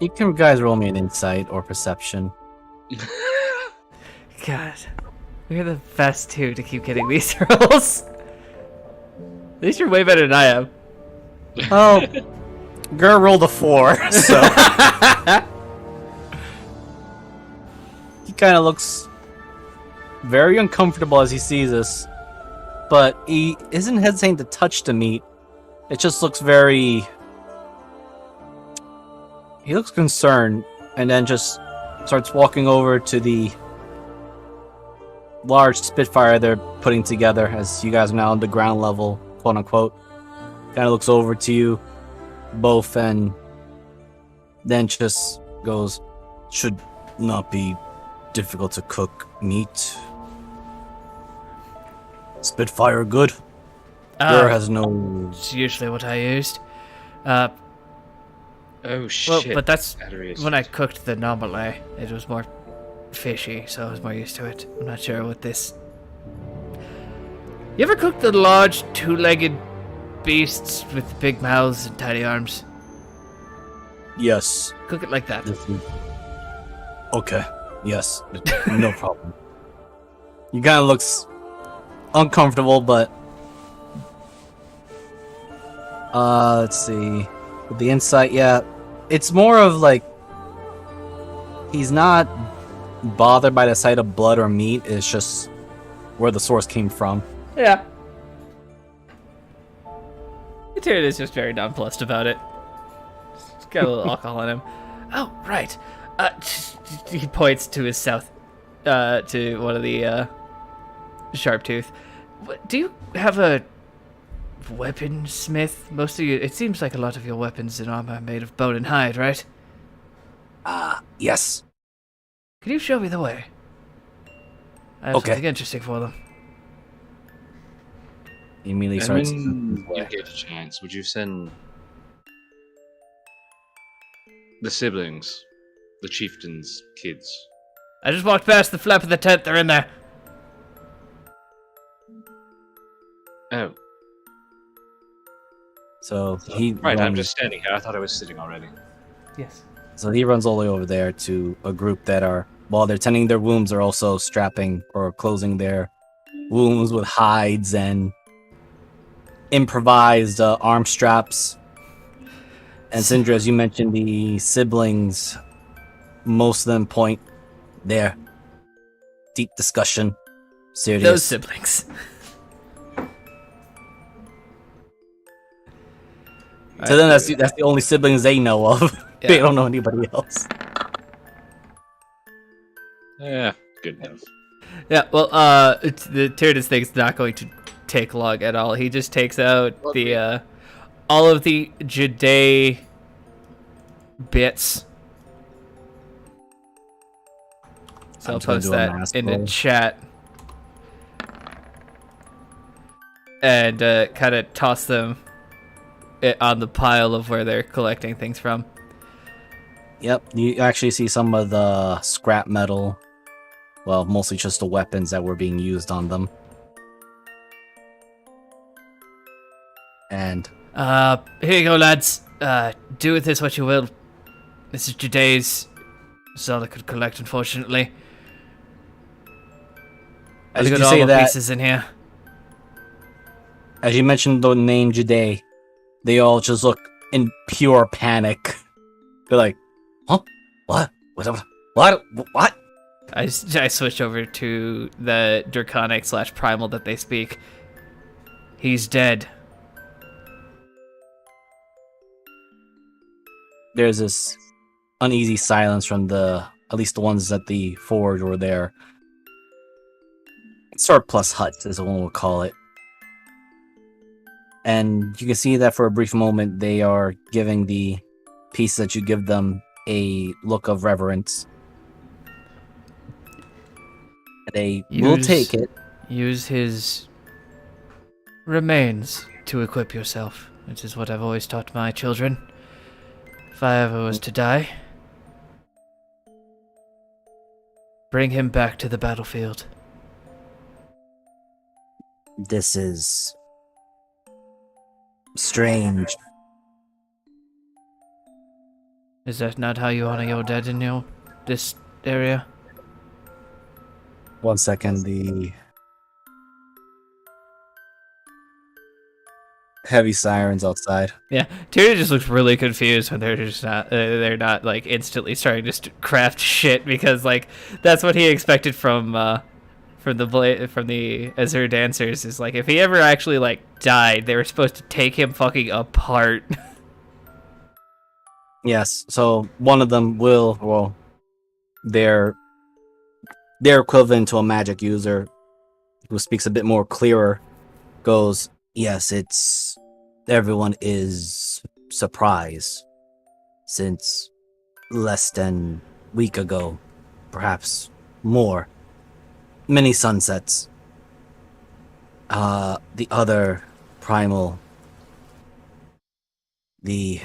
Speaker 1: You can guys roll me an insight or perception.
Speaker 3: God. We're the best two to keep getting these rolls. At least you're way better than I am.
Speaker 1: Oh, Gur rolled a 4, so... He kind of looks very uncomfortable as he sees this, but he isn't hesitating to touch the meat. It just looks very... He looks concerned, and then just starts walking over to the large Spitfire they're putting together, as you guys are now on the ground level, quote unquote. Kind of looks over to you both, and then just goes, should not be difficult to cook meat. Spitfire good? Gur has no...
Speaker 3: It's usually what I used.
Speaker 2: Oh shit.
Speaker 3: Well, but that's
Speaker 2: Battery
Speaker 3: when I cooked the normale. It was more fishy, so I was more used to it. I'm not sure what this... You ever cooked the large two-legged beasts with big mouths and tiny arms?
Speaker 1: Yes.
Speaker 3: Cook it like that.
Speaker 1: Okay. Yes. No problem. He kind of looks uncomfortable, but... let's see. With the insight, yeah. It's more of like... He's not bothered by the sight of blood or meat. It's just where the source came from.
Speaker 3: Yeah. Tyrion is just very nonplussed about it. He's got a little alcohol in him. Oh, right. He points to his south, to one of the, sharp tooth. Do you have a weaponsmith? Most of you, it seems like a lot of your weapons and armor are made of bone and hide, right?
Speaker 1: Yes.
Speaker 3: Can you show me the way? I have
Speaker 1: Okay.
Speaker 3: something interesting for them.
Speaker 1: He immediately
Speaker 2: And
Speaker 1: starts...
Speaker 2: when you get a chance, would you send the siblings, the chieftain's kids?
Speaker 3: I just walked past the flap of the tent. They're in there.
Speaker 2: Oh,
Speaker 1: So he
Speaker 2: right. I'm
Speaker 1: runs-
Speaker 2: just standing here. I thought I was sitting already.
Speaker 3: Yes.
Speaker 1: So he runs all the way over there to a group that are, while they're tending their wounds, are also strapping or closing their wounds with hides and improvised arm straps. And Sindra, as you mentioned, the siblings, most of them point there. Deep discussion. Serious.
Speaker 3: Those siblings.
Speaker 1: To them, that's the only siblings they know of.
Speaker 3: Yeah.
Speaker 1: They don't know anybody else.
Speaker 2: Yeah, good enough.
Speaker 3: Yeah, well, the Tyrannus thing's not going to take long at all. He just takes out the, all of the Jade bits. So I'll
Speaker 1: I'm just gonna
Speaker 3: post
Speaker 1: do a
Speaker 3: that
Speaker 1: mass
Speaker 3: in the
Speaker 1: roll.
Speaker 3: chat. and kind of toss them on the pile of where they're collecting things from.
Speaker 1: Yep, you actually see some of the scrap metal. Well, mostly just the weapons that were being used on them. And
Speaker 3: Here you go, lads. Do with this what you will. This is today's. This is all I could collect, unfortunately.
Speaker 1: as
Speaker 3: I
Speaker 1: you
Speaker 3: got all
Speaker 1: say
Speaker 3: the
Speaker 1: that,
Speaker 3: pieces in here.
Speaker 1: as you mentioned the name Jade, they all just look in pure panic. They're like, huh? What? What? What?
Speaker 3: I switch over to the Draconic / Primal that they speak. He's dead.
Speaker 1: There's this uneasy silence from at least the ones at the forge were there. Surplus hut, as one would call it. And you can see that for a brief moment, they are giving the piece that you give them a look of reverence. They will take it.
Speaker 3: Use his remains to equip yourself, which is what I've always taught my children. If I ever was to die, bring him back to the battlefield.
Speaker 1: This is strange.
Speaker 3: Is that not how you honor your dead in this area?
Speaker 1: 1 second, the heavy sirens outside.
Speaker 3: Yeah, Tyrion just looks really confused when they're not like instantly starting to craft shit, because like that's what he expected from the Azure dancers, is like if he ever actually like died, they were supposed to take him fucking apart.
Speaker 1: Yes, so one of them they're equivalent to a magic user who speaks a bit more clearer, goes, yes, everyone is surprised, since less than a week ago, perhaps more, many sunsets, the other primal, the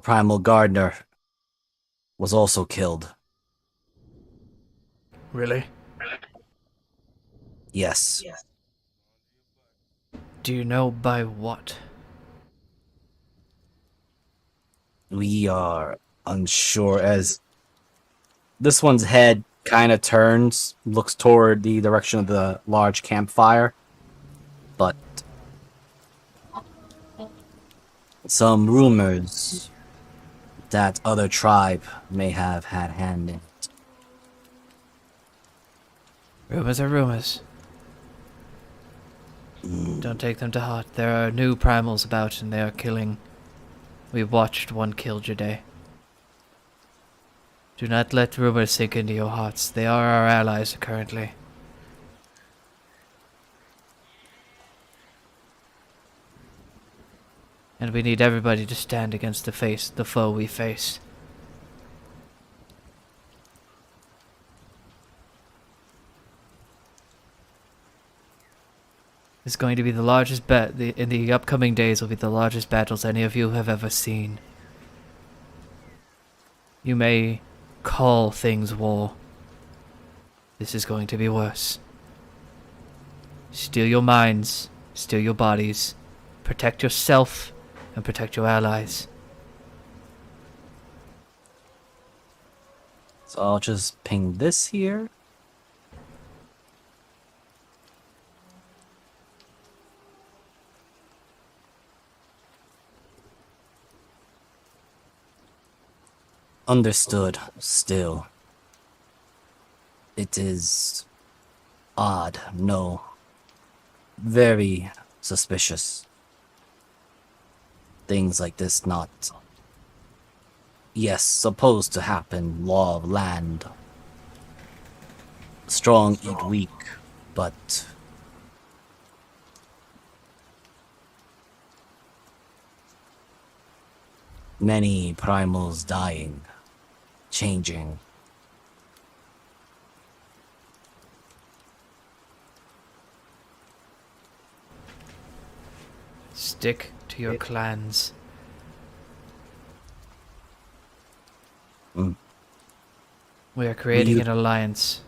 Speaker 1: primal gardener was also killed.
Speaker 3: Really?
Speaker 1: Yes.
Speaker 3: Do you know by what?
Speaker 1: We are unsure, as this one's head kind of turns, looks toward the direction of the large campfire, but some rumors that other tribe may have had hand in it.
Speaker 3: Rumors are rumors. Don't take them to heart. There are new primals about, and they are killing. We watched one kill Jade. Do not let rumors sink into your hearts. They are our allies currently. And we need everybody to stand against the foe we face. It's going to be the largest in the upcoming days will be the largest battles any of you have ever seen. You may call things war. This is going to be worse. Steel your minds, steel your bodies, protect yourself, and protect your allies.
Speaker 1: So I'll just ping this here. Understood. Still, it is odd. No. Very suspicious. Things like this not, yes, supposed to happen. Law of land. Strong eat weak, but many primals dying, changing.
Speaker 3: Stick to your clans.
Speaker 1: Mm.
Speaker 3: We are creating
Speaker 1: you-
Speaker 3: an alliance.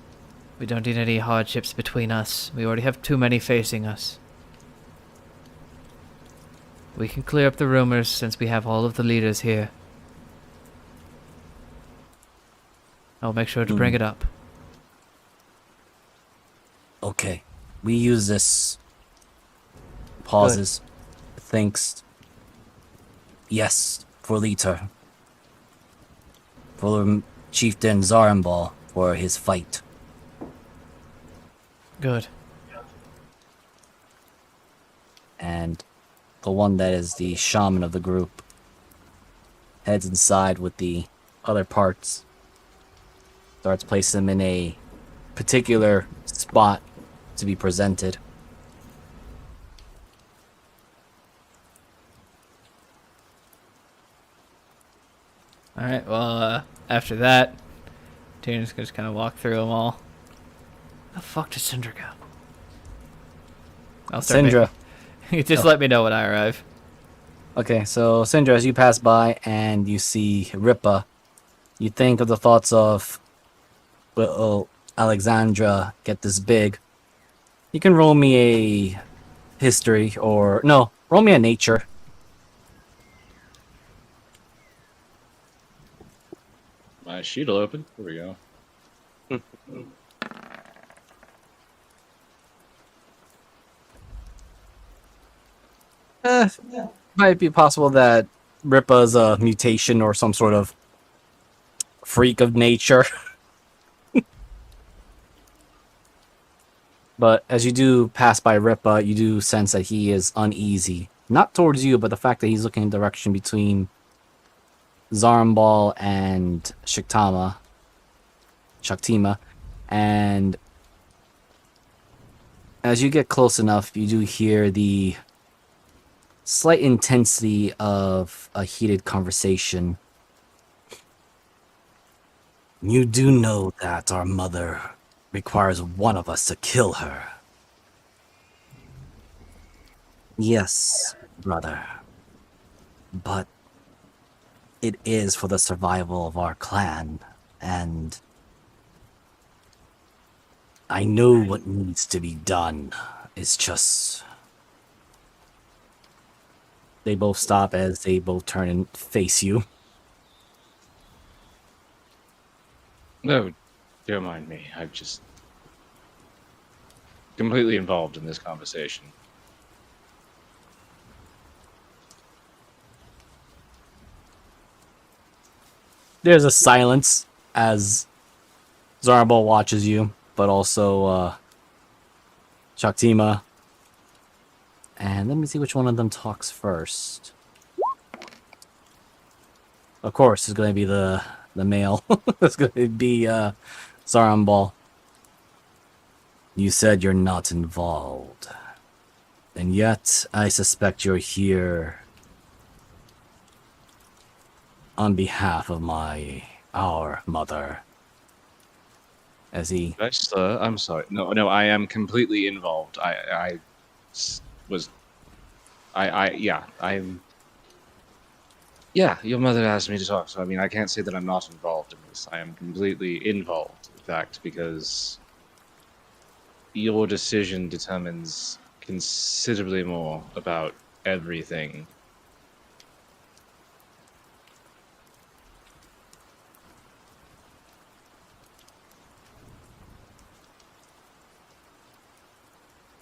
Speaker 3: We don't need any hardships between us. We already have too many facing us. We can clear up the rumors since we have all of the leaders here. I'll make sure to bring it up.
Speaker 1: Okay. We use this. Pauses. Thinks. Yes, for Liter. For Chieftain Zarambal for his fight.
Speaker 3: Good.
Speaker 1: And the one that is the shaman of the group heads inside with the other parts. Starts placing them in a particular spot to be presented.
Speaker 3: Alright, well, after that, Tina's gonna just kind of walk through them all. Where the fuck does Syndra go? I'll start
Speaker 1: Syndra.
Speaker 3: You just let me know when I arrive.
Speaker 1: Okay, so Syndra, as you pass by and you see Ripa, you think of the thoughts of, will Alexandra get this big? You can roll me a history or, no, roll me a nature.
Speaker 2: My sheet'll open. There we go.
Speaker 1: Might be possible that Ripa's a mutation or some sort of freak of nature. But as you do pass by Ripa, you do sense that he is uneasy. Not towards you, but the fact that he's looking in the direction between Zarambal and Shaktima. And as you get close enough, you do hear the slight intensity of a heated conversation. You do know that our mother requires one of us to kill her. Yes, brother. But it is for the survival of our clan, and I know what needs to be done. It's just... They both stop as they both turn and face you.
Speaker 2: No, don't mind me. I'm just completely involved in this conversation.
Speaker 1: There's a silence as Zarambal watches you, but also Shaktima. And let me see which one of them talks first. Of course, it's going to be the male. It's going to be Zarambal. You said you're not involved. And yet, I suspect you're here on behalf of our mother. As he...
Speaker 2: I'm sorry. No, I am completely involved. Yeah, your mother asked me to talk, so I mean, I can't say that I'm not involved in this. I am completely involved, in fact, because your decision determines considerably more about everything.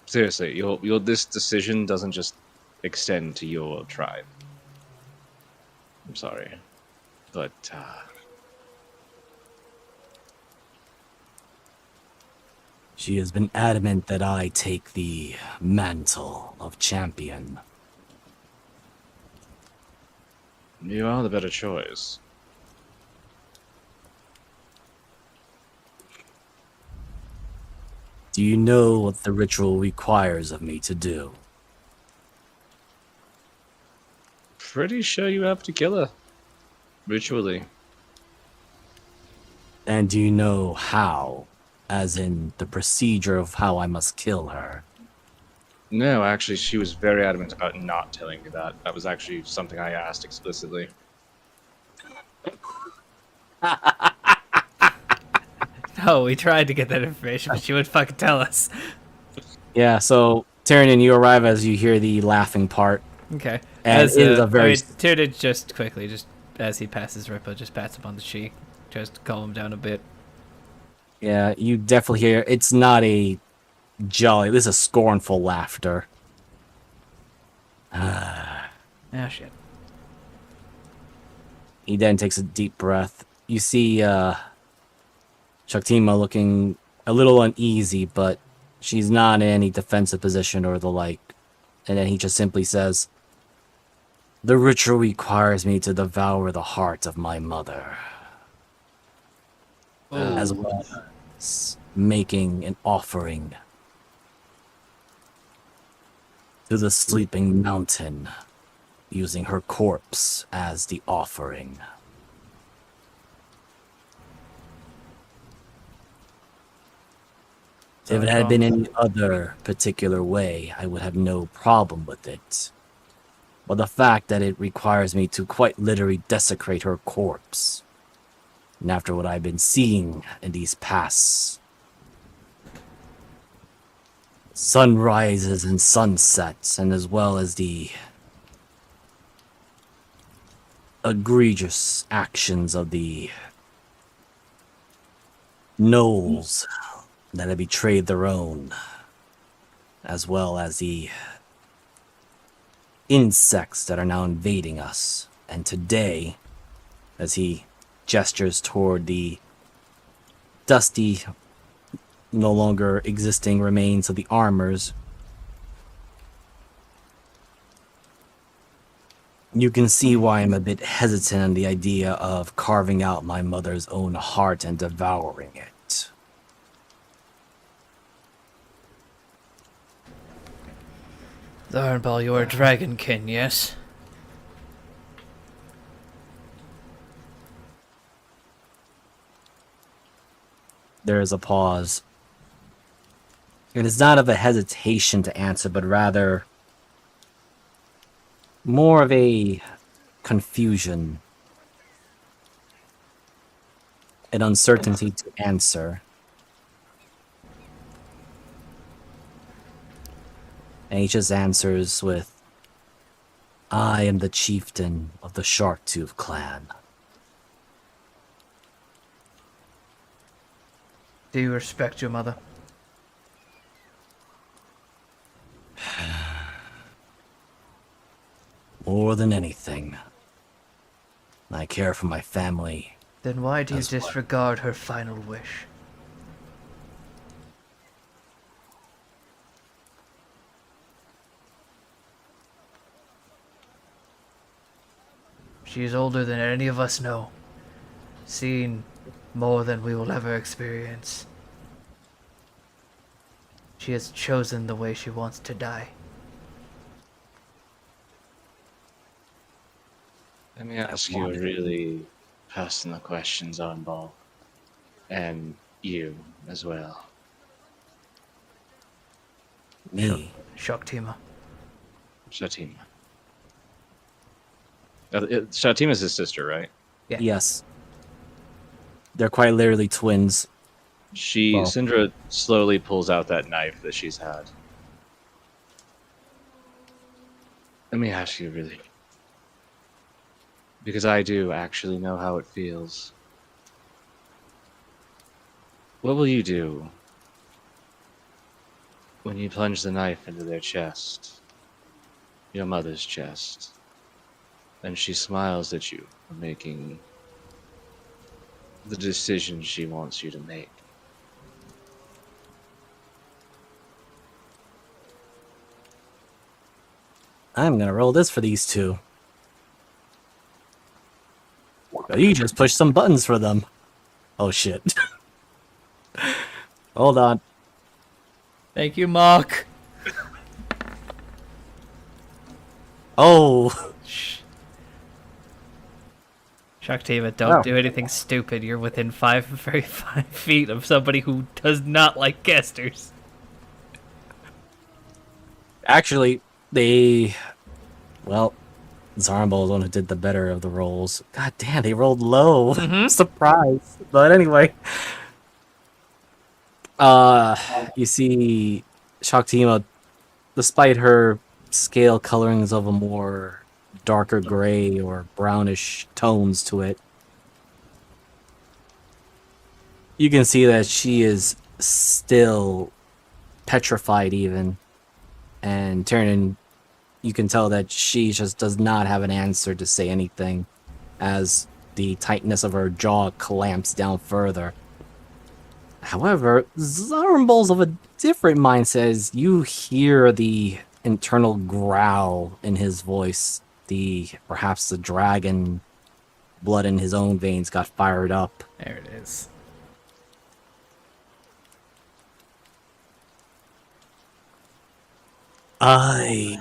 Speaker 2: Seriously, this decision doesn't just extend to your tribe. I'm sorry, but
Speaker 1: She has been adamant that I take the mantle of champion.
Speaker 2: you are the better choice.
Speaker 1: Do you know what the ritual requires of me to do?
Speaker 2: Pretty sure you have to kill her. Ritually.
Speaker 1: And do you know how? As in the procedure of how I must kill her?
Speaker 2: No, actually, she was very adamant about not telling me that. That was actually something I asked explicitly.
Speaker 3: No, we tried to get that information, but she wouldn't fucking tell us.
Speaker 1: Yeah, so Tyrion, you arrive as you hear the laughing part.
Speaker 3: Okay.
Speaker 1: And it is a very...
Speaker 3: Tyrion just quickly, just as he passes Rippa, just pats him on the cheek, just to calm him down a bit.
Speaker 1: Yeah, you definitely hear it's not a jolly, this is scornful laughter.
Speaker 3: Ah, shit.
Speaker 1: He then takes a deep breath. You see Shaktima looking a little uneasy, but she's not in any defensive position or the like. And then he just simply says, "The ritual requires me to devour the heart of my mother." As well as making an offering to the sleeping mountain, using her corpse as the offering. If it had been any other particular way, I would have no problem with it. But the fact that it requires me to quite literally desecrate her corpse, and after what I've been seeing in these past sunrises and sunsets, and as well as the egregious actions of the gnolls that have betrayed their own, as well as the insects that are now invading us. And today, as he gestures toward the dusty, no longer existing remains of the armors, you can see why I'm a bit hesitant on the idea of carving out my mother's own heart and devouring it.
Speaker 3: Thornball, you're a dragonkin, yes?
Speaker 1: There is a pause. It is not of a hesitation to answer, but rather more of a confusion, an uncertainty to answer. And he just answers with, "I am the chieftain of the Sharktooth clan."
Speaker 3: Do you respect your mother?
Speaker 1: More than anything, I care for my family.
Speaker 3: Then why do you
Speaker 1: As well.
Speaker 3: disregard her final wish? She is older than any of us know, seen more than we will ever experience. She has chosen the way she wants to die.
Speaker 2: Let me ask you a really personal question, Zornball. And you as well.
Speaker 1: Me?
Speaker 3: Shaktima.
Speaker 2: Shatima. Shatima's his sister, right?
Speaker 3: Yeah.
Speaker 1: Yes. They're quite literally twins.
Speaker 2: Syndra slowly pulls out that knife that she's had. Let me ask you really. Because I do actually know how it feels. What will you do when you plunge the knife into their chest? Your mother's chest. And she smiles at you for making the decision she wants you to make.
Speaker 1: I'm gonna roll this for these two. You just pushed some buttons for them. Oh shit. Hold on.
Speaker 3: Thank you, Mark.
Speaker 1: Oh!
Speaker 3: Shaktiva, don't do anything stupid. You're within 5 feet of somebody who does not like casters.
Speaker 1: Actually, they... Well, Zarmbol is the one who did the better of the rolls. God damn, they rolled low. Surprise. But anyway. You see Shaktima, despite her scale colorings of a more darker gray or brownish tones to it, you can see that she is still petrified even. And Tyrion, you can tell that she just does not have an answer to say anything as the tightness of her jaw clamps down further. However, Zarmbol's of a different mindset as you hear the internal growl in his voice. Perhaps the dragon blood in his own veins got fired up.
Speaker 3: There it is.
Speaker 1: I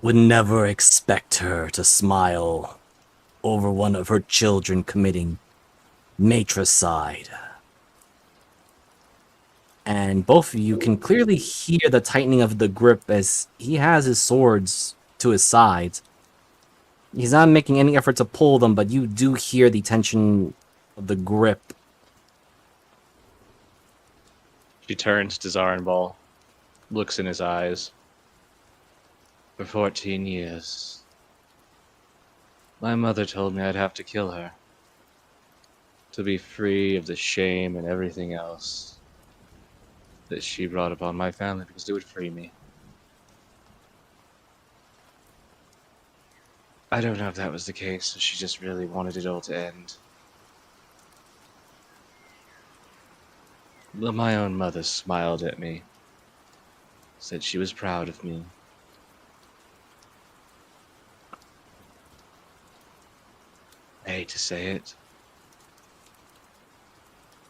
Speaker 1: would never expect her to smile over one of her children committing matricide. And both of you can clearly hear the tightening of the grip as he has his swords to his sides. He's not making any effort to pull them, but you do hear the tension of the grip.
Speaker 2: She turns to Zarenbal, looks in his eyes. For 14 years, my mother told me I'd have to kill her to be free of the shame and everything else that she brought upon my family because it would free me. I don't know if that was the case, or she just really wanted it all to end. But my own mother smiled at me, said she was proud of me. I hate to say it,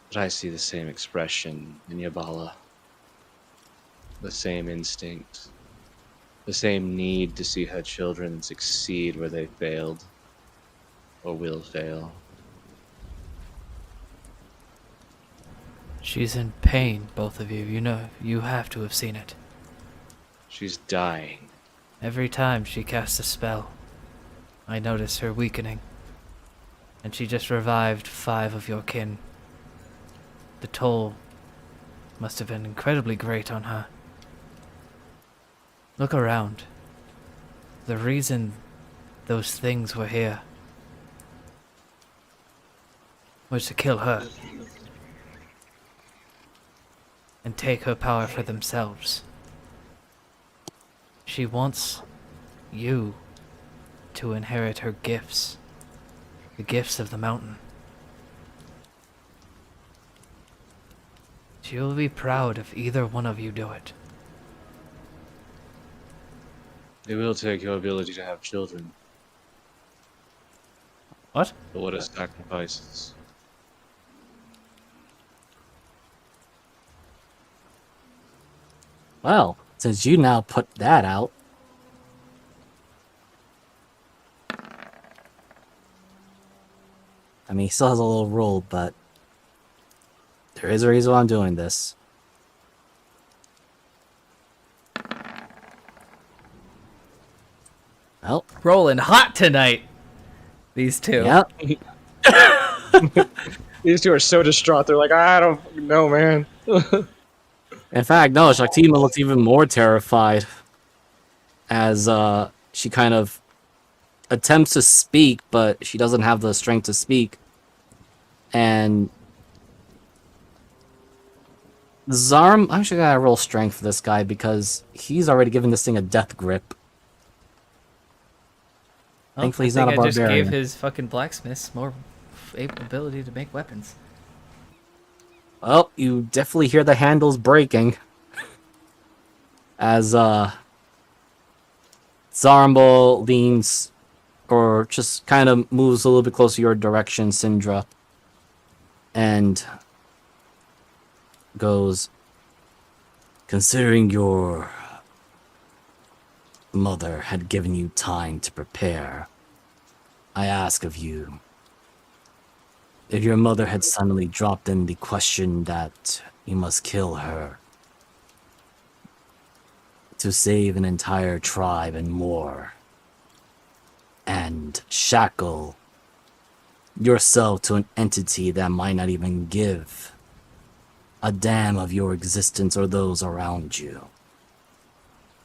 Speaker 2: but I see the same expression in Yabala. The same instinct. The same need to see her children succeed where they failed. Or will fail.
Speaker 3: She's in pain, both of you. You know, you have to have seen it.
Speaker 2: She's dying.
Speaker 3: Every time she casts a spell, I notice her weakening. And she just revived 5 of your kin. The toll must have been incredibly great on her. Look around. The reason those things were here was to kill her and take her power for themselves. She wants you to inherit her gifts, the gifts of the mountain. She'll be proud if either one of you do it.
Speaker 2: It will take your ability to have children.
Speaker 3: What?
Speaker 2: But what are sacrifices?
Speaker 1: Well, since you now put that out, I mean, he still has a little roll, but there is a reason why I'm doing this. Well,
Speaker 3: Rolling hot tonight. These two.
Speaker 1: yep.
Speaker 2: These two are so distraught. They're like, I don't know, man.
Speaker 1: In fact, no, Shaktima looks even more terrified as she kind of attempts to speak, but she doesn't have the strength to speak. And Zarm, I'm actually gonna roll strength for this guy because he's already given this thing a death grip.
Speaker 3: Well,
Speaker 1: Thankfully, he's
Speaker 3: I
Speaker 1: not a
Speaker 3: think I just
Speaker 1: barbarian.
Speaker 3: gave his fucking blacksmiths more ability to make weapons.
Speaker 1: Well, you definitely hear the handles breaking as Zarmbol leans or just kind of moves a little bit closer to your direction, Syndra, and goes, considering your mother had given you time to prepare, I ask of you, if your mother had suddenly dropped in the question that you must kill her, to save an entire tribe and more, and shackle yourself to an entity that might not even give a damn of your existence or those around you,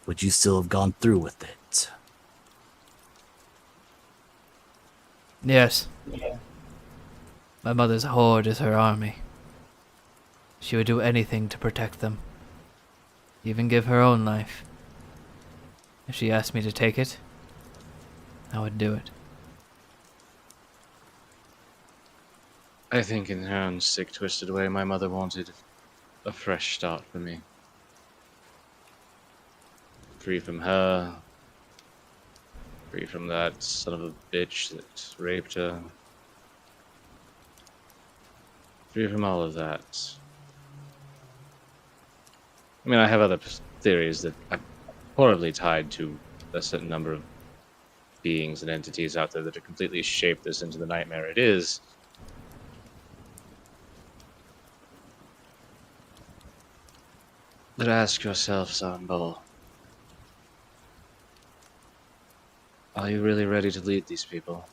Speaker 1: would you still have gone through with it?
Speaker 3: Yes. My mother's horde is her army. She would do anything to protect them. Even give her own life. If she asked me to take it, I would do it.
Speaker 2: I think in her own sick, twisted way, my mother wanted a fresh start for me. Free from her. Free from that son of a bitch that raped her. Free from all of that. I mean, I have other theories that I'm horribly tied to a certain number of beings and entities out there that have completely shaped this into the nightmare it is. But ask yourself, Sanbol, are you really ready to lead these people?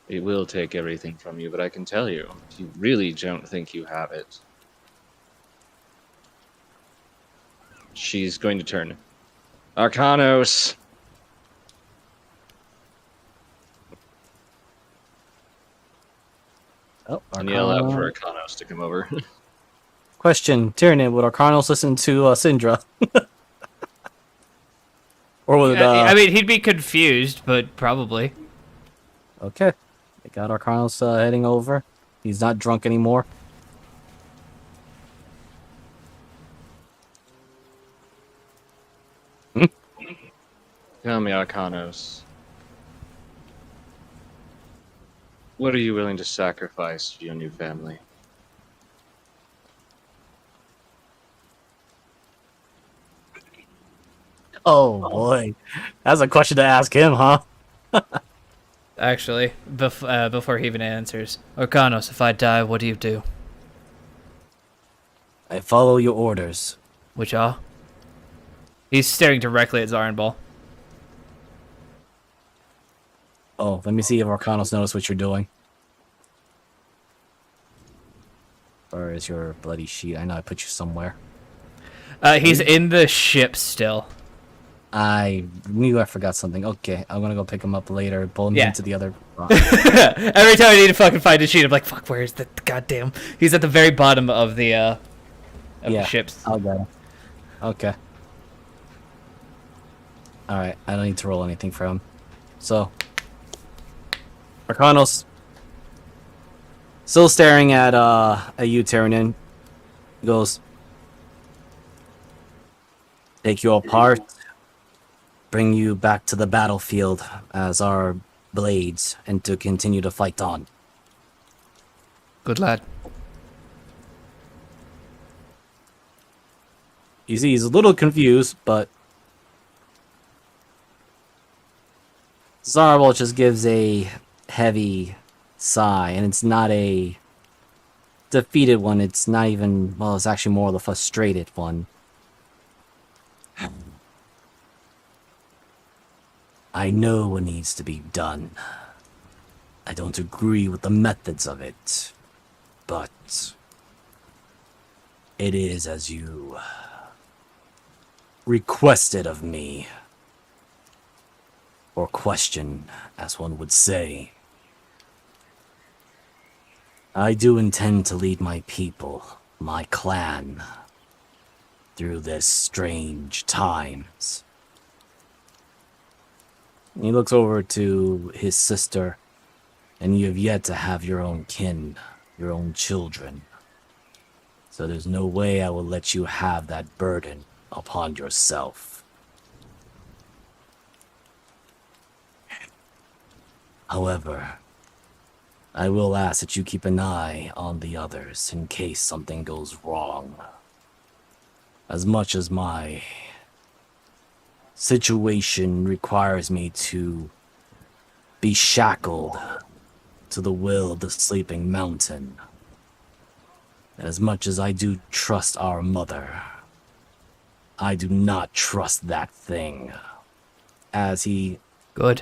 Speaker 2: It will take everything from you, but I can tell you, if you really don't think you have it, she's going to turn. Arcanos!
Speaker 1: Oh,
Speaker 2: And yell out for Arcanos to come over.
Speaker 1: Question, Tyranid, would Arcanos listen to Syndra? Or would,
Speaker 3: I mean, he'd be confused, but probably.
Speaker 1: Okay. They got Arcanos heading over. He's not drunk anymore.
Speaker 2: Tell me, Arcanos. What are you willing to sacrifice for your new family?
Speaker 1: Oh boy. That's a question to ask him, huh?
Speaker 3: Actually, before he even answers. Orkanos, if I die, what do you do?
Speaker 1: I follow your orders.
Speaker 3: Which are? He's staring directly at Zarenbal.
Speaker 1: Oh, let me see if Arcanos knows what you're doing. Where is your bloody sheet? I know I put you somewhere.
Speaker 3: He's in the ship still.
Speaker 1: I knew I forgot something. Okay, I'm gonna go pick him up later. Pull him
Speaker 3: Yeah.
Speaker 1: into the other.
Speaker 3: Every time I need to fucking find a sheet, I'm like, fuck, where is the goddamn? He's at the very bottom of the ships.
Speaker 1: I'll get him. Okay. Alright, I don't need to roll anything for him. So. Arcanos. Still staring at you, Tyranid. He goes. Take you apart. Bring you back to the battlefield as our blades and to continue to fight on.
Speaker 3: Good lad.
Speaker 1: You see, he's a little confused, but Zarwal just gives a heavy sigh, and it's not a defeated one. It's not even, well, it's actually more of the frustrated one. I know what needs to be done. I don't agree with the methods of it, but it is as you requested of me. Or question, as one would say. I do intend to lead my people, my clan, through this strange times. He looks over to his sister, and you have yet to have your own kin, your own children. So there's no way I will let you have that burden upon yourself. However, I will ask that you keep an eye on the others in case something goes wrong. As much as my situation requires me to be shackled to the will of the sleeping mountain, As much as I do trust our mother, I do not trust that thing. As he
Speaker 3: Good.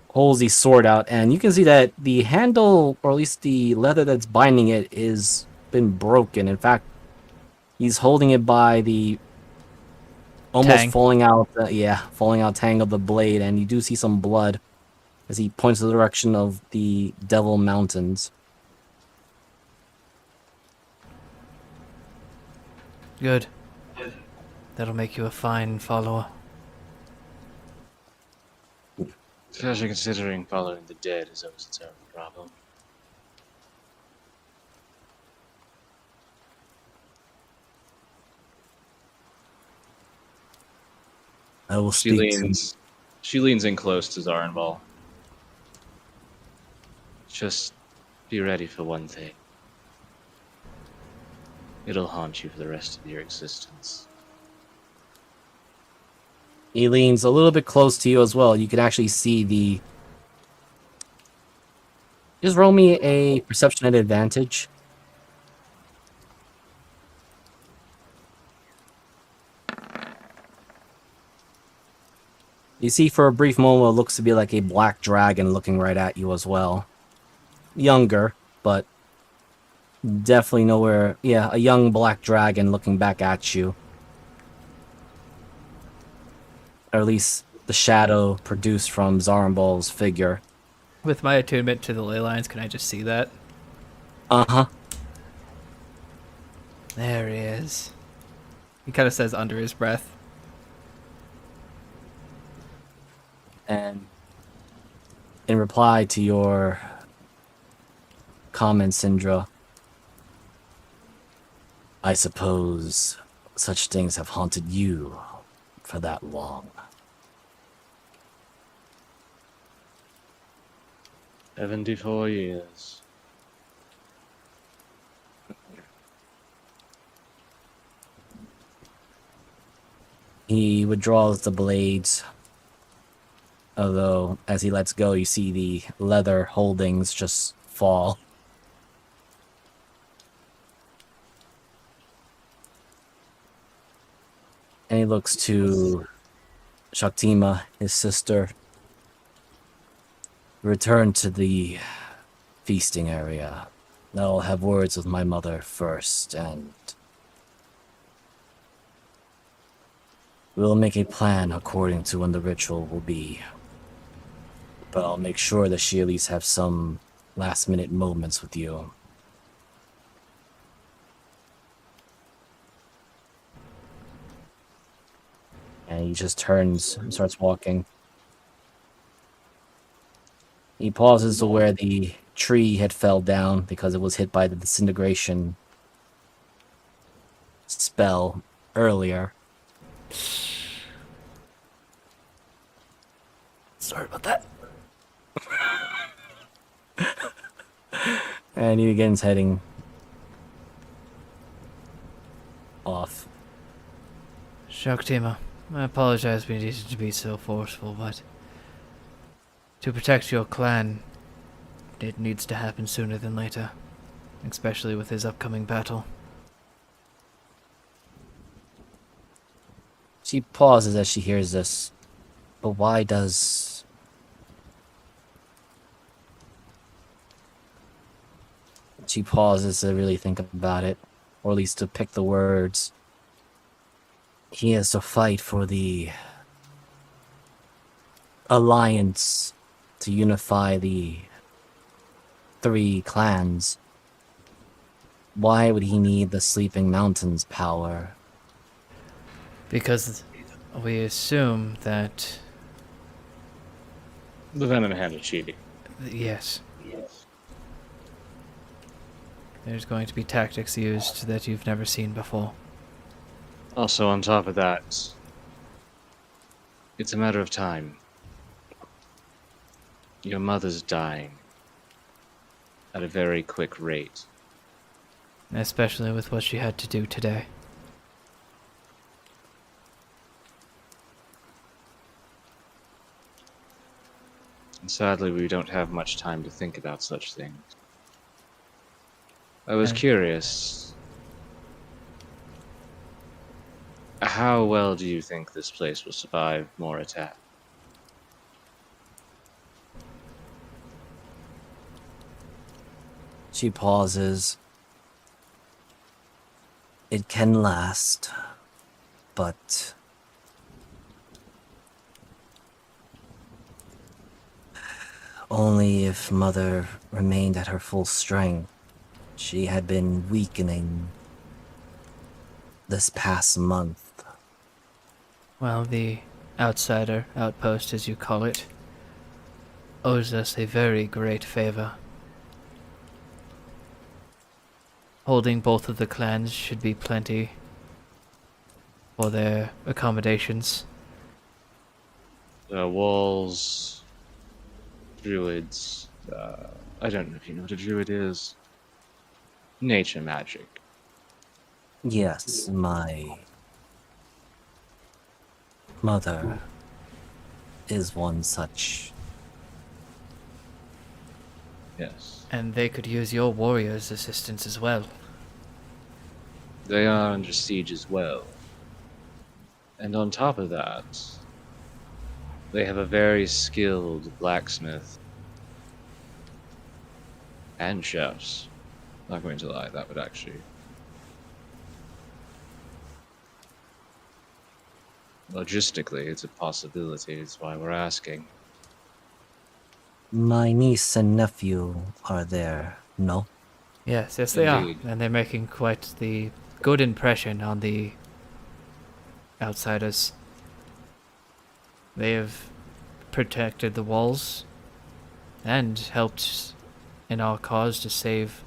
Speaker 1: holds the sword out, and you can see that the handle, or at least the leather that's binding it, is been broken. In fact, he's holding it by the almost
Speaker 3: Tang.
Speaker 1: falling out, falling out tang of the blade, and you do see some blood as he points to the direction of the Devil Mountains.
Speaker 3: Good. That'll make you a fine follower.
Speaker 2: Especially considering following the dead is always its own problem.
Speaker 1: I will
Speaker 2: She
Speaker 1: speak to.
Speaker 2: leans in close to Zarenbal. Just be ready for one thing. It'll haunt you for the rest of your existence.
Speaker 1: He leans a little bit close to you as well. You can actually see the. Just roll me a perception at advantage. You see for a brief moment what looks to be like a black dragon looking right at you as well. Younger, but definitely nowhere. Yeah, a young black dragon looking back at you. Or at least the shadow produced from Zarenbal's figure.
Speaker 3: With my attunement to the ley lines, can I just see that?
Speaker 1: Uh-huh.
Speaker 3: There he is. He kind of says under his breath.
Speaker 1: And in reply to your comment, Syndra, I suppose such things have haunted you for that long.
Speaker 2: 74 years.
Speaker 1: He withdraws the blades, although as he lets go, you see the leather holdings just fall. And he looks to Shaktima, his sister. Return to the feasting area. I'll have words with my mother first, and we'll make a plan according to when the ritual will be. But I'll make sure that she at least have some last-minute moments with you. And he just turns and starts walking. He pauses to where the tree had fell down because it was hit by the disintegration spell earlier.
Speaker 3: Sorry about that.
Speaker 1: And he begins heading off.
Speaker 3: Shaktima, I apologize we needed to be so forceful, but to protect your clan, it needs to happen sooner than later, especially with his upcoming battle.
Speaker 1: She pauses as she hears this. But why does... She pauses to really think about it, or at least to pick the words. He has to fight for the alliance to unify the 3 clans. Why would he need the Sleeping Mountains power?
Speaker 3: Because we assume that,
Speaker 2: The Venom Hand of cheating.
Speaker 3: yes, there's going to be tactics used that you've never seen before.
Speaker 2: Also, on top of that, it's a matter of time. Your mother's dying at a very quick rate.
Speaker 3: Especially with what she had to do today.
Speaker 2: And sadly, we don't have much time to think about such things. I was curious. How well do you think this place will survive more attack?
Speaker 1: She pauses. It can last, but only if Mother remained at her full strength. She had been weakening this past month.
Speaker 3: Well, the outsider outpost, as you call it, owes us a very great favor. Holding both of the clans should be plenty for their accommodations.
Speaker 2: Walls, druids. I don't know if you know what a druid is. Nature magic.
Speaker 1: Yes, my mother is one such.
Speaker 2: Yes.
Speaker 3: And they could use your warriors' assistance as well.
Speaker 2: They are under siege as well. And on top of that, they have a very skilled blacksmith and chefs. Not going to lie, that would actually. Logistically, it's a possibility. It's why we're asking.
Speaker 1: My niece and nephew are there, no?
Speaker 3: Yes, they are.
Speaker 2: Indeed.
Speaker 3: And they're making quite the good impression on the outsiders. They have protected the walls and helped in our cause to save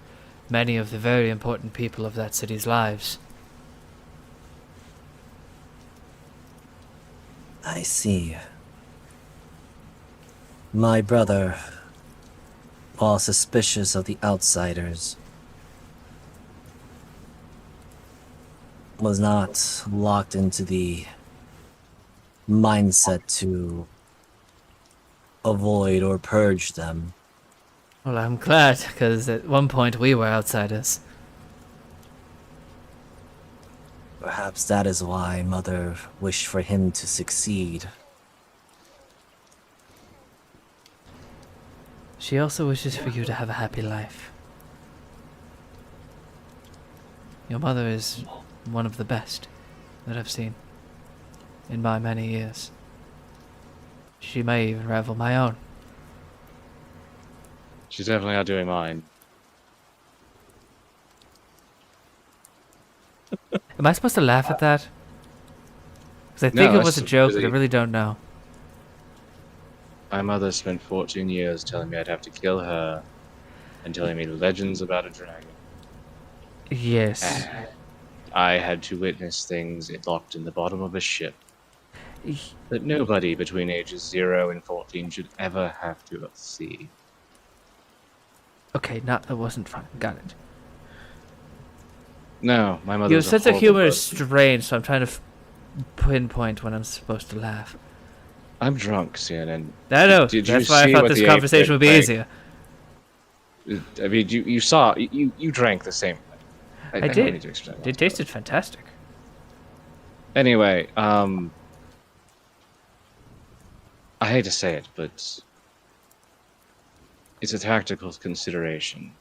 Speaker 3: many of the very important people of that city's lives.
Speaker 1: I see. My brother, while suspicious of the outsiders, was not locked into the mindset to avoid or purge them.
Speaker 3: Well, I'm glad, because at one point we were outsiders.
Speaker 1: Perhaps that is why Mother wished for him to succeed.
Speaker 3: She also wishes for you to have a happy life. Your mother is one of the best that I've seen in my many years. She may even rival my own.
Speaker 2: She's definitely outdoing mine.
Speaker 3: Am I supposed to laugh at that? Because I think
Speaker 2: No,
Speaker 3: it was a
Speaker 2: that's
Speaker 3: joke, but I
Speaker 2: really-
Speaker 3: really don't know.
Speaker 2: My mother spent 14 years telling me I'd have to kill her and telling me legends about a dragon.
Speaker 3: Yes.
Speaker 2: I had to witness things locked in the bottom of a ship that nobody between ages 0 and 14 should ever have to see.
Speaker 3: Okay, that wasn't fun. Got it.
Speaker 2: No, my mother
Speaker 3: Your
Speaker 2: was a
Speaker 3: sense of
Speaker 2: horrible
Speaker 3: humor is
Speaker 2: person.
Speaker 3: strange, so I'm trying to pinpoint when I'm supposed to laugh.
Speaker 2: I'm drunk, CNN.
Speaker 3: I know.
Speaker 2: Did
Speaker 3: That's
Speaker 2: you
Speaker 3: why I
Speaker 2: see
Speaker 3: thought
Speaker 2: what
Speaker 3: this
Speaker 2: the
Speaker 3: conversation would be
Speaker 2: ape
Speaker 3: easier.
Speaker 2: did? I mean, you saw, you drank the same. I
Speaker 3: I
Speaker 2: don't
Speaker 3: did.
Speaker 2: need to explain
Speaker 3: It
Speaker 2: that.
Speaker 3: tasted fantastic.
Speaker 2: Anyway, I hate to say it, but it's a tactical consideration.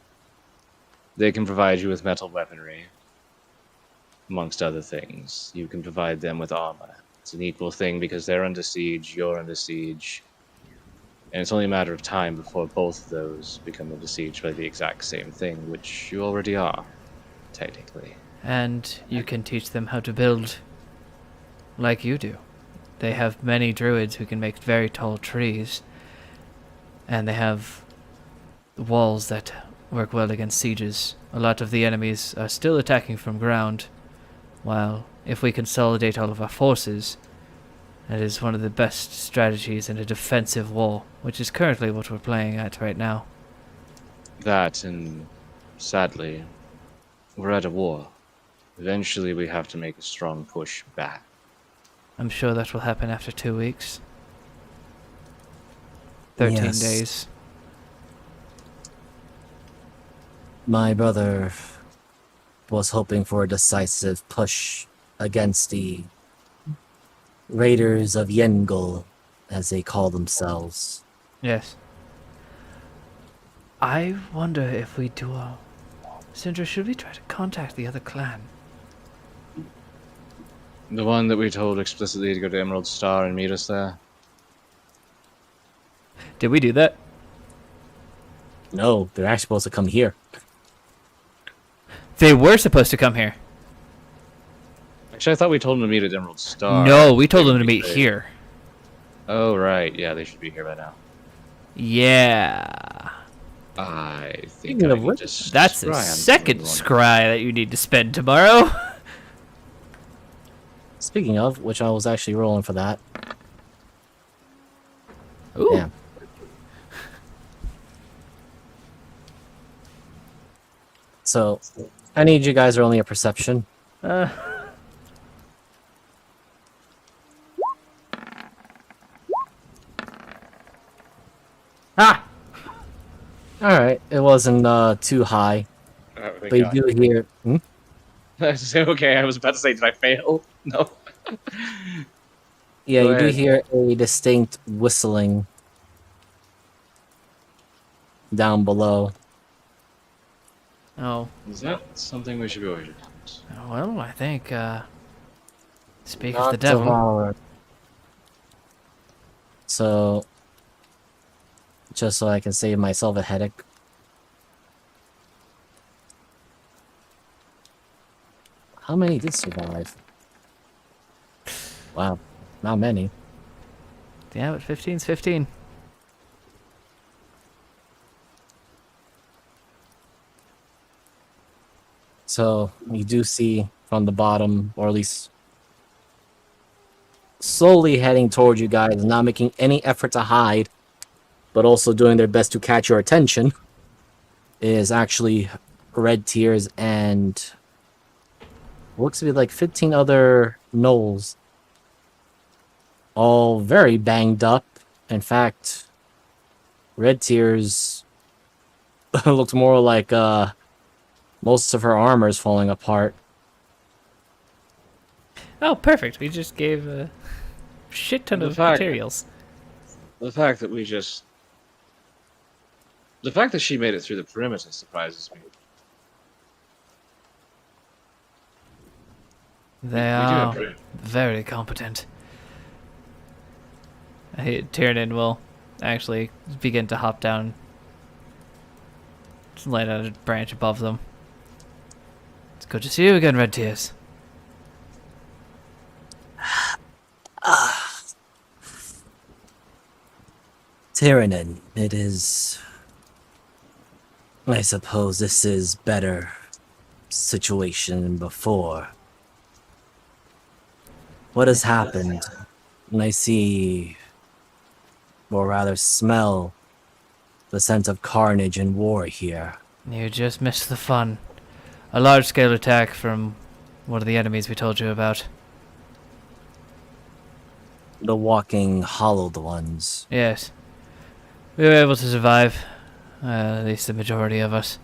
Speaker 2: They can provide you with metal weaponry, amongst other things. You can provide them with armor. It's an equal thing because they're under siege, you're under siege. And it's only a matter of time before both of those become under siege by the exact same thing, which you already are, technically.
Speaker 3: And you can teach them how to build like you do. They have many druids who can make very tall trees. And they have walls that work well against sieges. A lot of the enemies are still attacking from ground, while if we consolidate all of our forces, that is one of the best strategies in a defensive war, which is currently what we're playing at right now.
Speaker 2: That, and sadly, we're at a war. Eventually we have to make a strong push back.
Speaker 3: I'm sure that will happen after 2 weeks. 13
Speaker 1: Yes.
Speaker 3: days.
Speaker 1: My brother was hoping for a decisive push against the Raiders of Yengul, as they call themselves.
Speaker 3: Yes. I wonder if we do a... Sindra, should we try to contact the other clan?
Speaker 2: The one that we told explicitly to go to Emerald Star and meet us there.
Speaker 3: Did we do that?
Speaker 1: No, they're actually supposed to come here.
Speaker 3: They were supposed to come here.
Speaker 2: Actually, I thought we told them to meet at Emerald Star.
Speaker 3: No, we told
Speaker 2: They
Speaker 3: them to
Speaker 2: would be
Speaker 3: meet
Speaker 2: there.
Speaker 3: here.
Speaker 2: Oh, right. Yeah, they should be here by now.
Speaker 3: Yeah.
Speaker 2: I think
Speaker 1: Speaking
Speaker 2: I
Speaker 1: of
Speaker 2: need
Speaker 1: which,
Speaker 2: to
Speaker 3: That's a
Speaker 2: scry on
Speaker 3: second
Speaker 2: someone.
Speaker 3: scry that you need to spend tomorrow.
Speaker 1: Speaking of, which I was actually rolling for that.
Speaker 3: Ooh.
Speaker 1: Damn. So, I need you guys rolling a perception.
Speaker 3: Ah!
Speaker 1: Alright, it wasn't too high.
Speaker 2: Oh, thank
Speaker 1: But you
Speaker 2: God.
Speaker 1: do hear... Hmm?
Speaker 2: I was saying, okay, I was about to say, did I fail? No.
Speaker 1: Yeah,
Speaker 2: Go
Speaker 1: you do
Speaker 2: ahead.
Speaker 1: hear a distinct whistling down below.
Speaker 3: Oh.
Speaker 2: Is that something we should be worried about?
Speaker 3: Well, I think, speak of
Speaker 1: Not
Speaker 3: the devil.
Speaker 1: devour. So, just so I can save myself a headache. How many did survive? Wow, not many.
Speaker 3: Yeah, but 15's 15.
Speaker 1: So, you do see from the bottom, or at least slowly heading toward you guys, not making any effort to hide, but also doing their best to catch your attention, is actually Red Tears and looks to be like 15 other gnolls. All very banged up. In fact, Red Tears looks more like most of her armor is falling apart.
Speaker 3: Oh, perfect. We just gave a shit ton
Speaker 2: The
Speaker 3: of
Speaker 2: fact-
Speaker 3: materials.
Speaker 2: The fact that we just... The fact that she made it through the perimeter surprises me.
Speaker 3: They
Speaker 2: We do
Speaker 3: are
Speaker 2: have pretty-
Speaker 3: very competent. Tiernan will actually begin to hop down, just light out a branch above them. It's good to see you again, Red Tears.
Speaker 1: Tyrannin, it is... I suppose this is better situation than before. What has happened? When I see, or rather smell, the sense of carnage and war here.
Speaker 3: You just missed the fun. A large-scale attack from one of the enemies we told you about.
Speaker 1: The walking hollowed ones.
Speaker 3: Yes. We were able to survive. At least the majority of us.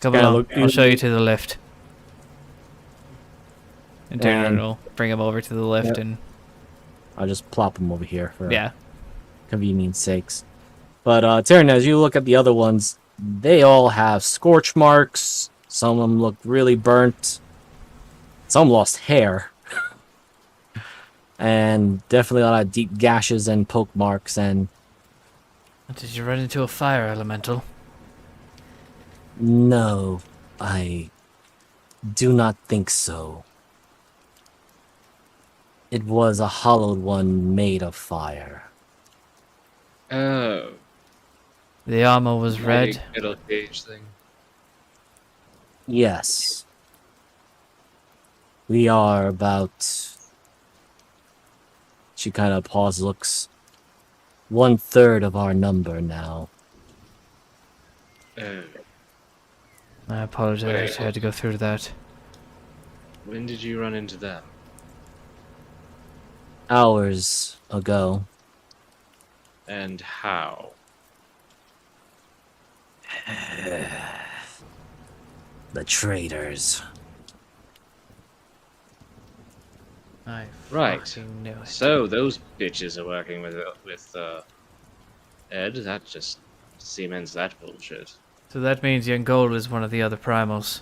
Speaker 3: Come
Speaker 1: Yeah,
Speaker 3: along,
Speaker 1: look,
Speaker 3: I'll show you to the lift. And Tiernan
Speaker 1: And-
Speaker 3: will bring him over to the lift
Speaker 1: Yep.
Speaker 3: and...
Speaker 1: I'll just plop them over here for
Speaker 3: Yeah.
Speaker 1: convenience sakes. But Tyrannin, as you look at the other ones, they all have scorch marks. Some of them look really burnt. Some lost hair. And definitely a lot of deep gashes and poke marks. And
Speaker 3: Did you run into a fire elemental?
Speaker 1: no, I do not think so. It was a hollowed one made of fire.
Speaker 2: Oh.
Speaker 3: The armor was red.
Speaker 2: Middle cage thing.
Speaker 1: Yes. We are about... She kind of pauses, looks... 1/3 of our number now.
Speaker 2: Oh.
Speaker 3: I apologize, I had to go through that.
Speaker 2: When did you run into them?
Speaker 1: Hours ago.
Speaker 2: And how?
Speaker 1: The traitors.
Speaker 3: I
Speaker 2: Right.
Speaker 3: fucking knew it.
Speaker 2: So those bitches are working with Ed. That just cements that bullshit.
Speaker 3: So that means Yangol is one of the other primals.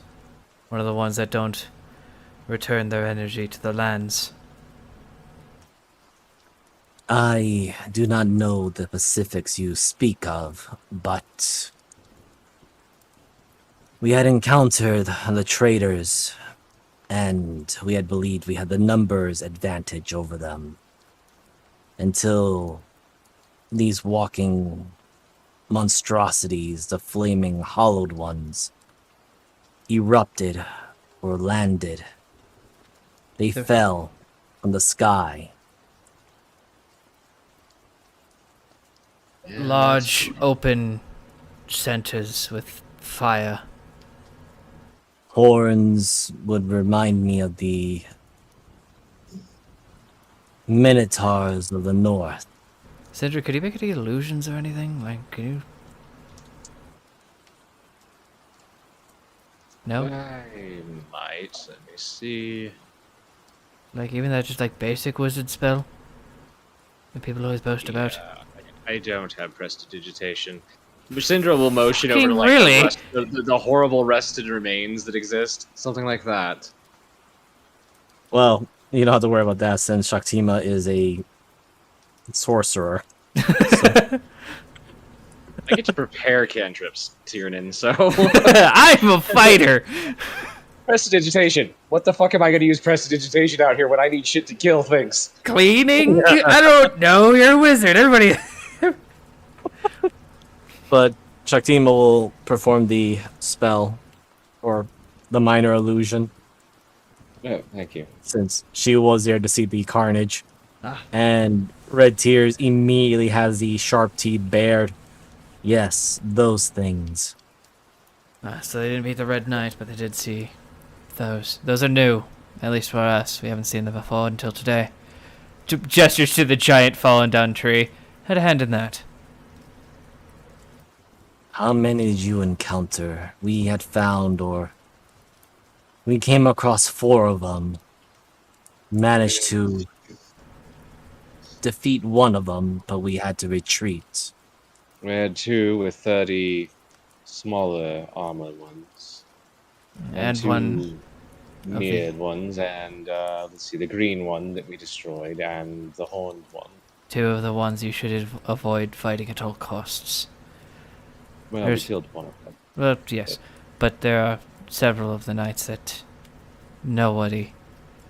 Speaker 3: One of the ones that don't return their energy to the lands.
Speaker 1: I do not know the specifics you speak of, but we had encountered the traitors, and we had believed we had the numbers advantage over them. Until these walking monstrosities, the flaming hollowed ones, erupted or landed. They fell from the sky.
Speaker 3: Large, open centers with fire.
Speaker 1: Horns would remind me of the Minotaurs of the North.
Speaker 3: Sindri, could you make any illusions or anything? Like, can you... No?
Speaker 2: I might. Let me see.
Speaker 3: Like, even that just, like, basic wizard spell? That people always boast about?
Speaker 2: Yeah, I don't have prestidigitation. Syndra will motion over
Speaker 3: Fucking
Speaker 2: like
Speaker 3: really?
Speaker 2: the horrible rested remains that exist. Something like that.
Speaker 1: Well, you don't have to worry about that since Shaktima is a sorcerer.
Speaker 2: I get to prepare cantrips, Tiernan, so...
Speaker 3: I'm a fighter!
Speaker 2: Prestidigitation. What the fuck am I going to use prestidigitation out here when I need shit to kill things?
Speaker 3: Cleaning? I don't know, you're a wizard, everybody...
Speaker 1: But Shaktima will perform the spell, or the minor illusion,
Speaker 2: Oh, thank you.
Speaker 1: since she was there to see the carnage.
Speaker 3: Ah.
Speaker 1: And Red Tears immediately has the sharp teeth bared. Yes, those things.
Speaker 3: So they didn't meet the Red Knight, but they did see those. Those are new, at least for us. We haven't seen them before until today. Gestures to the giant fallen down tree. Had a hand in that.
Speaker 1: How many did you encounter? We had found, or we came across 4 of them. Managed to defeat one of them, but we had to retreat.
Speaker 2: We had 2 with 30 smaller armored ones.
Speaker 3: And
Speaker 2: two
Speaker 3: one
Speaker 2: mirrored ones, and let's see, the green one that we destroyed, and the horned one.
Speaker 3: 2 of the ones you should avoid fighting at all costs.
Speaker 2: Well,
Speaker 3: There's-
Speaker 2: we killed one of them.
Speaker 3: Well, yes, but there are several of the knights that nobody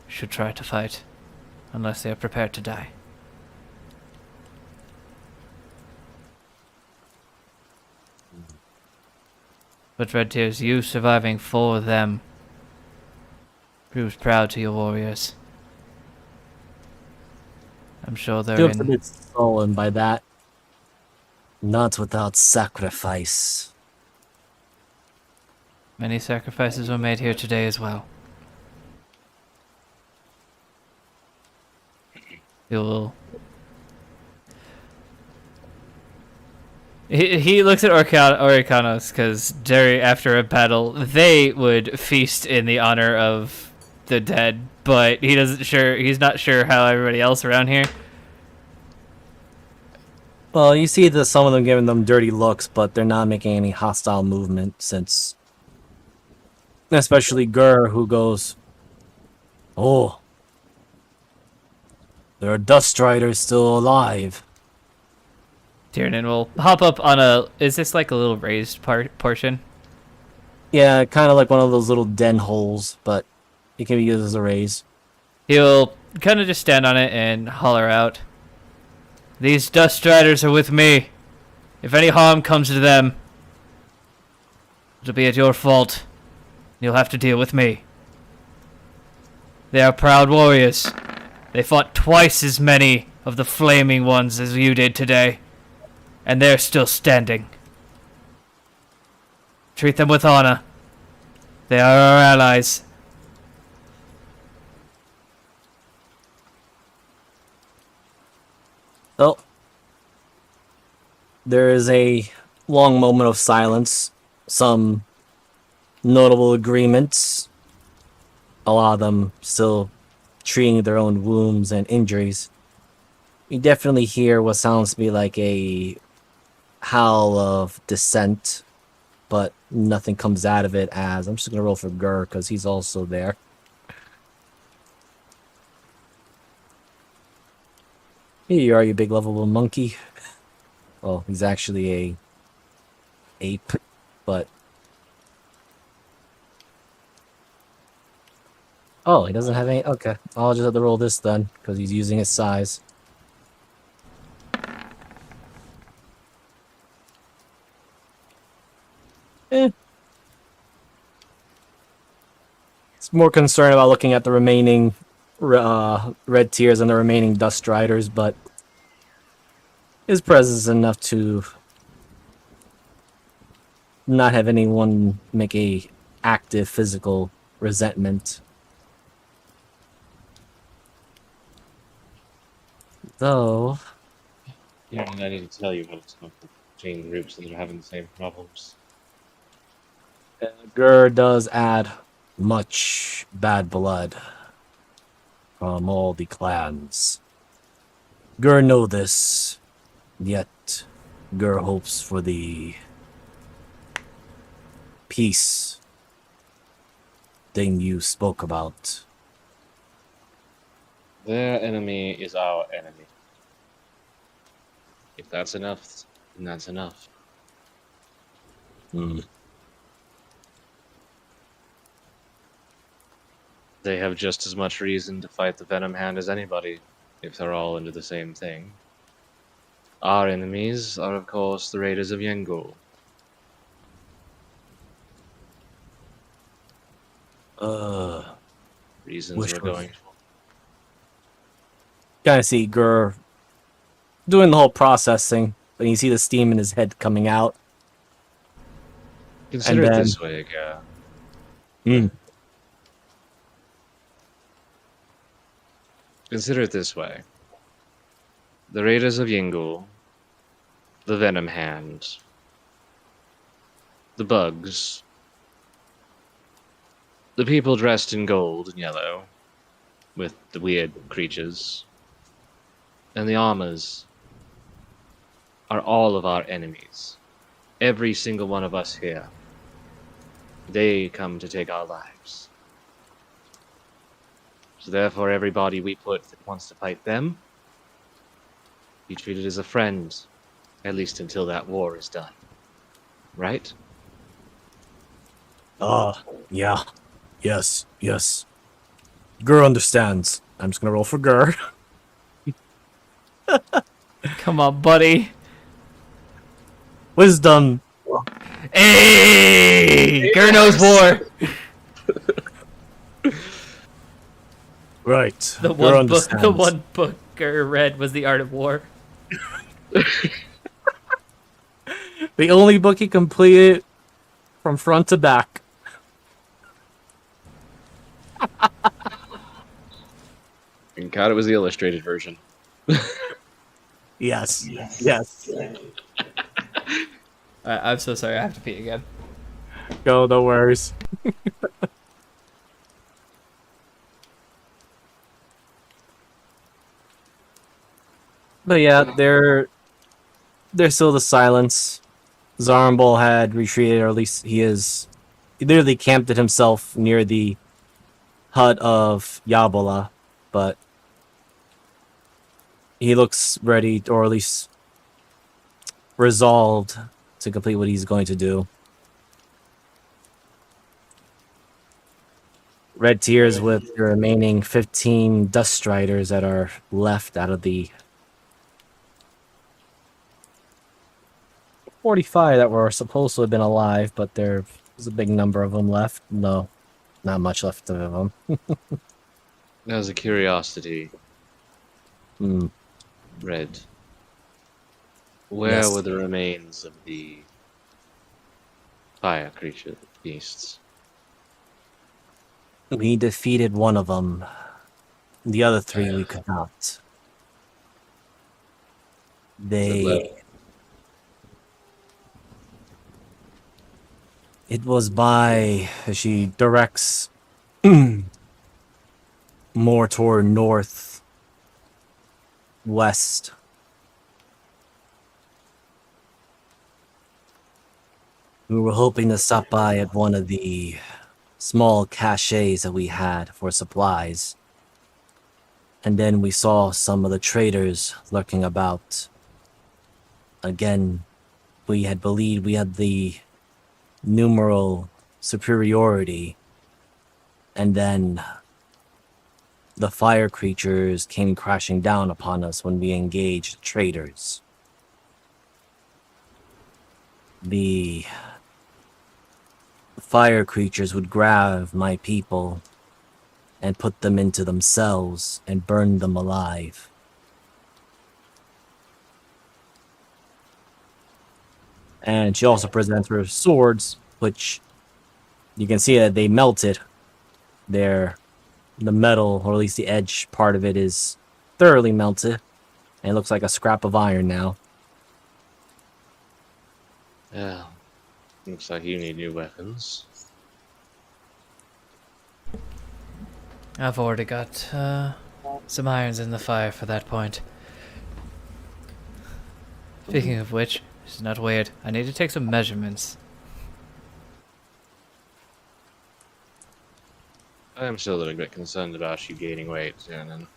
Speaker 3: should try to fight unless they are prepared to die. But Red Tears, you surviving 4 of them proves proud to your warriors. I'm sure they're
Speaker 1: Feels a
Speaker 3: in...
Speaker 1: bit sullen by that. Not without sacrifice.
Speaker 3: Many sacrifices were made here today as well. You will... He looks at Oricanos because after a battle, they would feast in the honor of the dead, but he's not sure how everybody else around here.
Speaker 1: Well, you see some of them giving them dirty looks, but they're not making any hostile movement since... Especially Gur, who goes, "Oh, there are Dust Riders still alive."
Speaker 3: Tiernan will hop up on a... Is this like a little raised portion?
Speaker 1: Yeah, kind of like one of those little den holes, but it can be used as a raise.
Speaker 3: He'll kind of just stand on it and holler out, "These Dust Riders are with me. If any harm comes to them, it'll be at your fault. You'll have to deal with me. They are proud warriors. They fought twice as many of the flaming ones as you did today, and they're still standing. Treat them with honor. They are our allies."
Speaker 1: So, there is a long moment of silence some notable agreements. A lot of them still treating their own wounds and injuries. You definitely hear what sounds to be like a howl of dissent, but nothing comes out of it. As I'm just gonna roll for Gur because he's also there. Here you are, you big lovable monkey. Well, he's actually a ape, but oh, he doesn't have any. Okay, I'll just have to roll this then because he's using his size. Eh. It's more concerned about looking at the remaining red tiers and the remaining dust riders, but his presence is enough to not have anyone make a active physical resentment. Though,
Speaker 2: Yeah, and I need to tell you about some of the chain groups that are having the same problems.
Speaker 1: Gur does add much bad blood from all the clans. Gur know this, yet Gur hopes for the peace thing you spoke about.
Speaker 2: Their enemy is our enemy. If that's enough, then that's enough. They have just as much reason to fight the Venom Hand as anybody, if they're all into the same thing. Our enemies are, of course, the Raiders of Yengul. Reasons
Speaker 1: Which
Speaker 2: we're
Speaker 1: was-
Speaker 2: going for.
Speaker 1: Kind of see Gur doing the whole processing, but you see the steam in his head coming out.
Speaker 2: Consider
Speaker 1: And
Speaker 2: it
Speaker 1: then-
Speaker 2: this way, Gah. Consider it this way. The Raiders of Yingul, the Venom Hand, the Bugs, the people dressed in gold and yellow, with the weird creatures, and the armors are all of our enemies. Every single one of us here. They come to take our lives. So therefore, everybody we put that wants to fight them, be treated as a friend, at least until that war is done. Right?
Speaker 1: Yeah. Yes. Gur understands. I'm just gonna roll for Gur.
Speaker 3: Come on, buddy.
Speaker 1: Wisdom.
Speaker 3: Hey! Gur knows war.
Speaker 1: Right.
Speaker 3: The
Speaker 1: Gur
Speaker 3: one book. The
Speaker 1: understands.
Speaker 3: one book Gur read was The Art of War.
Speaker 1: The only book he completed from front to back.
Speaker 2: And God, it was the illustrated version.
Speaker 1: Yes.
Speaker 3: I'm so sorry. I have to pee again.
Speaker 1: Go, no worries. But yeah, there's still the silence. Zarmbol had retreated, or at least he literally camped it himself near the hut of Yabola, but he looks ready, or at least resolved to complete what he's going to do. Red Tears with the remaining 15 Dust Striders that are left out of the 45 that were supposed to have been alive, but there's a big number of them left. No, not much left of them.
Speaker 2: That was a curiosity, Red. Where
Speaker 1: Yes.
Speaker 2: were the remains of the fire creature beasts?
Speaker 1: We defeated one of them. The other three we could not. They... It was by. She directs more toward northwest. We were hoping to stop by at one of the small caches that we had for supplies. And then we saw some of the traders lurking about. Again, we had believed we had the numeral superiority. And then the fire creatures came crashing down upon us when we engaged traders. The fire creatures would grab my people and put them into themselves and burn them alive. And she also presents her swords, which you can see that they melted. The metal, or at least the edge part of it, is thoroughly melted. And it looks like a scrap of iron now.
Speaker 2: Yeah. Looks like you need new weapons.
Speaker 3: I've already got some irons in the fire for that point. Speaking of which, it's not weird. I need to take some measurements.
Speaker 2: I'm still a little bit concerned about you gaining weight, Shannon.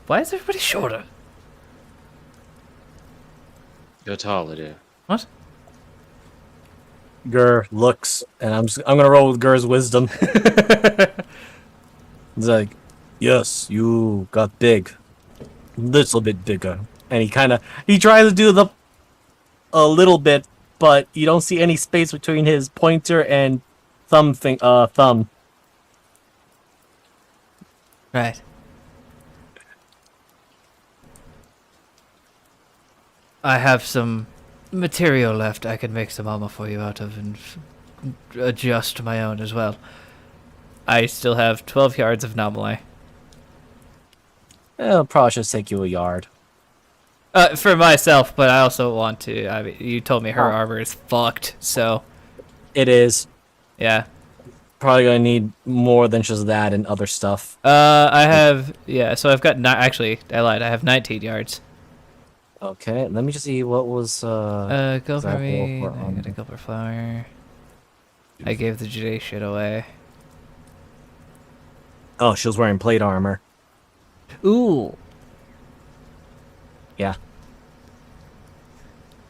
Speaker 3: Why is everybody shorter?
Speaker 2: You're taller, dear.
Speaker 3: What?
Speaker 1: Gur looks, and I'm gonna roll with Gur's wisdom. He's like, yes, you got big. Little bit bigger. And he tries to do a little bit, but you don't see any space between his pointer and thumb.
Speaker 3: Right. I have some material left I can make some armor for you out of and adjust my own as well. I still have 12 yards of anomaly.
Speaker 1: It'll probably just take you a yard.
Speaker 3: For myself, but I also want to. I mean, you told me her armor is fucked, so
Speaker 1: It is.
Speaker 3: yeah.
Speaker 1: Probably gonna need more than just that and other stuff.
Speaker 3: I have so I've got actually I lied. I have 19 yards.
Speaker 1: Okay, let me just see what was
Speaker 3: Go for
Speaker 1: exactly
Speaker 3: me.
Speaker 1: what
Speaker 3: I got a gopher flower. I gave the Jade shit away.
Speaker 1: Oh, she was wearing plate armor.
Speaker 3: Ooh.
Speaker 1: Yeah.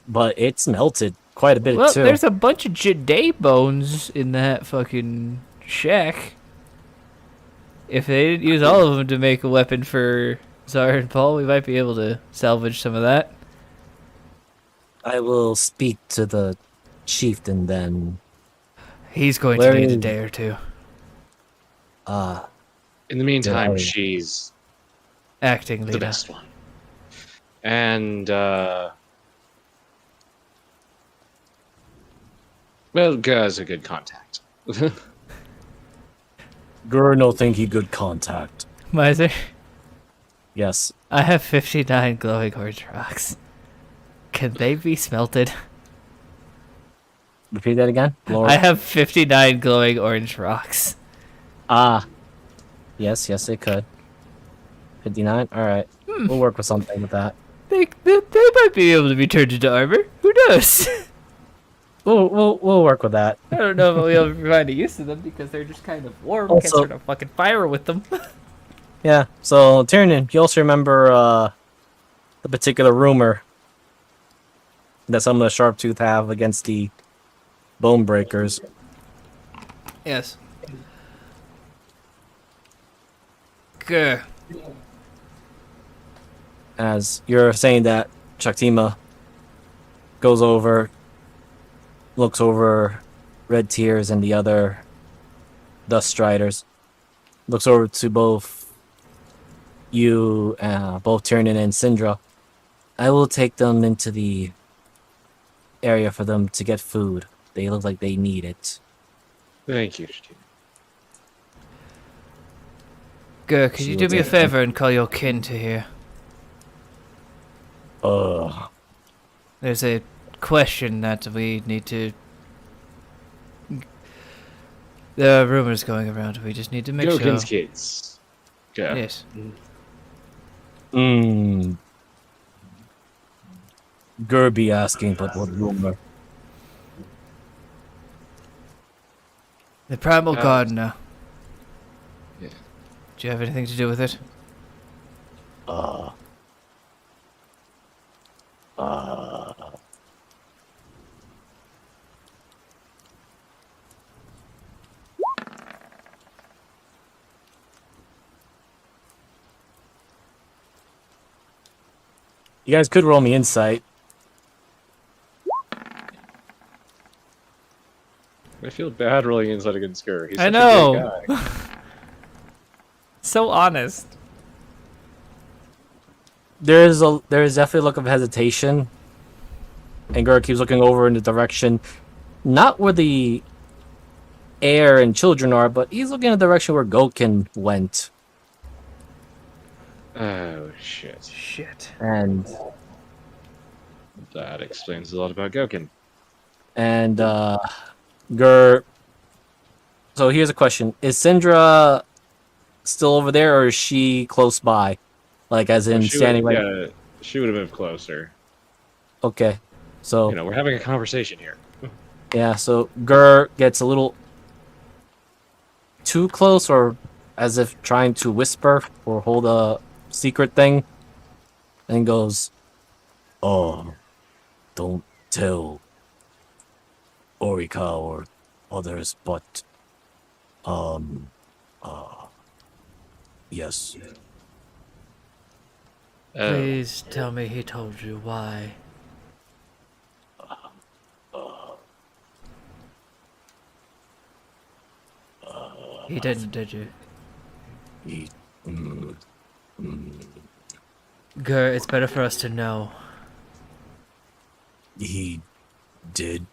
Speaker 1: But it's melted quite a bit
Speaker 3: Well,
Speaker 1: too.
Speaker 3: there's a bunch of Jade bones in that fucking shack. If they didn't use all of them to make a weapon for Zara and Paul, we might be able to salvage some of that.
Speaker 1: I will speak to the chieftain then.
Speaker 3: He's going
Speaker 1: Where
Speaker 3: to need a
Speaker 1: is-
Speaker 3: day or two.
Speaker 2: In the meantime,
Speaker 1: Yeah.
Speaker 2: she's
Speaker 3: Acting
Speaker 2: the
Speaker 3: leader.
Speaker 2: best one. And, well, Gur's a good contact.
Speaker 1: Gur no think he good contact.
Speaker 3: Miser,
Speaker 1: Yes.
Speaker 3: I have 59 glowing orange rocks. Can they be smelted?
Speaker 1: Repeat that again?
Speaker 3: I have 59 glowing orange rocks.
Speaker 1: Ah. Yes, it could. 59? Alright. We'll work with something with that.
Speaker 3: They might be able to be turned into armor. Who knows?
Speaker 1: We'll work with that.
Speaker 3: I don't know if I'll be able to find a use of them because they're just kind of warm. Can't
Speaker 1: Also-
Speaker 3: start a fucking fire with them.
Speaker 1: Yeah, so Tyrion, you also remember the particular rumor that some of the Sharptooth have against the Bone Breakers.
Speaker 3: Yes. Grr.
Speaker 1: As you're saying that Shaktima goes over, looks over Red Tears and the other Dust Striders, looks over to both you, both Tyrion and Syndra. I will take them into the area for them to get food. They look like they need it.
Speaker 2: Thank you, Steve.
Speaker 3: Grr, could
Speaker 1: She
Speaker 3: you
Speaker 1: will
Speaker 3: do me a
Speaker 1: take
Speaker 3: favor and call your kin to here?
Speaker 1: Ugh.
Speaker 3: There's a question that we need to. There are rumors going around. We just need to make
Speaker 2: Gokin's
Speaker 3: sure.
Speaker 2: kids. Go.
Speaker 3: Yes.
Speaker 1: Gerby asking, but what rumor?
Speaker 3: The Primal Gardener.
Speaker 2: Yeah.
Speaker 3: Do you have anything to do with it?
Speaker 1: You guys could roll me insight.
Speaker 2: I feel bad rolling inside against Gur. He's
Speaker 3: I
Speaker 2: such
Speaker 3: know.
Speaker 2: a great guy.
Speaker 3: So honest.
Speaker 1: There is definitely a look of hesitation, and Gur keeps looking over in the direction, not where the heir and children are, but he's looking in the direction where Gokin went.
Speaker 2: Oh, shit.
Speaker 3: Shit.
Speaker 1: And
Speaker 2: That explains a lot about Gokin.
Speaker 1: Gur. So here's a question: is Syndra still over there, or is she close by? Like, as in standing right?
Speaker 2: Yeah, she would have moved closer.
Speaker 1: Okay, so
Speaker 2: You know, we're having a conversation here.
Speaker 1: yeah, so Gur gets a little too close, or as if trying to whisper or hold a secret thing, and goes, "Oh, don't tell Orica or others, but yes,
Speaker 3: Please tell me he told you why. He didn't, did you?
Speaker 1: he,
Speaker 3: Gur, it's better for us to know.
Speaker 1: he did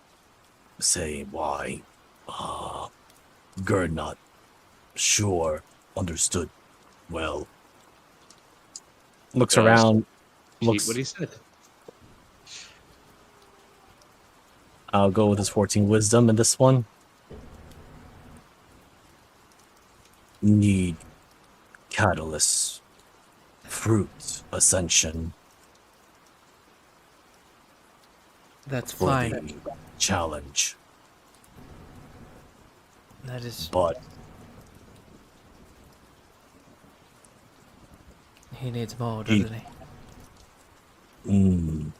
Speaker 1: say why. Gur not sure, understood well. Looks
Speaker 2: Does
Speaker 1: around,
Speaker 2: Repeat
Speaker 1: looks.
Speaker 2: what he said.
Speaker 1: I'll go with his 14 wisdom in this one. Need catalyst, fruit, ascension
Speaker 3: That's
Speaker 1: for
Speaker 3: fine.
Speaker 1: the challenge,
Speaker 3: That is.
Speaker 1: but
Speaker 3: He needs more, doesn't he?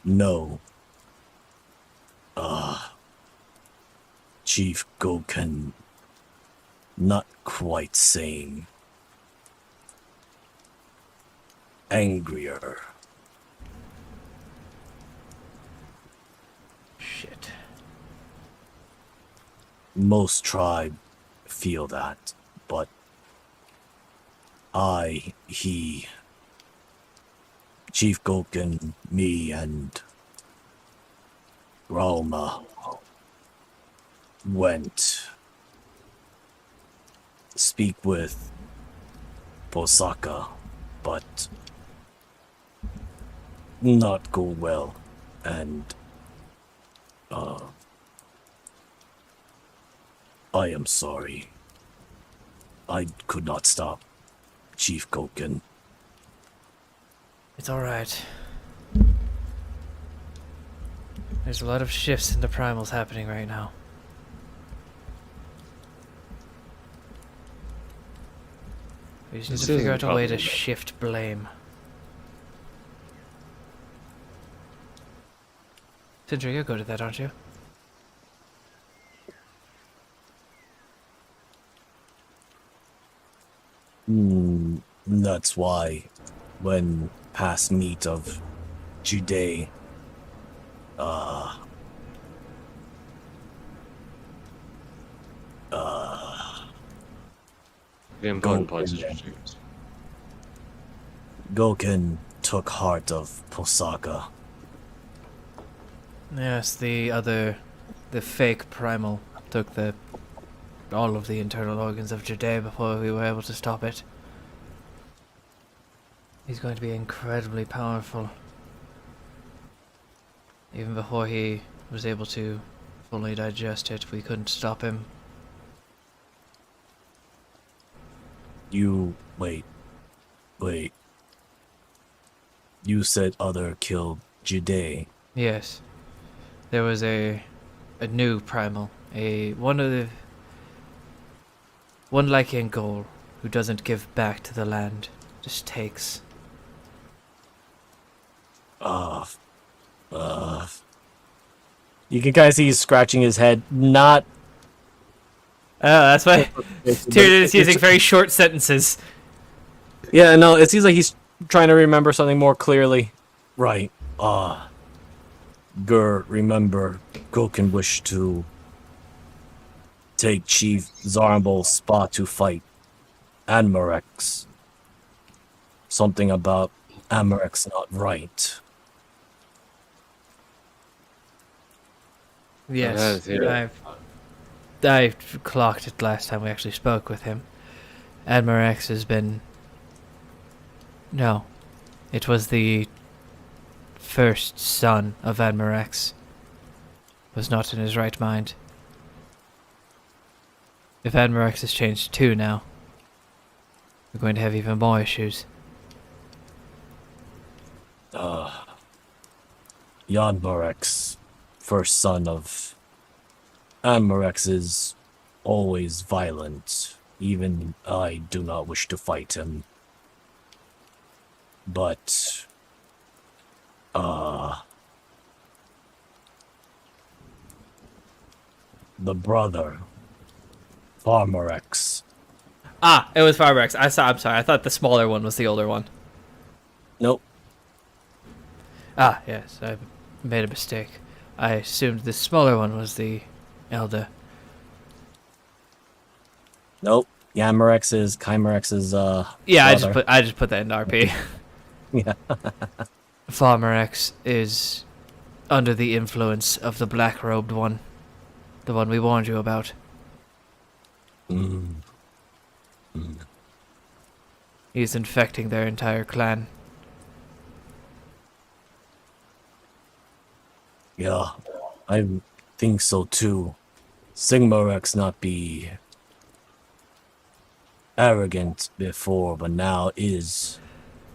Speaker 1: no. Chief Goken, not quite same. Angrier.
Speaker 3: Shit.
Speaker 1: Most tribe feel that, but he, Chief Goken, me, and Ralma went speak with Posaka, but not go well, and I am sorry. I could not stop Chief Goken.
Speaker 3: It's alright. There's a lot of shifts in the primals happening right now. We just need
Speaker 2: This
Speaker 3: to figure out
Speaker 2: isn't
Speaker 3: a way to
Speaker 2: probably-
Speaker 3: shift blame. Sindri, you're good at that, aren't you?
Speaker 1: That's why, when past meet of Jude,
Speaker 2: The important
Speaker 1: Go-
Speaker 2: places to choose.
Speaker 1: Goken took heart of Posaka.
Speaker 3: Yes, the fake primal took all of the internal organs of Jude before we were able to stop it. He's going to be incredibly powerful. Even before he was able to fully digest it, we couldn't stop him.
Speaker 4: You wait. You said other killed Jide.
Speaker 3: Yes. There was a new primal. One like Engol who doesn't give back to the land. Just takes.
Speaker 1: You can kind of see he's scratching his head. Not.
Speaker 3: Oh, that's why Tyrion is using very short sentences.
Speaker 1: Yeah, no, it seems like he's trying to remember something more clearly.
Speaker 4: Right. Remember, Goken wished to take Chief Zarambol's spot to fight Anmarex. Something about Anmarex not right.
Speaker 3: Yes,
Speaker 2: Yeah.
Speaker 3: I clocked it last time we actually spoke with him. Admirex has been... No. It was the first son of Admirex. Was not in his right mind. If Admirex has changed too now, we're going to have even more issues.
Speaker 4: Yanmarex, first son of Anmarex, is always violent. Even I do not wish to fight him. But, the brother, Farmarex.
Speaker 3: Ah, it was Farmarex. I'm sorry. I thought the smaller one was the older one.
Speaker 4: Nope.
Speaker 3: Ah, yes. I made a mistake. I assumed the smaller one was the elder.
Speaker 1: Nope. Yamarex is Chimerex's
Speaker 3: Yeah,
Speaker 1: brother.
Speaker 3: I just put that in RP.
Speaker 1: Yeah.
Speaker 3: Farmarex is under the influence of the black-robed one. The one we warned you about. He's infecting their entire clan.
Speaker 4: Yeah, I think so too. Sigmarex not be arrogant before, but now is.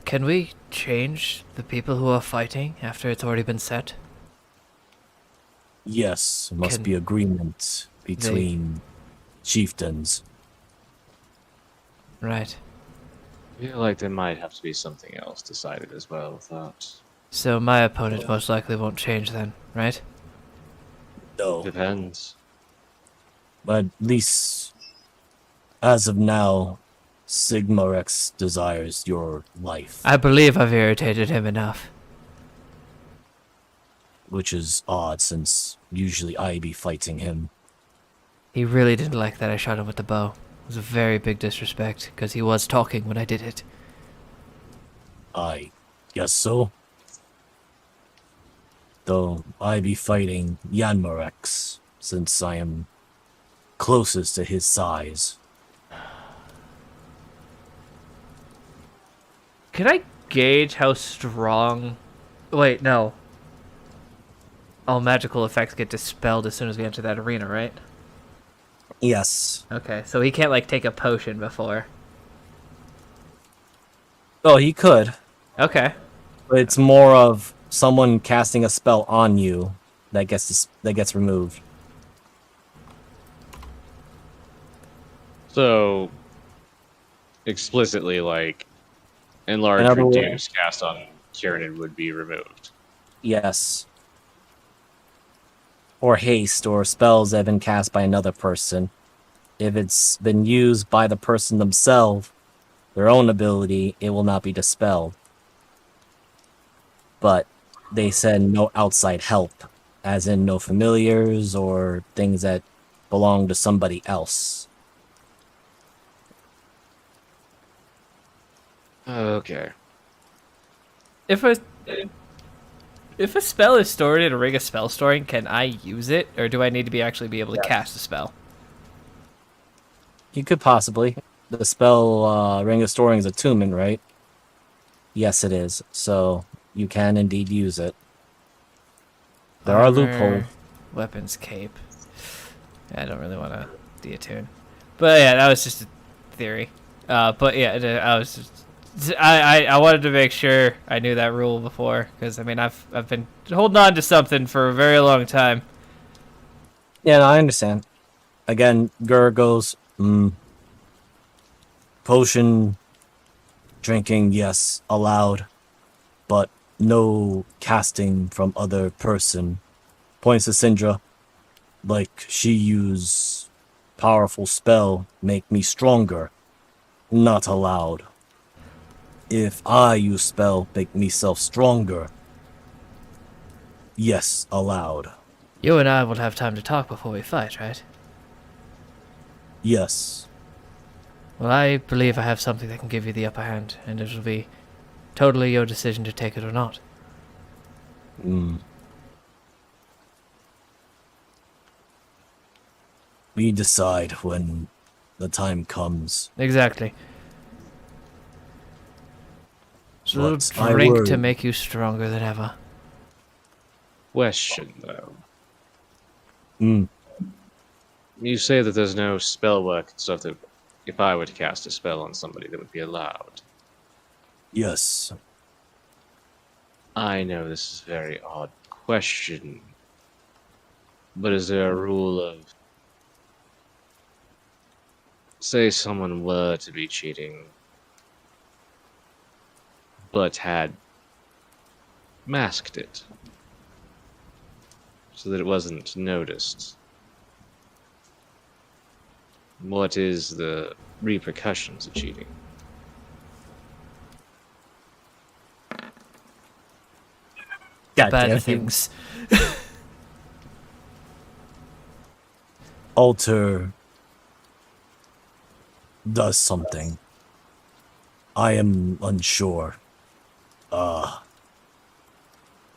Speaker 3: Can we change the people who are fighting after it's already been set?
Speaker 4: Yes, must
Speaker 3: Can
Speaker 4: be agreement between chieftains.
Speaker 3: Right.
Speaker 2: I feel like there might have to be something else decided as well with that.
Speaker 3: So my opponent most likely won't change then, right?
Speaker 4: No,
Speaker 2: Depends.
Speaker 4: but at least as of now, Sigmarex desires your life,
Speaker 3: I believe I've irritated him enough.
Speaker 4: which is odd since usually I be fighting him.
Speaker 3: He really didn't like that I shot him with the bow. It was a very big disrespect, because he was talking when I did it.
Speaker 4: I guess so. Though I be fighting Yanmarex, since I am closest to his size.
Speaker 3: Can I gauge how strong... Wait, no. All magical effects get dispelled as soon as we enter that arena, right?
Speaker 1: Yes.
Speaker 3: Okay, so he can't, like, take a potion before.
Speaker 1: Oh, he could.
Speaker 3: Okay.
Speaker 1: But it's more of someone casting a spell on you that gets removed.
Speaker 2: So, explicitly, like, enlarge
Speaker 1: In other
Speaker 2: reduce cast on Kieran would be removed.
Speaker 1: Yes. Or haste, or spells that have been cast by another person. If it's been used by the person themselves, their own ability, it will not be dispelled. But they said no outside help, as in no familiars or things that belong to somebody else.
Speaker 2: Okay.
Speaker 3: If a spell is stored in a ring of spell storing, can I use it, or do I need to actually be able to cast a spell?
Speaker 1: You could possibly. The spell Ring of Storing is attunement, right? Yes, it is. So you can indeed use it.
Speaker 4: There are
Speaker 3: Armor,
Speaker 4: loopholes.
Speaker 3: Weapons, cape. Yeah, I don't really want to deattune. But yeah, that was just a theory. But yeah, I was just, I wanted to make sure I knew that rule before, because I mean I've been holding on to something for a very long time.
Speaker 4: Yeah, no, I understand. Again, Gur goes, potion drinking, yes, allowed, but no casting from other person. Points to Syndra, like she use powerful spell, make me stronger. Not allowed. If I use spell, make myself stronger. Yes, allowed.
Speaker 3: You and I will have time to talk before we fight, right?
Speaker 4: Yes.
Speaker 3: Well, I believe I have something that can give you the upper hand, and it will be totally your decision to take it or not.
Speaker 4: We decide when the time comes.
Speaker 3: Exactly. It's a little
Speaker 4: But I
Speaker 3: drink to
Speaker 4: worry.
Speaker 3: make you stronger than ever.
Speaker 2: Question, though.
Speaker 4: Mm,
Speaker 2: You say that there's no spell work and stuff that if I were to cast a spell on somebody that would be allowed.
Speaker 4: yes.
Speaker 2: I know this is a very odd question, but is there a rule of, say someone were to be cheating, but had masked it, so that it wasn't noticed? What is the repercussions of cheating?
Speaker 4: God damn
Speaker 3: Bad
Speaker 4: you.
Speaker 3: things.
Speaker 4: Alter does something. I am unsure.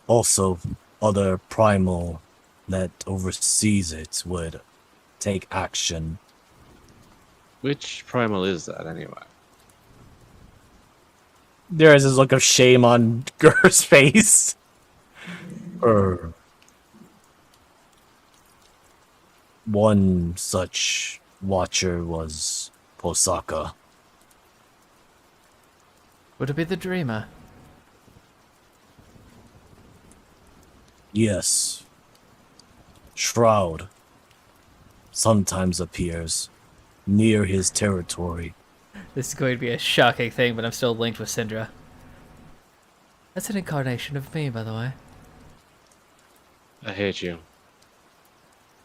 Speaker 4: Also, other primal that oversees it would take action.
Speaker 2: Which primal is that, anyway?
Speaker 4: There is this look of shame on Gur's face. One such watcher was Posaka.
Speaker 3: Would it be the dreamer?
Speaker 4: Yes. Shroud sometimes appears near his territory.
Speaker 3: This is going to be a shocking thing, but I'm still linked with Syndra. That's an incarnation of me, by the way.
Speaker 2: I hate you.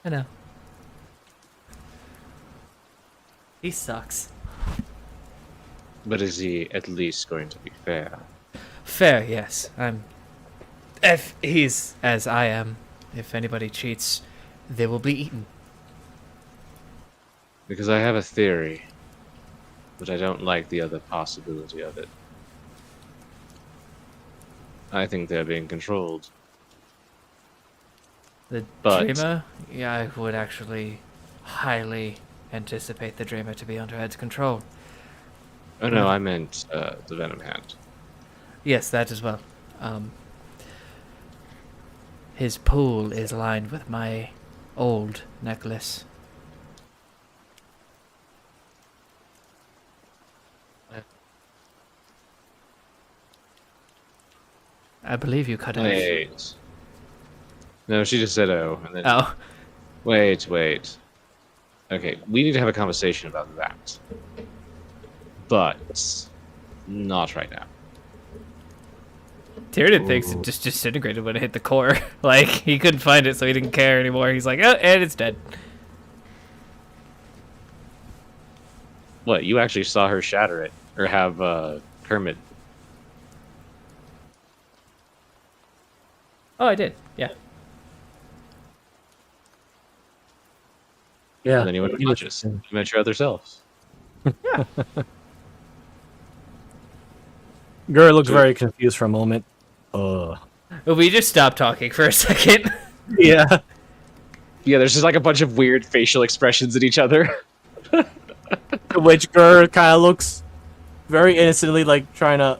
Speaker 3: I know. He sucks.
Speaker 2: But is he at least going to be fair?
Speaker 3: Fair, yes. If he's as I am, if anybody cheats, they will be eaten.
Speaker 2: Because I have a theory, but I don't like the other possibility of it. I think they're being controlled.
Speaker 3: The
Speaker 2: But-
Speaker 3: dreamer? Yeah, I would actually highly anticipate the dreamer to be under Ed's control.
Speaker 2: Oh no, I meant the Venom Hand.
Speaker 3: Yes, that as well. His pool is lined with my old necklace. I believe you cut it.
Speaker 2: Wait. No, she just said oh, and then...
Speaker 3: Oh,
Speaker 2: Wait. Okay, we need to have a conversation about that. But... not right now.
Speaker 3: Tyrion thinks it just disintegrated when it hit the core. Like, he couldn't find it, so he didn't care anymore. He's like, oh, and it's dead.
Speaker 2: What, you actually saw her shatter it? Or have Kermit...
Speaker 3: Oh, I did. Yeah.
Speaker 4: Yeah.
Speaker 2: And then you went unconscious. You met your other selves.
Speaker 4: Gur looked very confused for a moment.
Speaker 3: Well, we just stopped talking for a second.
Speaker 4: Yeah.
Speaker 2: Yeah, there's just like a bunch of weird facial expressions at each other.
Speaker 4: Which Gur kind of looks very innocently like trying to,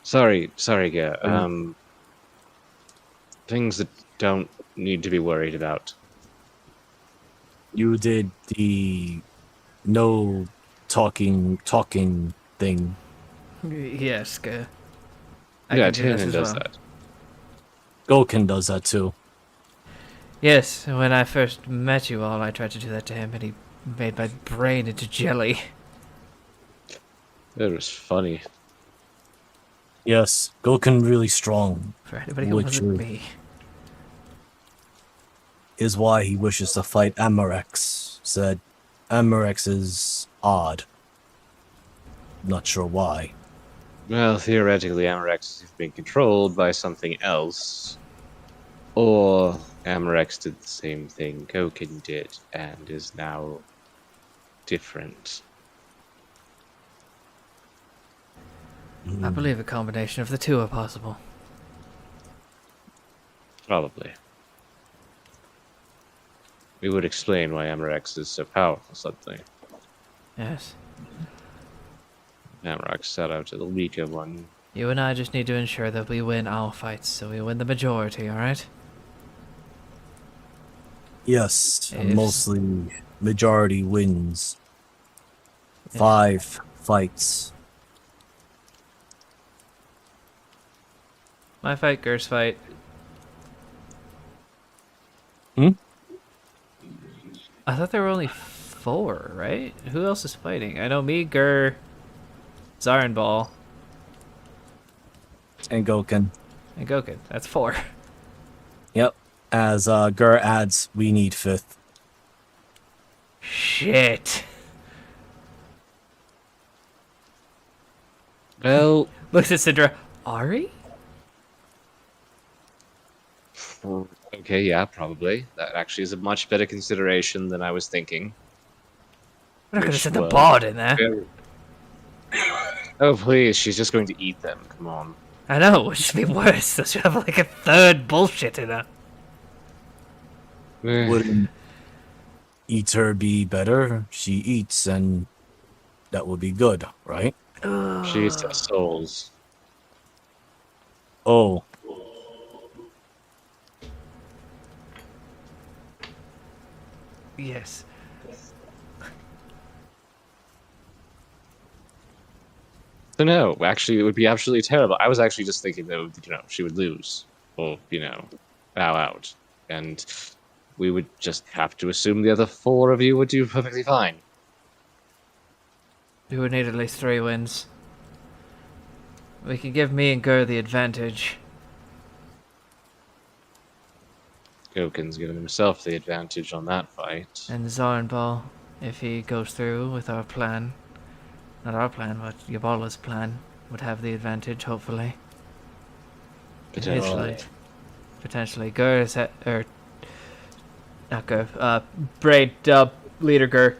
Speaker 2: Sorry, Gare. Things that don't need to be worried about.
Speaker 4: You did the no talking thing.
Speaker 3: Yes, I
Speaker 2: Yeah,
Speaker 3: can do this
Speaker 2: Tannen
Speaker 3: as
Speaker 2: does
Speaker 3: well.
Speaker 2: that.
Speaker 4: Goken does that too.
Speaker 3: Yes, when I first met you all, I tried to do that to him, and he made my brain into jelly.
Speaker 2: It was funny.
Speaker 4: Yes, Goken really strong,
Speaker 3: For anybody who
Speaker 4: which
Speaker 3: wasn't me.
Speaker 4: is why he wishes to fight Amarex. Said Amarex is odd. Not sure why.
Speaker 2: Well, theoretically, Amarex is being controlled by something else. Or Amarex did the same thing Goken did and is now different.
Speaker 3: I believe a combination of the two are possible.
Speaker 2: Probably. We would explain why Amarex is so powerful suddenly.
Speaker 3: Yes.
Speaker 2: Amarex set out to the weaker one.
Speaker 3: You and I just need to ensure that we win our fights, so we win the majority, alright?
Speaker 4: Yes,
Speaker 3: If-
Speaker 4: mostly majority wins.
Speaker 3: Yeah.
Speaker 4: 5 fights.
Speaker 3: My fight, Ger's fight.
Speaker 4: Hmm?
Speaker 3: I thought there were only 4, right? Who else is fighting? I know me, Ger, Zarenball,
Speaker 4: And Goken.
Speaker 3: and Goken. That's 4.
Speaker 4: Yep. As Gur adds, we need 5th.
Speaker 3: Shit.
Speaker 2: Well,
Speaker 3: Looks at Syndra. Ari?
Speaker 2: okay, yeah, probably. That actually is a much better consideration than I was thinking.
Speaker 3: We're not gonna
Speaker 2: Which
Speaker 3: send the
Speaker 2: was
Speaker 3: bard in there.
Speaker 2: Oh, please, she's just going to eat them. Come on.
Speaker 3: I know, it would just be worse. She'll have like a 3rd bullshit in her.
Speaker 4: Wouldn't eat her be better? She eats, and that would be good, right?
Speaker 2: She eats their souls.
Speaker 4: Oh,
Speaker 3: Yes.
Speaker 2: So no, actually, it would be absolutely terrible. I was actually just thinking that, she would lose. Or, bow out. And we would just have to assume the other 4 of you would do perfectly fine.
Speaker 3: We would need at least 3 wins. We could give me and Gur the advantage.
Speaker 2: Goken's given himself the advantage on that fight.
Speaker 3: And Zarenball, if he goes through with our plan. Not our plan, but Yabala's plan, would have the advantage, hopefully.
Speaker 2: Potentially.
Speaker 3: Potentially. Gur is at, or not Gur, Braid, leader Gur.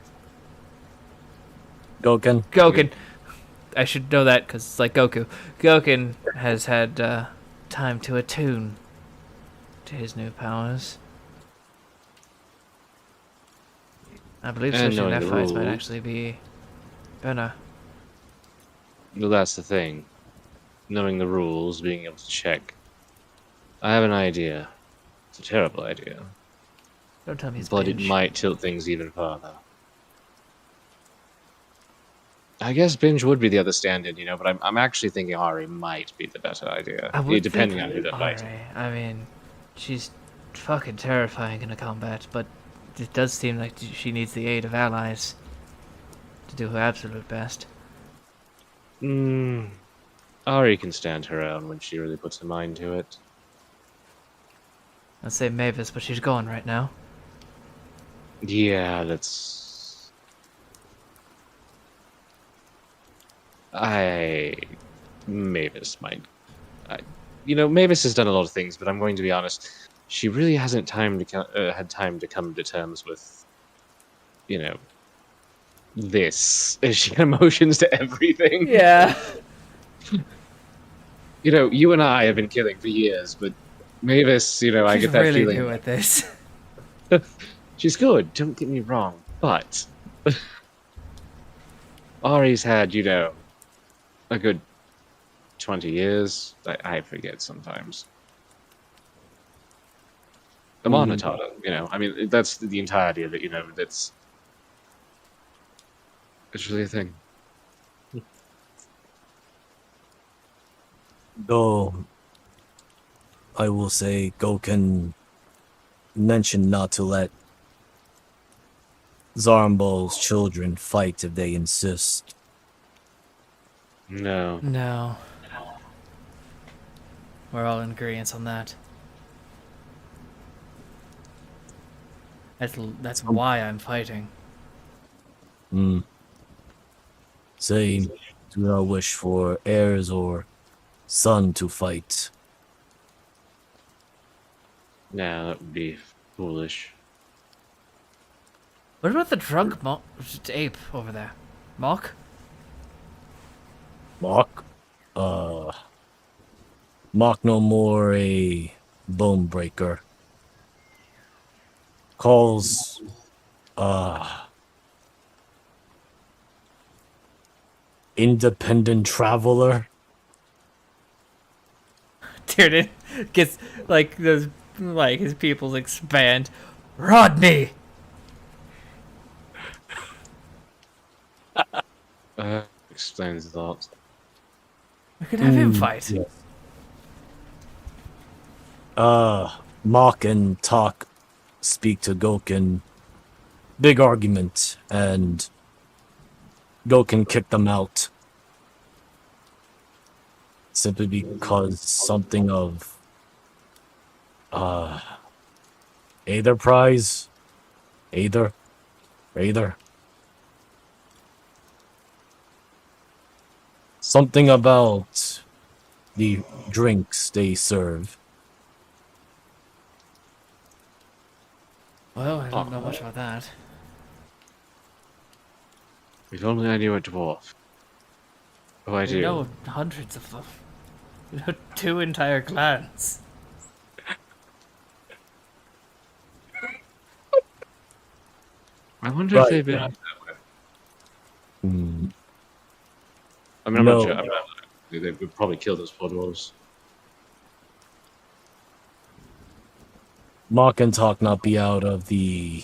Speaker 4: Goken.
Speaker 3: Goken. I should know that because it's like Goku. Goken has had time to attune to his new powers. I believe
Speaker 2: And
Speaker 3: switching
Speaker 2: knowing
Speaker 3: that
Speaker 2: the
Speaker 3: fights might
Speaker 2: rules.
Speaker 3: actually be better.
Speaker 2: Well, that's the thing. Knowing the rules, being able to check. I have an idea. It's a terrible idea.
Speaker 3: Don't tell me it's
Speaker 2: But it
Speaker 3: binge.
Speaker 2: might tilt things even further. I guess Binge would be the other stand-in, but I'm actually thinking Ari might be the better idea.
Speaker 3: I would
Speaker 2: Depending
Speaker 3: think
Speaker 2: on who they're fighting.
Speaker 3: Ari, I mean, she's fucking terrifying in a combat, but it does seem like she needs the aid of allies to do her absolute best.
Speaker 2: Ari can stand her own when she really puts her mind to it.
Speaker 3: I'd say Mavis, but she's gone right now.
Speaker 2: Yeah, that's... Mavis might... Mavis has done a lot of things, but I'm going to be honest. She really hasn't had time to come to terms with, this. She had emotions to everything.
Speaker 3: Yeah.
Speaker 2: You and I have been killing for years, but Mavis, I
Speaker 3: She's
Speaker 2: get that
Speaker 3: really
Speaker 2: feeling.
Speaker 3: good at this.
Speaker 2: She's good, don't get me wrong, but Ari's had, a good 20 years. I forget sometimes. The Monotata, you know, I mean, that's the entirety of it, you know, it's really a thing.
Speaker 4: Though, I will say, Goken mentioned not to let Zarmbol's children fight if they insist.
Speaker 2: No.
Speaker 3: No. We're all in agreement on that. That's why I'm fighting.
Speaker 4: Say, do not wish for heirs or son to fight.
Speaker 2: No, that would be foolish.
Speaker 3: What about the drunk ape over there? Mock?
Speaker 4: Mock? Mock no more a bone breaker. Calls, independent traveler.
Speaker 3: Dude, it gets like those, like his pupils expand. Rodney!
Speaker 2: Explains a lot.
Speaker 3: We could have him fight.
Speaker 4: Yes. Mock and Talk speak to Goken. Big argument, and Goken kicked them out. Simply because something of Aether prize? Aether? Something about the drinks they serve.
Speaker 3: Well, I don't know much about that.
Speaker 2: If only I knew a dwarf. Oh, I
Speaker 3: We
Speaker 2: do.
Speaker 3: know hundreds of them. We know 2 entire clans.
Speaker 2: I wonder if they've been up that way. I mean, I'm
Speaker 4: No.
Speaker 2: not sure. They would probably kill those poor dwarves.
Speaker 4: Mock and Talk not be out of the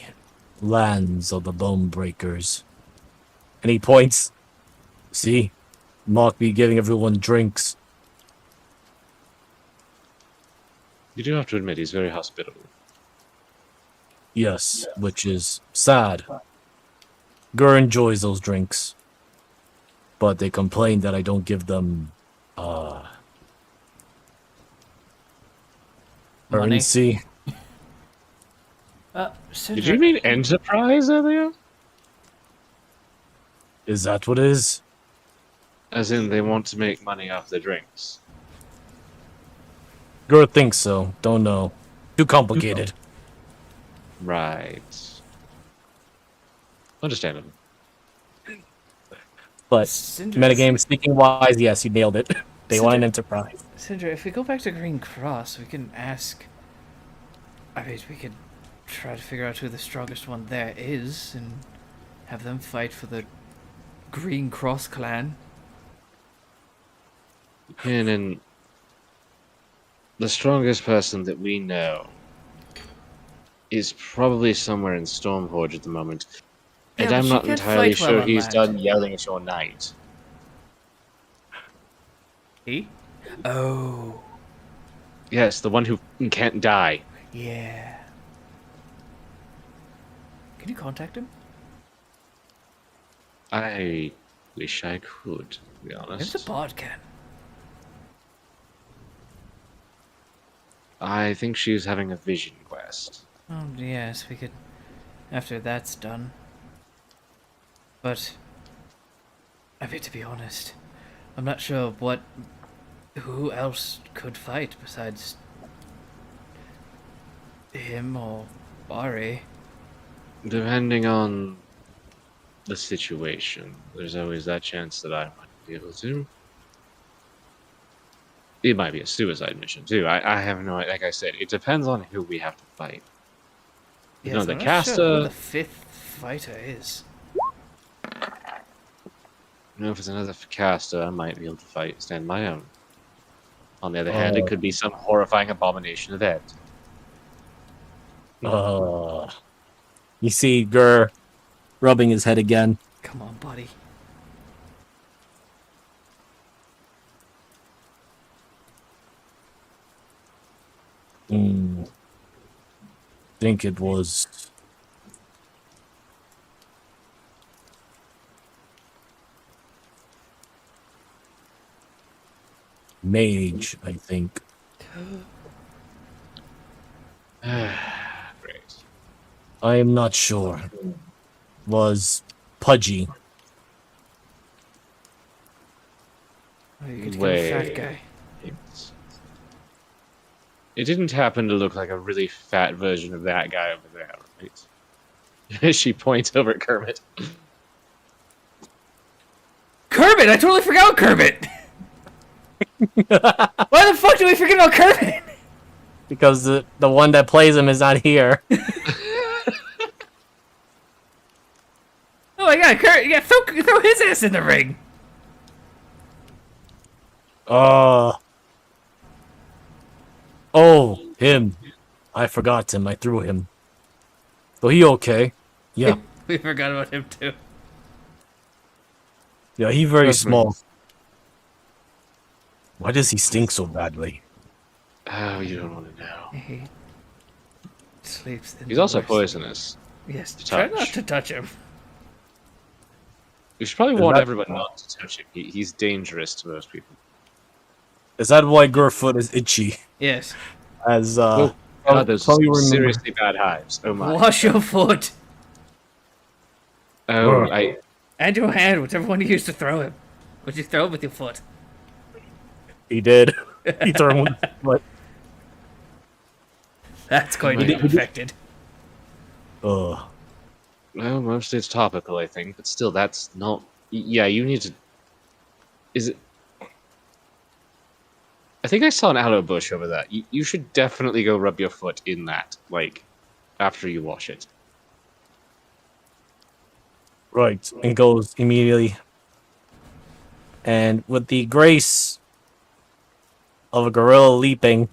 Speaker 4: lands of the bone breakers. And he points. See? Mock be giving everyone drinks.
Speaker 2: You do have to admit he's very hospitable.
Speaker 4: Yes, which is sad. Gur enjoys those drinks. But they complain that I don't give them
Speaker 3: Money.
Speaker 4: currency.
Speaker 2: Did you mean enterprise earlier?
Speaker 4: Is that what it is?
Speaker 2: As in, they want to make money off the drinks.
Speaker 4: Gur thinks so. Don't know. Too complicated.
Speaker 2: Right. Understandable.
Speaker 4: But
Speaker 3: Cinder,
Speaker 4: metagame speaking wise, yes, you nailed it. They want an enterprise.
Speaker 3: Cinder, if we go back to Green Cross, we can ask. I mean, we could try to figure out who the strongest one there is and have them fight for the Green Cross clan.
Speaker 2: And the strongest person that we know is probably somewhere in Stormforge at the moment.
Speaker 3: Yeah,
Speaker 2: And
Speaker 3: but
Speaker 2: I'm
Speaker 3: she
Speaker 2: not
Speaker 3: can't
Speaker 2: entirely
Speaker 3: fight well
Speaker 2: sure
Speaker 3: on
Speaker 2: he's
Speaker 3: land.
Speaker 2: done yelling at your knight.
Speaker 3: He? Oh,
Speaker 2: Yes, the one who can't die.
Speaker 3: yeah. Can you contact him?
Speaker 2: I wish I could, to be
Speaker 3: Maybe
Speaker 2: honest.
Speaker 3: the bot can.
Speaker 2: I think she's having a vision quest.
Speaker 3: Oh, yes, we could. After that's done. But. I mean, to be honest, I'm not sure who else could fight besides him or Bari.
Speaker 2: Depending on the situation, there's always that chance that I might be able to. It might be a suicide mission too. I have no idea. Like I said, it depends on who we have to fight.
Speaker 3: Yeah,
Speaker 2: No,
Speaker 3: so
Speaker 2: the
Speaker 3: I'm not
Speaker 2: caster.
Speaker 3: sure who the 5th fighter is.
Speaker 2: You know, if it's another caster, I might be able to stand my own. On the other hand, it could be some horrifying abomination of that.
Speaker 4: You see Gur rubbing his head again.
Speaker 3: Come on, buddy.
Speaker 4: Think it was mage, I think.
Speaker 2: Great.
Speaker 4: I am not sure. Was pudgy.
Speaker 3: Oh, you could kill
Speaker 2: Wait.
Speaker 3: a fat guy.
Speaker 2: It didn't happen to look like a really fat version of that guy over there, right? She points over at Kermit.
Speaker 3: Kermit! I totally forgot Kermit! Why the fuck do we forget about Kermit?
Speaker 4: Because the one that plays him is not here.
Speaker 3: Oh my god, Kermit! Yeah, throw his ass in the ring!
Speaker 4: Oh, him. I forgot him. I threw him. So he okay? Yeah.
Speaker 3: We forgot about him too.
Speaker 4: Yeah, he very
Speaker 2: Trust me.
Speaker 4: small. Why does he stink so badly?
Speaker 2: Oh, you don't want to know.
Speaker 3: He sleeps in
Speaker 2: He's
Speaker 3: the
Speaker 2: also
Speaker 3: worst-
Speaker 2: poisonous.
Speaker 3: Yes,
Speaker 2: to
Speaker 3: try
Speaker 2: touch.
Speaker 3: not to touch him.
Speaker 2: We should probably
Speaker 4: Is
Speaker 2: warn
Speaker 4: that-
Speaker 2: everyone not to touch him. He's dangerous to most people.
Speaker 4: Is that why Gurfoot is itchy?
Speaker 3: Yes.
Speaker 4: As
Speaker 2: Oh, God, those
Speaker 4: probably
Speaker 2: are
Speaker 4: remember-
Speaker 2: seriously bad hives. Oh my.
Speaker 3: Wash your foot
Speaker 2: Oh,
Speaker 4: Ugh.
Speaker 3: and your hand, whichever one you used to throw him. Would you throw him with your foot?
Speaker 4: he did. He threw him with his foot.
Speaker 3: That's going to
Speaker 2: my
Speaker 3: be
Speaker 2: God.
Speaker 3: infected.
Speaker 4: Ugh.
Speaker 2: Well, mostly it's topical, I think, but still, that's not. Yeah, you need to. Is it? I think I saw an aloe bush over there. You should definitely go rub your foot in that, like, after you wash it.
Speaker 4: Right, and goes immediately. And with the grace of a gorilla leaping,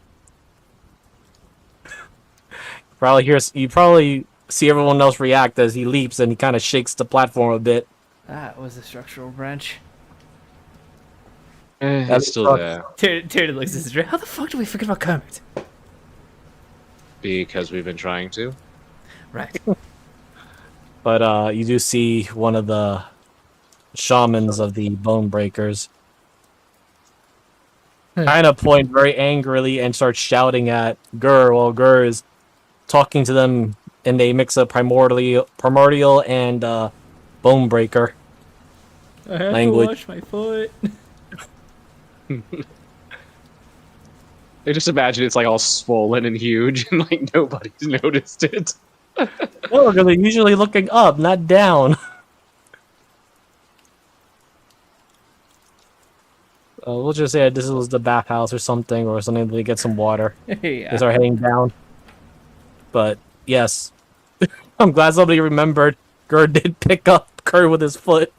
Speaker 4: you probably see everyone else react as he leaps and he kind of shakes the platform a bit.
Speaker 3: That was a structural branch.
Speaker 2: It's still
Speaker 4: sucks.
Speaker 2: there
Speaker 3: Tyrion looks at his How the fuck do we forget about Kermit?
Speaker 2: because we've been trying to.
Speaker 3: Right.
Speaker 4: But you do see one of the shamans of the Bone Breakers kind of point very angrily and start shouting at Gur while Gur is talking to them in a mix of primordial and Bone Breaker.
Speaker 3: I have
Speaker 4: Language.
Speaker 3: to wash my foot.
Speaker 2: I just imagine it's like all swollen and huge, and like nobody's noticed it.
Speaker 4: No, because they're usually looking up, not down. We'll just say this was the bathhouse or something to get some water. They
Speaker 3: Yeah.
Speaker 4: start heading down. But yes, I'm glad somebody remembered. Gur did pick up Kermit with his foot.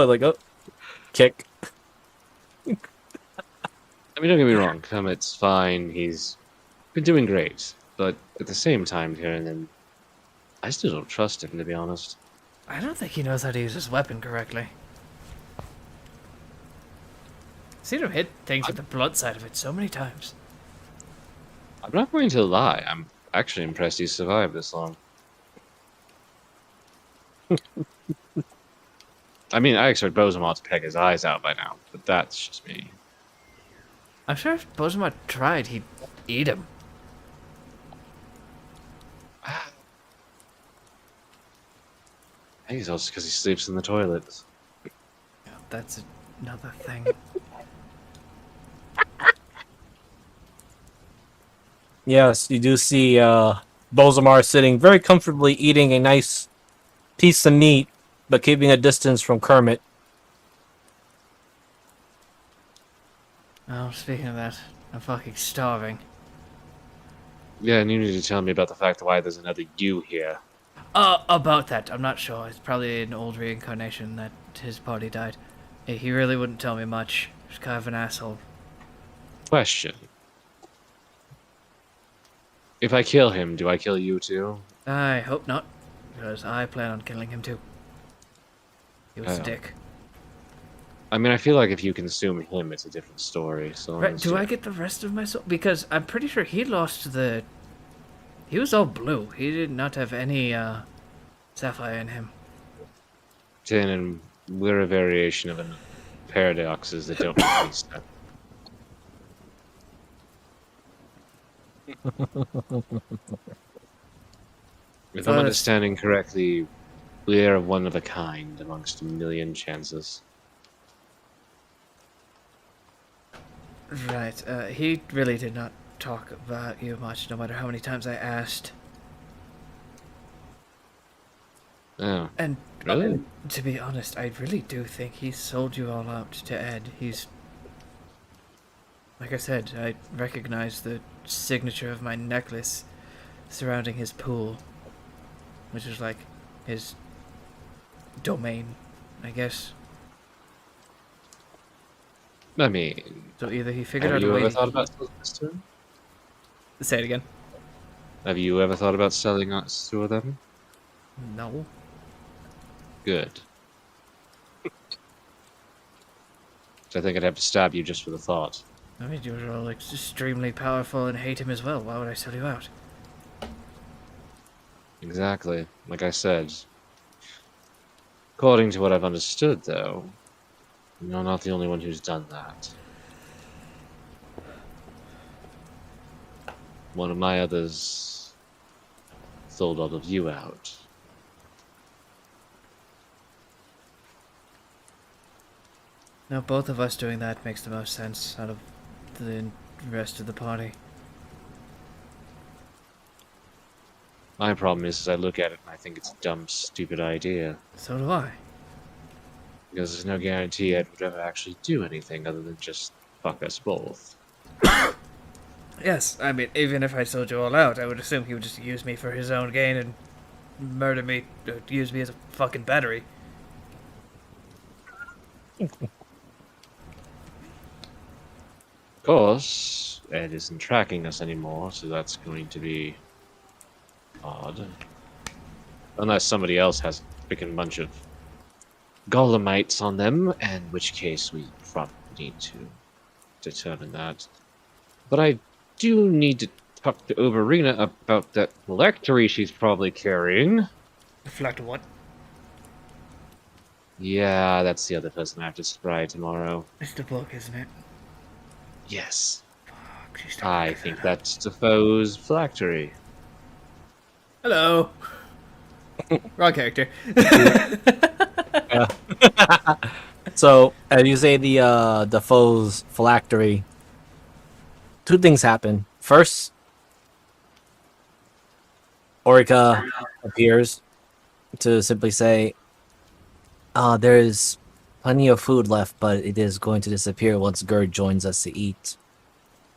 Speaker 4: Like, oh, kick.
Speaker 2: I mean, don't get me wrong, Kermit's fine. He's been doing great, but at the same time, Tyrion, I still don't trust him, to be honest.
Speaker 3: I don't think he knows how to use his weapon correctly. I've seen him hit things with the blunt side of it so many times.
Speaker 2: I'm not going to lie. I'm actually impressed he survived this long. I mean, I expect Bozamot to peg his eyes out by now, but that's just me.
Speaker 3: I'm sure if Bozoma tried, he'd eat him.
Speaker 2: I think it's also because he sleeps in the toilet.
Speaker 3: That's another thing.
Speaker 4: Yes, you do see Bozamar sitting very comfortably eating a nice piece of meat, but keeping a distance from Kermit.
Speaker 3: Oh, speaking of that, I'm fucking starving.
Speaker 2: Yeah, and you need to tell me about the fact why there's another you here.
Speaker 3: About that, I'm not sure. It's probably an old reincarnation that his party died. He really wouldn't tell me much. He's kind of an asshole.
Speaker 2: Question. If I kill him, do I kill you too?
Speaker 3: I hope not, because I plan on killing him too. He was a
Speaker 2: Oh.
Speaker 3: dick.
Speaker 2: I mean, I feel like if you consume him, it's a different story. So long
Speaker 3: Right,
Speaker 2: as
Speaker 3: do I
Speaker 2: you-
Speaker 3: get the rest of my soul? Because I'm pretty sure he lost the... He was all blue. He did not have any, sapphire in him.
Speaker 2: Tin, and we're a variation of paradoxes that don't make any sense. If I'm
Speaker 3: First-
Speaker 2: understanding correctly, we are one of a kind amongst a million chances.
Speaker 3: Right, he really did not talk about you much, no matter how many times I asked.
Speaker 2: Oh,
Speaker 3: And
Speaker 2: really?
Speaker 3: to be honest, I really do think he sold you all out to Ed. He's... Like I said, I recognize the signature of my necklace surrounding his pool, which is like his domain, I guess.
Speaker 2: I mean,
Speaker 3: So either he figured
Speaker 2: have
Speaker 3: out a
Speaker 2: you
Speaker 3: way
Speaker 2: ever
Speaker 3: to...
Speaker 2: thought about selling us to him?
Speaker 3: Say it again.
Speaker 2: Have you ever thought about selling us to them?
Speaker 3: No.
Speaker 2: Good. So I think I'd have to stab you just for the thought.
Speaker 3: I mean, you're all extremely powerful and hate him as well. Why would I sell you out?
Speaker 2: Exactly. Like I said. According to what I've understood, though, you're not the only one who's done that. One of my others sold all of you out.
Speaker 3: Now, both of us doing that makes the most sense out of the rest of the party.
Speaker 2: My problem is I look at it and I think it's a dumb, stupid idea.
Speaker 3: So do I.
Speaker 2: Because there's no guarantee Ed would ever actually do anything other than just fuck us both.
Speaker 3: Yes, I mean, even if I sold you all out, I would assume he would just use me for his own gain and murder me, or use me as a fucking battery.
Speaker 2: Of course, Ed isn't tracking us anymore, so that's going to be odd. Unless somebody else has a freaking bunch of Golemites on them, in which case we probably need to determine that. But I do need to talk to Overina about that phylactery she's probably carrying.
Speaker 3: Reflect what?
Speaker 2: Yeah, that's the other person I have to spry tomorrow.
Speaker 3: It's the book, isn't it?
Speaker 2: Yes,
Speaker 3: Fuck, she's
Speaker 2: I think that's Defoe's phylactery.
Speaker 3: Hello. Wrong character.
Speaker 1: So, as you say, the foe's phylactery, two things happen. First, Orica appears to simply say, there's plenty of food left, but it is going to disappear once Gerd joins us to eat.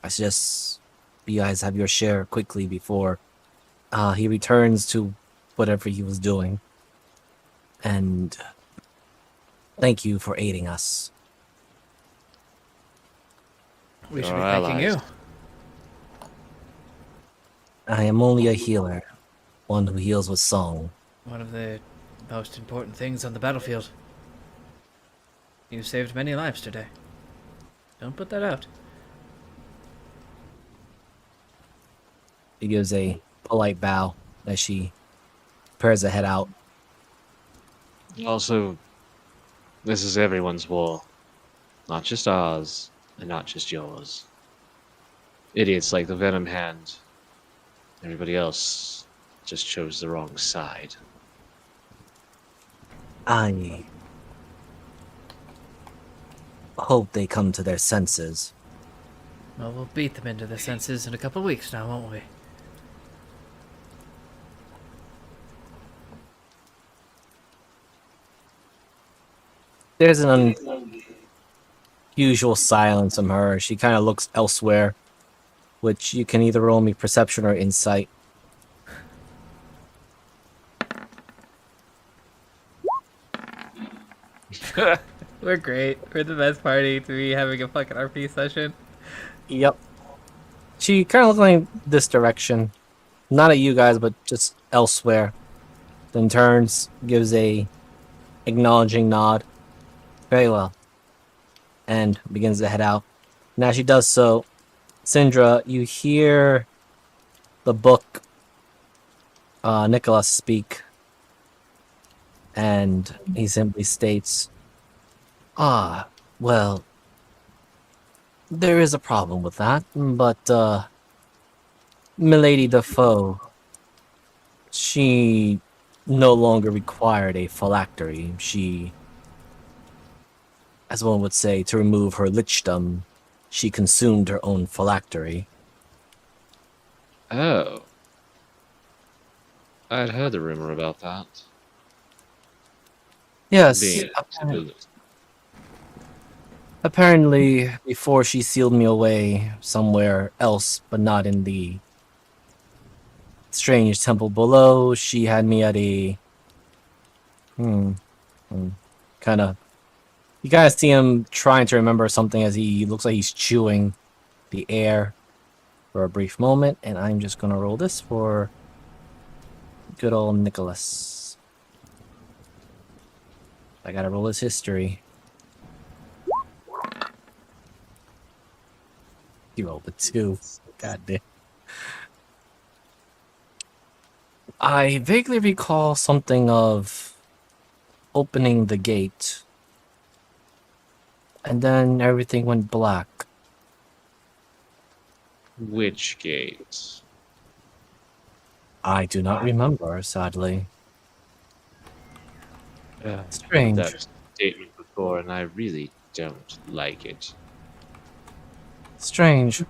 Speaker 1: I suggest you guys have your share quickly before he returns to whatever he was doing. And thank you for aiding us.
Speaker 3: We should
Speaker 2: You're
Speaker 3: be thanking
Speaker 2: allies.
Speaker 3: you.
Speaker 1: I am only a healer, one who heals with song.
Speaker 3: One of the most important things on the battlefield. You saved many lives today. Don't put that out.
Speaker 1: She gives a polite bow as she prepares to head out.
Speaker 2: Also, this is everyone's war. Not just ours, and not just yours. Idiots like the Venom Hand. Everybody else just chose the wrong side.
Speaker 1: I hope they come to their senses.
Speaker 3: Well, we'll beat them into their senses in a couple of weeks now, won't we?
Speaker 1: There's an unusual silence from her. She kind of looks elsewhere, which you can either roll me perception or insight.
Speaker 3: We're great. We're the best party to be having a fucking RP session.
Speaker 1: Yep. She kind of looks like this direction. Not at you guys, but just elsewhere. Then turns, gives a acknowledging nod. Very well. And begins to head out. Now she does so. Syndra, you hear the book Nicholas speak. And he simply states, "Ah, well, there is a problem with that, but, Milady Defoe, she no longer required a phylactery. She, as one would say, to remove her lichdom, she consumed her own phylactery."
Speaker 2: Oh. I'd heard a rumor about that.
Speaker 1: Yes,
Speaker 2: Being a possibility.
Speaker 1: apparently before she sealed me away somewhere else, but not in the strange temple below, she had me at a kind of. You guys see him trying to remember something as he looks like he's chewing the air for a brief moment, and I'm just gonna roll this for good old Nicholas. I gotta roll his history. He rolled a 2. God damn. I vaguely recall something of opening the gate, and then everything went black.
Speaker 2: Which gate?
Speaker 1: I do not remember, sadly.
Speaker 2: I've
Speaker 1: Strange.
Speaker 2: heard that statement before, and I really don't like it.
Speaker 1: Strange.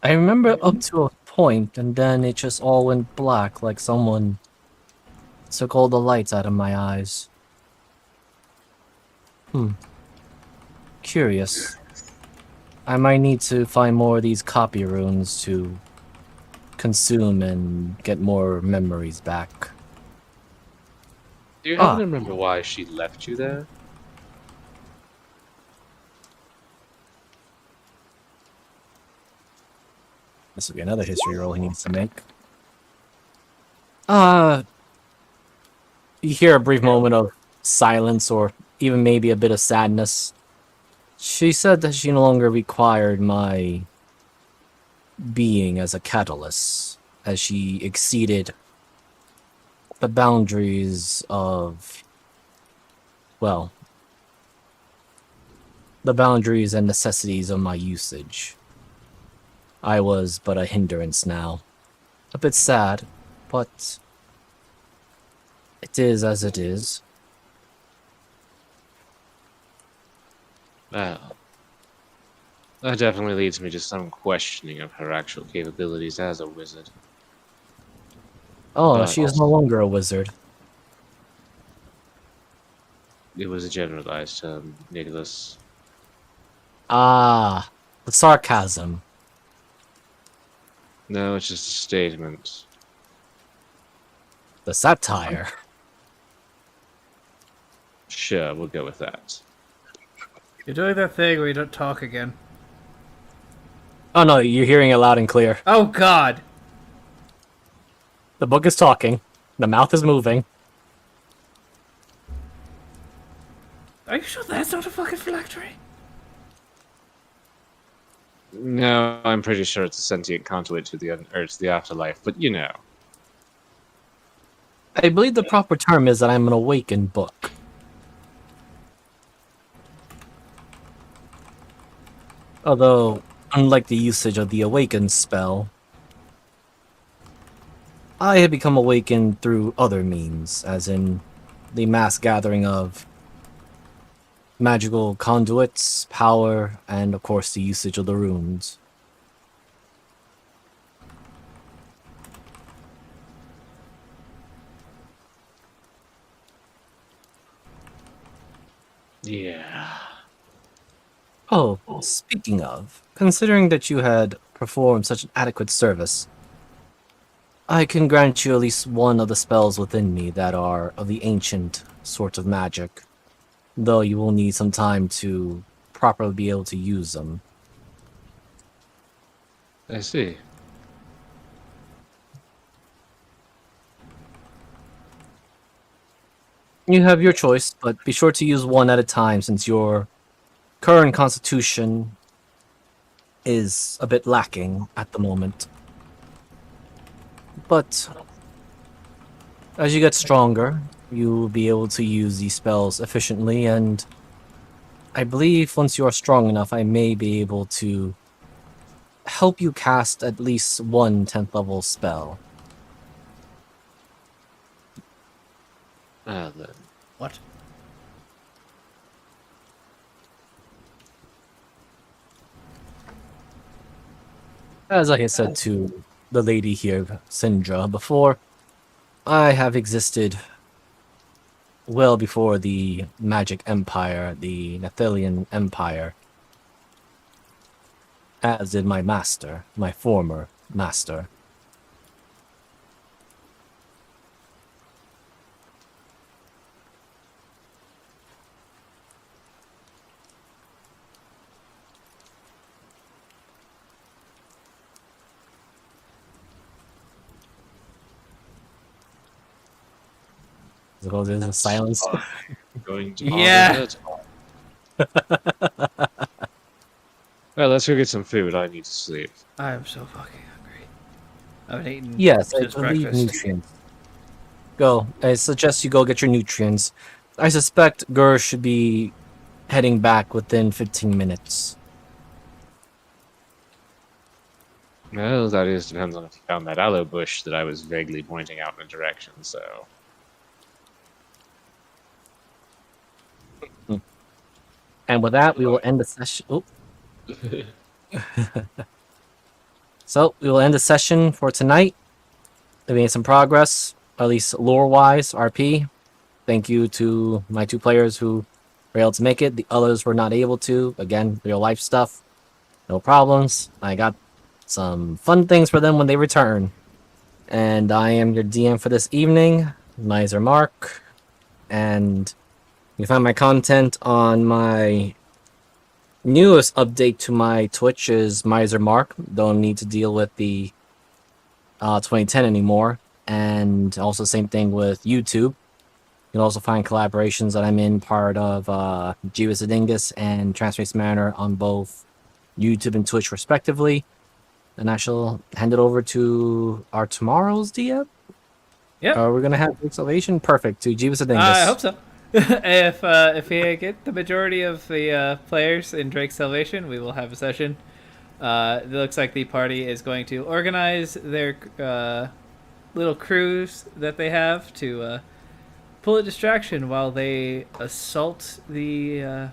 Speaker 1: I remember up to a point, and then it just all went black, like someone took all the lights out of my eyes. Curious. I might need to find more of these copy runes to consume and get more memories back.
Speaker 2: Do you happen to remember why she left you there?
Speaker 1: This will be another history roll he needs to make. You hear a brief moment of silence or even maybe a bit of sadness. She said that she no longer required my being as a catalyst, as she exceeded the boundaries of, well, the boundaries and necessities of my usage. I was but a hindrance now. A bit sad, but it is as it is.
Speaker 2: Well, that definitely leads me to some questioning of her actual capabilities as a wizard.
Speaker 1: Oh,
Speaker 2: But
Speaker 1: she is no longer a wizard.
Speaker 2: it was a generalized term, Nicholas.
Speaker 1: Ah, the sarcasm.
Speaker 2: No, it's just a statement.
Speaker 1: The satire.
Speaker 2: Sure, we'll go with that.
Speaker 3: You're doing that thing where you don't talk again.
Speaker 1: Oh no, you're hearing it loud and clear.
Speaker 3: Oh god!
Speaker 1: The book is talking. The mouth is moving.
Speaker 3: Are you sure that's not a fucking phylactery?
Speaker 2: No, I'm pretty sure it's a sentient conduit to the afterlife, but you know.
Speaker 1: I believe the proper term is that I'm an awakened book. Although, unlike the usage of the awakened spell, I had become awakened through other means, as in the mass gathering of magical conduits, power, and of course the usage of the runes.
Speaker 2: Yeah.
Speaker 1: Oh, speaking of, considering that you had performed such an adequate service, I can grant you at least one of the spells within me that are of the ancient sort of magic, though you will need some time to properly be able to use them.
Speaker 2: I see.
Speaker 1: You have your choice, but be sure to use one at a time since your current constitution is a bit lacking at the moment. But as you get stronger, you will be able to use these spells efficiently, and I believe once you are strong enough, I may be able to help you cast at least one 10th level spell.
Speaker 2: Then.
Speaker 3: What?
Speaker 1: As I had said to the lady here, Sindra, before, I have existed well before the Magic Empire, the Nathalian Empire, as did my master, my former master. So there's a silence.
Speaker 2: Going to
Speaker 3: Yeah.
Speaker 2: Well, let's go get some food. I need to sleep.
Speaker 3: I'm so fucking hungry. I haven't eaten
Speaker 1: Yes, I
Speaker 3: since
Speaker 1: believe
Speaker 3: breakfast.
Speaker 1: nutrients. Go. I suggest you go get your nutrients. I suspect Gur should be heading back within 15 minutes.
Speaker 2: Well, that is depends on if you found that aloe bush that I was vaguely pointing out in a direction. So
Speaker 1: And with that, we will end the session. Oh. So we will end the session for tonight. We made some progress, at least lore-wise. RP. Thank you to my two players who were able to make it. The others were not able to. Again, real life stuff. No problems. I got some fun things for them when they return. And I am your DM for this evening, Miser Mark. And you find my content on my newest update to my Twitch is Miser Mark. Don't need to deal with the 2010 anymore. And also same thing with YouTube. You can also find collaborations that I'm in, part of Jeebus Adingus and Transrace Manor on both YouTube and Twitch respectively. And I shall hand it over to our tomorrow's DM.
Speaker 3: Yep.
Speaker 1: We're gonna have Drake Salvation. Perfect. To Jeebus Adingus.
Speaker 3: I hope so. If we get the majority of the players in Drake's Salvation, we will have a session. It looks like the party is going to organize their little cruise that they have to pull a distraction while they assault the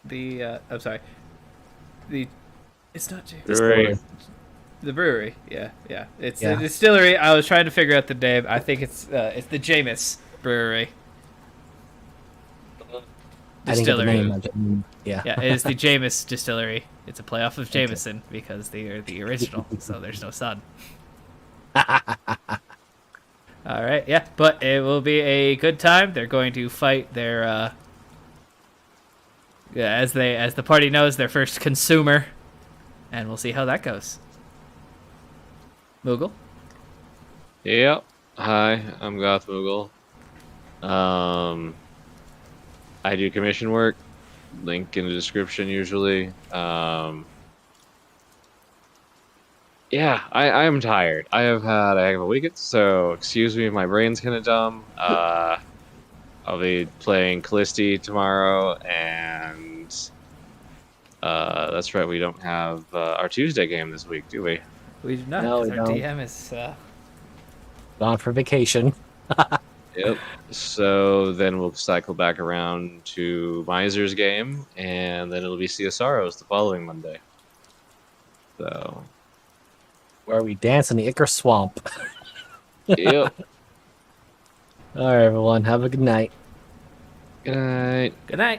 Speaker 3: I'm sorry. It's not James.
Speaker 2: Great.
Speaker 3: The brewery, yeah. It's
Speaker 1: Yeah.
Speaker 3: the distillery. I was trying to figure out the name. I think it's the Jameis Brewery.
Speaker 1: I didn't get the
Speaker 3: Distillery.
Speaker 1: name. Yeah.
Speaker 3: Yeah, it is the Jameis Distillery. It's a playoff of Jameson because they are the original, so there's no sun. All right, yeah, but it will be a good time. They're going to fight their, as the party knows, their first consumer, and we'll see how that goes. Moogle.
Speaker 2: Yep. Hi, I'm Goth Moogle. I do commission work. Link in the description usually. Yeah, I am tired. I have had a heck of a weekend, so excuse me if my brain's kind of dumb. I'll be playing Callisti tomorrow, and that's right, we don't have our Tuesday game this week, do we?
Speaker 3: We do not,
Speaker 1: No, we
Speaker 3: because our
Speaker 1: don't.
Speaker 3: DM is
Speaker 1: Gone for vacation.
Speaker 2: Yep. So then we'll cycle back around to Miser's game, and then it'll be Sea of Sorrows the following Monday. So,
Speaker 1: Where we dance in the Icar Swamp.
Speaker 2: yep.
Speaker 1: All right, everyone. Have a good night.
Speaker 2: Good night.
Speaker 3: good night.